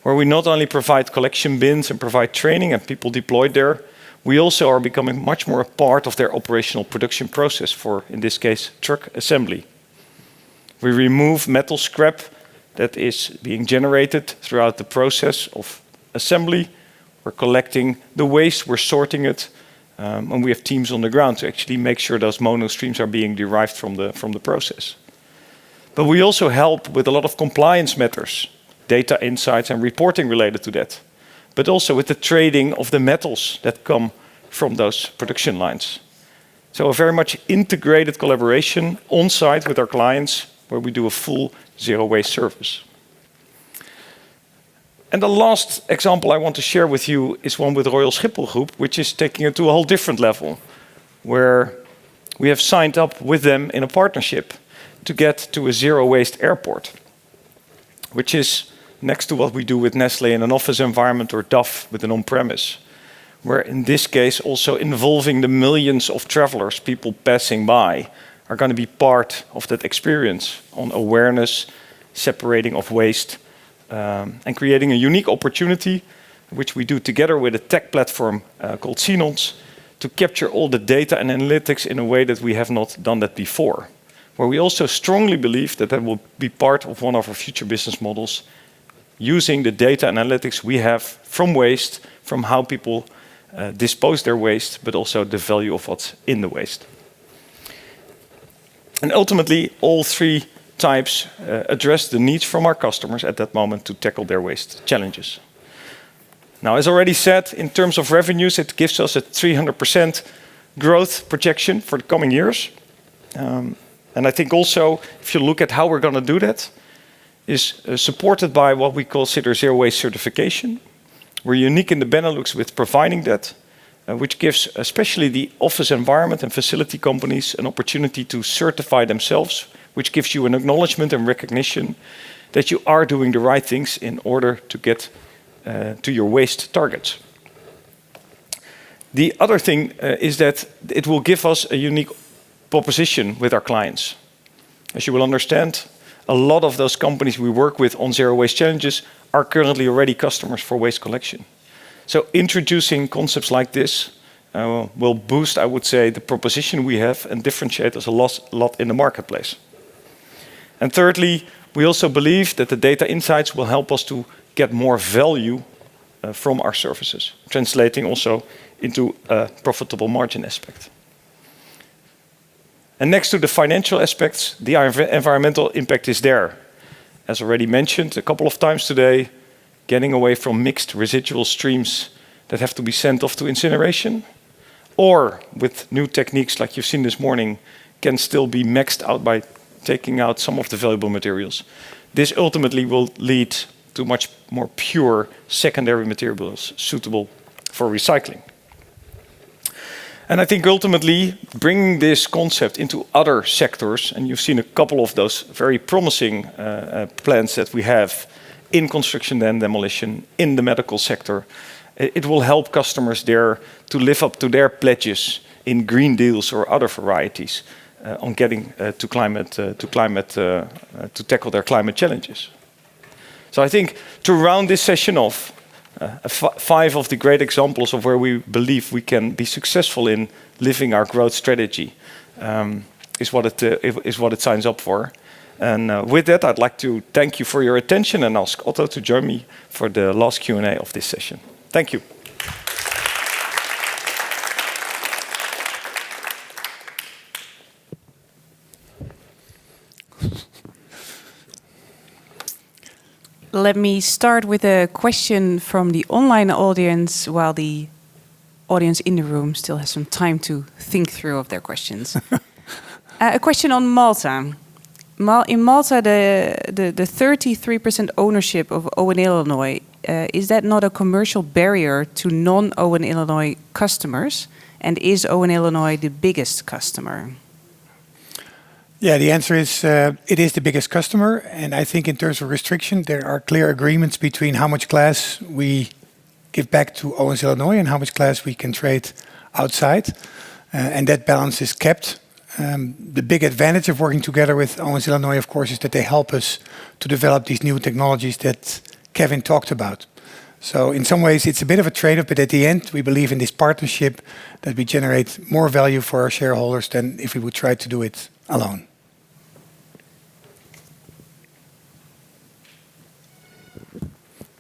where we not only provide collection bins and provide training and people deployed there, we also are becoming much more a part of their operational production process for, in this case, truck assembly. We remove metal scrap that is being generated throughout the process of assembly. We're collecting the waste, we're sorting it, and we have teams on the ground to actually make sure those mono streams are being derived from the process. But we also help with a lot of compliance matters, data insights and reporting related to that, but also with the trading of the metals that come from those production lines. So a very much integrated collaboration on-site with our clients, where we do a full zero-waste service. And the last example I want to share with you is one with Royal Schiphol Group, which is taking it to a whole different level, where we have signed up with them in a partnership to get to a zero-waste airport, which is next to what we do with Nestlé in an office environment or Dove with an on-premise, where in this case also involving the millions of travelers, people passing by, are going to be part of that experience on awareness, separating of waste, and creating a unique opportunity, which we do together with a tech platform called Sinons, to capture all the data and analytics in a way that we have not done that before. Where we also strongly believe that will be part of one of our future business models, using the data analytics we have from waste, from how people dispose their waste, but also the value of what's in the waste. And ultimately, all three types address the needs from our customers at that moment to tackle their waste challenges. Now, as already said, in terms of revenues, it gives us a 300% growth projection for the coming years. And I think also, if you look at how we're going to do that, is supported by what we consider zero waste certification. We're unique in the Benelux with providing that, which gives especially the office environment and facility companies an opportunity to certify themselves, which gives you an acknowledgement and recognition that you are doing the right things in order to get to your waste targets. The other thing is that it will give us a unique proposition with our clients. As you will understand, a lot of those companies we work with on zero waste challenges are currently already customers for waste collection. So introducing concepts like this will boost, I would say, the proposition we have and differentiate us a lot in the marketplace. And thirdly, we also believe that the data insights will help us to get more value from our services, translating also into a profitable margin aspect. And next to the financial aspects, the environmental impact is there. As already mentioned a couple of times today, getting away from mixed residual streams that have to be sent off to incineration, or with new techniques like you've seen this morning, can still be maxed out by taking out some of the valuable materials. This ultimately will lead to much more pure secondary materials suitable for recycling. And I think ultimately bringing this concept into other sectors, and you've seen a couple of those very promising plans that we have in construction and demolition, in the medical sector, it will help customers there to live up to their pledges in green deals or other varieties on getting to tackle their climate challenges. So I think to round this session off, 5 of the great examples of where we believe we can be successful in living our growth strategy is what it signs up for. And with that, I'd like to thank you for your attention and ask Otto to join me for the last Q&A of this session. Thank you. Let me start with a question from the online audience while the audience in the room still has some time to think through of their questions. A question on Maltha. In Maltha, the 33% ownership of Owen Illinois, is that not a commercial barrier to non-Owen Illinois customers? And is Owen Illinois the biggest customer? Yeah, the answer is it is the biggest customer. And I think in terms of restriction, there are clear agreements between how much glass we give back to Owens Illinois and how much glass we can trade outside. And that balance is kept. The big advantage of working together with Owens Illinois, of course, is that they help us to develop these new technologies that Kevin talked about. So in some ways, it's a bit of a trade-off, but at the end, we believe in this partnership that we generate more value for our shareholders than if we would try to do it alone.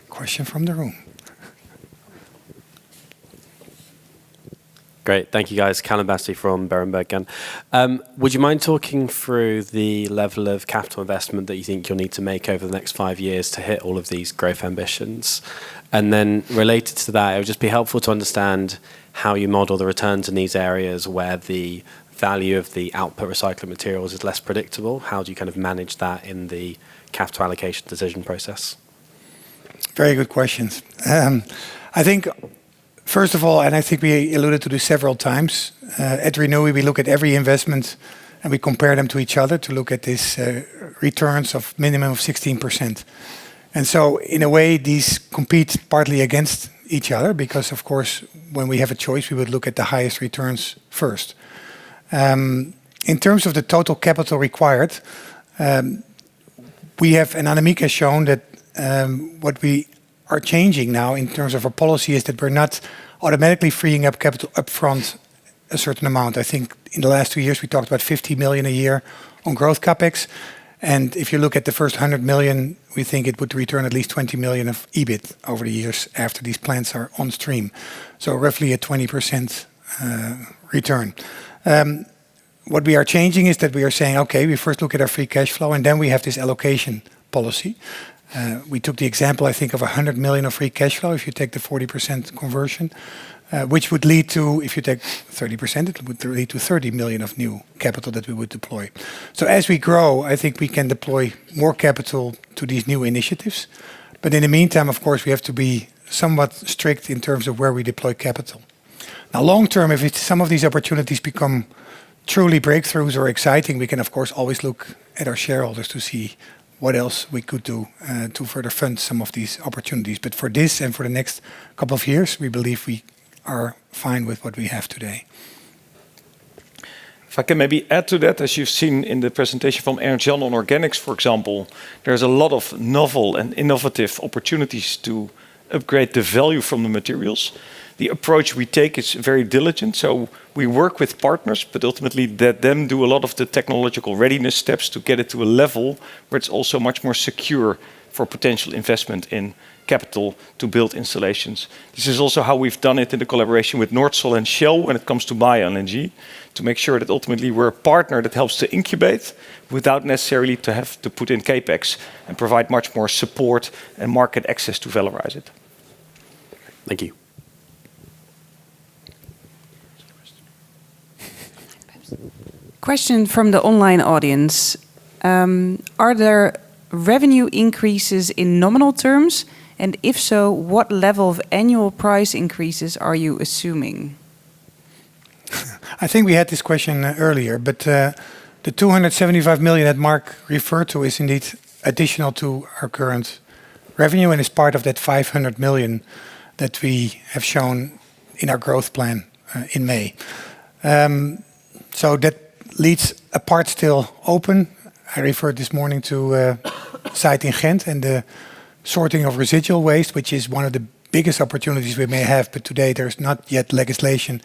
Question from the room. Great, thank you guys. Callum Basti from Berenberg again. Would you mind talking through the level of capital investment that you think you'll need to make over the next 5 years to hit all of these growth ambitions? And then related to that, it would just be helpful to understand how you model the returns in these areas where the value of the output recycling materials is less predictable. How do you kind of manage that in the capital allocation decision process? Very good questions. I think, first of all, and I think we alluded to this several times, at Renui we look at every investment and we compare them to each other to look at this returns of minimum of 16%. And so in a way these compete partly against each other because of course when we have a choice we would look at the highest returns first. In terms of the total capital required, we have, and Annemieke has shown that what we are changing now in terms of our policy is that we're not automatically freeing up capital upfront a certain amount. I think in the last 2 years we talked about 50 million a year on growth capex. And if you look at the first 100 million, we think it would return at least 20 million of EBIT over the years after these plants are on stream. So roughly a 20% return. What we are changing is that we are saying, okay, we first look at our free cash flow and then we have this allocation policy. We took the example, I think, of 100 million of free cash flow if you take the 40% conversion, which would lead to, if you take 30%, it would lead to 30 million of new capital that we would deploy. So as we grow, I think we can deploy more capital to these new initiatives. But in the meantime, of course, we have to be somewhat strict in terms of where we deploy capital. Now, long term, if some of these opportunities become truly breakthroughs or exciting, we can, of course, always look at our shareholders to see what else we could do to further fund some of these opportunities. But for this and for the next couple of years, we believe we are fine with what we have today. If I can maybe add to that, as you've seen in the presentation from Ernst-Jan on organics, for example, there's a lot of novel and innovative opportunities to upgrade the value from the materials. The approach we take is very diligent, so we work with partners, but ultimately let them do a lot of the technological readiness steps to get it to a level where it's also much more secure for potential investment in capital to build installations. This is also how we've done it in the collaboration with Nordsol and Shell when it comes to bio-LNG, to make sure that ultimately we're a partner that helps to incubate without necessarily to have to put in capex and provide much more support and market access to valorize it. Thank you. Question from the online audience. Are there revenue increases in nominal terms? And if so, what level of annual price increases are you assuming? I think we had this question earlier, but the 275 million that Marc referred to is indeed additional to our current revenue and is part of that 500 million that we have shown in our growth plan in May. So that leaves a part still open. I referred this morning to site in Ghent and the sorting of residual waste, which is one of the biggest opportunities we may have, but today there's not yet legislation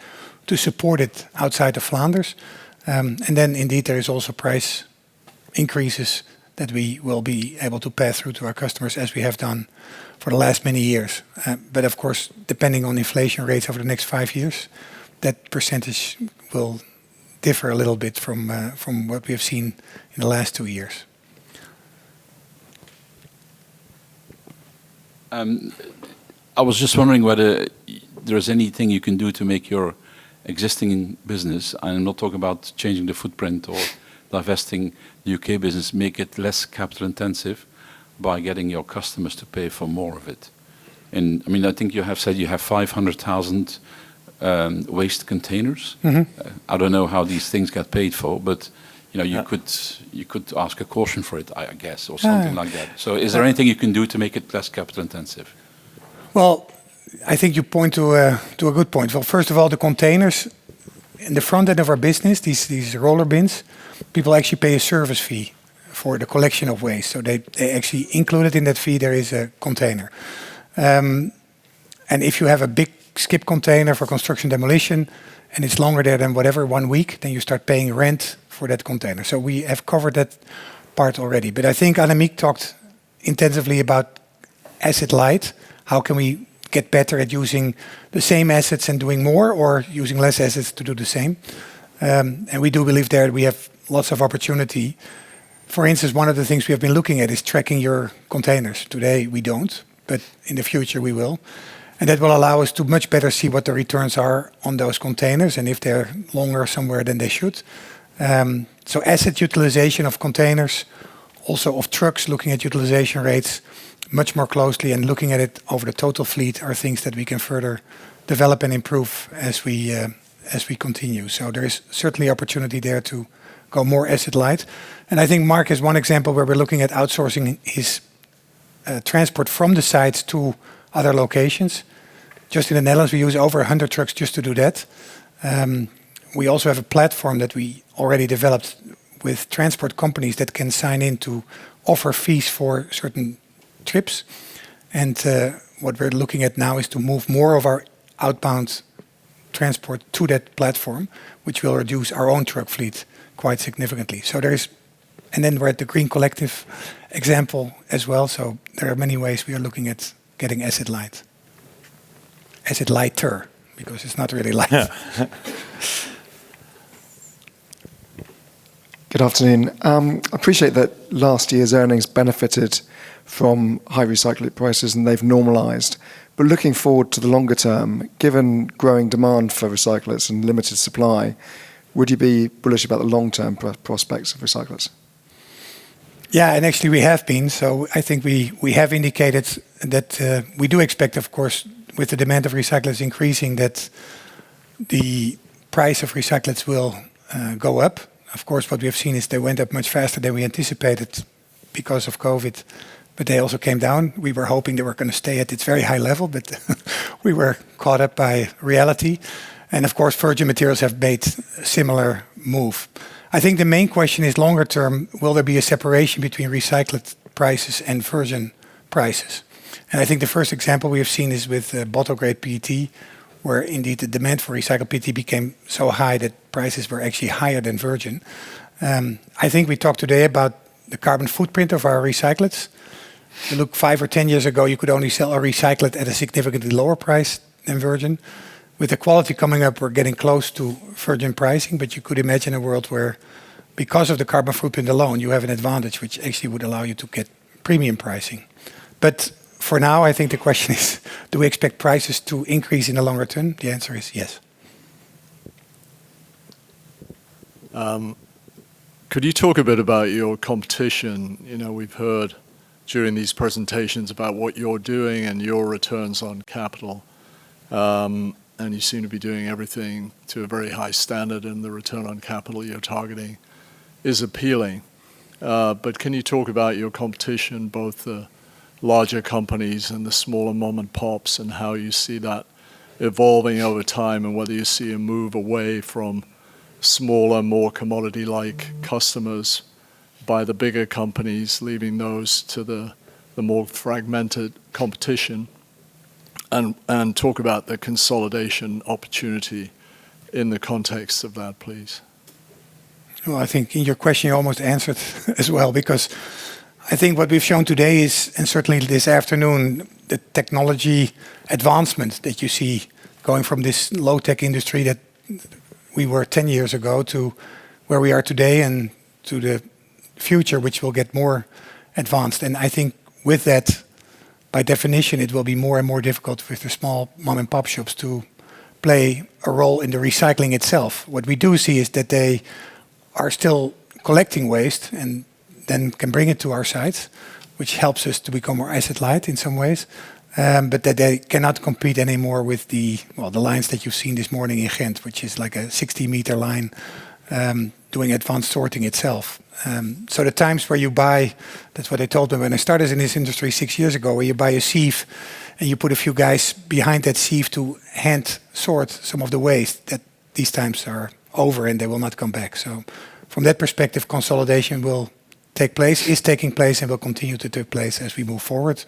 to support it outside of Flanders. And then indeed there is also price increases that we will be able to pass through to our customers as we have done for the last many years. But of course, depending on inflation rates over the next 5 years, that percentage will differ a little bit from what we have seen in the last 2 years. I was just wondering whether there's anything you can do to make your existing business, I'm not talking about changing the footprint or divesting the UK business, make it less capital intensive by getting your customers to pay for more of it. And I mean, I think you have said you have 500,000 waste containers. I don't know how these things get paid for, but you know, you could ask a caution for it, I guess, or something like that. So is there anything you can do to make it less capital intensive? Well, I think you point to a good point. Well, first of all, the containers in the front end of our business, these roller bins, people actually pay a service fee for the collection of waste. So they actually included in that fee there is a container. And if you have a big skip container for construction demolition and it's longer there than whatever 1 week, then you start paying rent for that container. So we have covered that part already. But I think Annemieke talked intensively about asset light. How can we get better at using the same assets and doing more, or using less assets to do the same. And we do believe there we have lots of opportunity. For instance, one of the things we have been looking at is tracking your containers. Today we don't, but in the future we will. And that will allow us to much better see what the returns are on those containers and if they're longer somewhere than they should. So asset utilization of containers, also of trucks, looking at utilization rates much more closely and looking at it over the total fleet are things that we can further develop and improve as we continue. So there is certainly opportunity there to go more asset light. And I think Marc is one example where we're looking at outsourcing his transport from the sites to other locations. Just in the Netherlands, we use over 100 trucks just to do that. We also have a platform that we already developed with transport companies that can sign in to offer fees for certain trips. And what we're looking at now is to move more of our outbound transport to that platform, which will reduce our own truck fleet quite significantly. So there is, and then we're at the Green Collective example as well. So there are many ways we are looking at getting asset light. Asset lighter, because it's not really light. Yeah. Good afternoon. I appreciate that last year's earnings benefited from high recyclate prices and they've normalised. But looking forward to the longer term, given growing demand for recyclates and limited supply, would you be bullish about the long-term prospects of recyclates? Yeah, and actually we have been. So I think we have indicated that we do expect, of course, with the demand of recyclates increasing, that the price of recyclates will go up. Of course, what we have seen is they went up much faster than we anticipated because of COVID, but they also came down. We were hoping they were going to stay at its very high level, but we were caught up by reality. And of course, virgin materials have made a similar move. I think the main question is longer term, will there be a separation between recycled prices and virgin prices? And I think the first example we have seen is with bottle-grade PET, where indeed the demand for recycled PET became so high that prices were actually higher than virgin. I think we talked today about the carbon footprint of our recyclates. You look 5 or 10 years ago, you could only sell a recyclate at a significantly lower price than virgin. With the quality coming up, we're getting close to virgin pricing, but you could imagine a world where, because of the carbon footprint alone, you have an advantage which actually would allow you to get premium pricing. But for now, I think the question is, do we expect prices to increase in the longer term? The answer is yes. Could you talk a bit about your competition? You know, we've heard during these presentations about what you're doing and your returns on capital. And you seem to be doing everything to a very high standard, and the return on capital you're targeting is appealing. But can you talk about your competition, both the larger companies and the smaller mom and pops, and how you see that evolving over time, and whether you see a move away from smaller, more commodity-like customers by the bigger companies, leaving those to the more fragmented competition, and talk about the consolidation opportunity in the context of that, please. Well, I think in your question you almost answered as well, because I think what we've shown today is, and certainly this afternoon, the technology advancement that you see going from this low-tech industry that we were 10 years ago to where we are today, and to the future, which will get more advanced. And I think with that, by definition, it will be more and more difficult with the small mom and pop shops to play a role in the recycling itself. What we do see is that they are still collecting waste and then can bring it to our sites, which helps us to become more asset light in some ways. But that they cannot compete anymore with the lines that you've seen this morning in Ghent, which is like a 60-meter line doing advanced sorting itself. So the times where you buy, that's what I told them when I started in this industry 6 years ago, where you buy a sieve and you put a few guys behind that sieve to hand sort some of the waste, that these times are over and they will not come back. So from that perspective, consolidation will take place, is taking place, and will continue to take place as we move forward.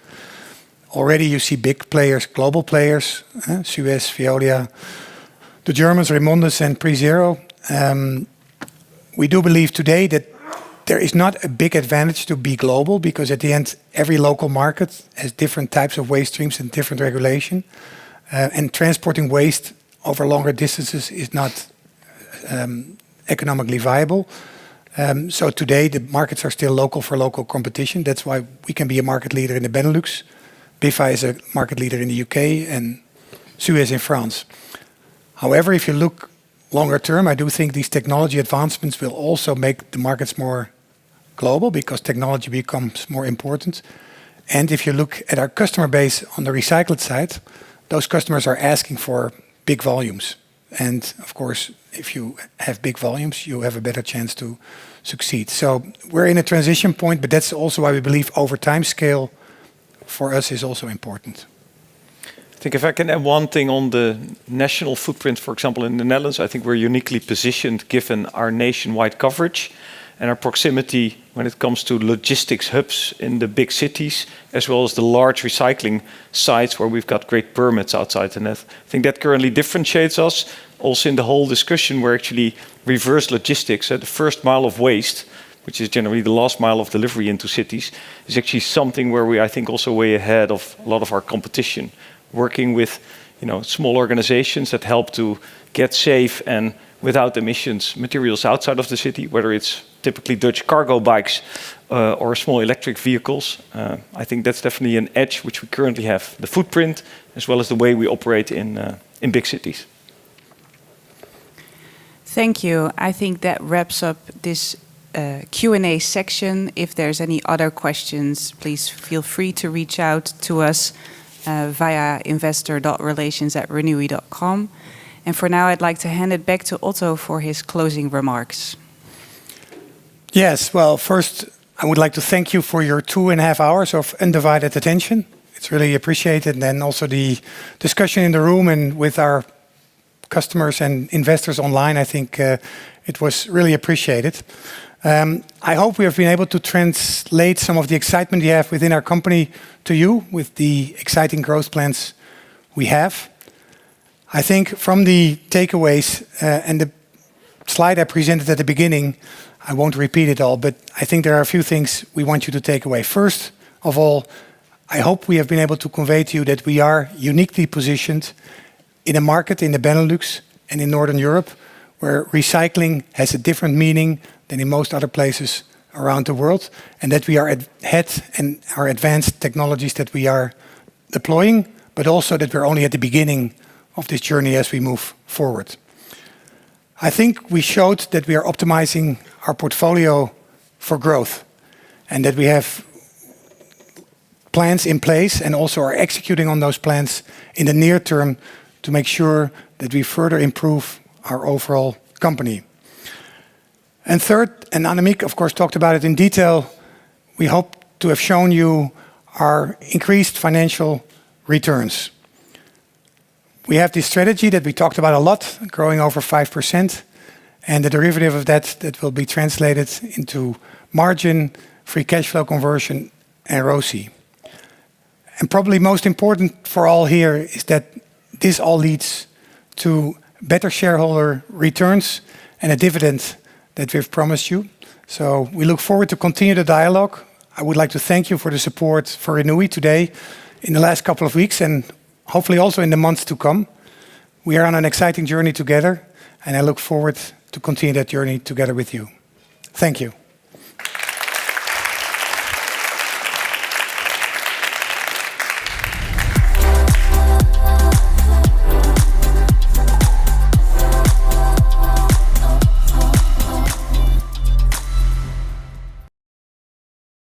Already you see big players, global players, Suez, Veolia, the Germans, Remondis and PreZero. We do believe today that There is not a big advantage to be global because at the end, every local market has different types of waste streams and different regulation. And transporting waste over longer distances is not economically viable. So today, the markets are still local for local competition. That's why we can be a market leader in the Benelux. Biffa is a market leader in the UK and Suez in France. However, if you look longer term, I do think these technology advancements will also make the markets more global because technology becomes more important. And if you look at our customer base on the recycled side, those customers are asking for big volumes. And of course, if you have big volumes, you have a better chance to succeed. So we're in a transition point, but that's also why we believe over time scale for us is also important. I think if I can add one thing on the national footprint, for example, in the Netherlands, I think we're uniquely positioned given our nationwide coverage and our proximity when it comes to logistics hubs in the big cities, as well as the large recycling sites where we've got great permits outside the net. I think that currently differentiates us. Also in the whole discussion, we're actually reverse logistics at the first mile of waste, which is generally the last mile of delivery into cities, is actually something where we, I think, also way ahead of a lot of our competition. Working with, small organizations that help to get safe and without emissions materials outside of the city, whether it's typically Dutch cargo bikes or small electric vehicles. I think that's definitely an edge which we currently have, the footprint as well as the way we operate in big cities. Thank you. I think that wraps up this Q&A section. If there's any other questions, please feel free to reach out to us via investor.relations@renewi.com. And for now, I'd like to hand it back to Otto for his closing remarks. Yes, well, first, I would like to thank you for your 2.5 hours of undivided attention. It's really appreciated. And then also the discussion in the room and with our customers and investors online, I think it was really appreciated. I hope we have been able to translate some of the excitement we have within our company to you with the exciting growth plans we have. I think from the takeaways and the slide I presented at the beginning, I won't repeat it all, but I think there are a few things we want you to take away. First of all, I hope we have been able to convey to you that we are uniquely positioned in a market in the Benelux and in Northern Europe where recycling has a different meaning than in most other places around the world, and that we are ahead and our advanced technologies that we are deploying, but also that we're only at the beginning of this journey as we move forward. I think we showed that we are optimizing our portfolio for growth and that we have plans in place and also are executing on those plans in the near term to make sure that we further improve our overall company. And third, and Annemieke, of course, talked about it in detail, we hope to have shown you our increased financial returns. We have this strategy that we talked about a lot, growing over 5%, and the derivative of that will be translated into margin, free cash flow conversion, and ROCE. And probably most important for all here is that this all leads to better shareholder returns and a dividend that we've promised you. So we look forward to continue the dialogue. I would like to thank you for the support for Renui today in the last couple of weeks and hopefully also in the months to come. We are on an exciting journey together and I look forward to continue that journey together with you. Thank you.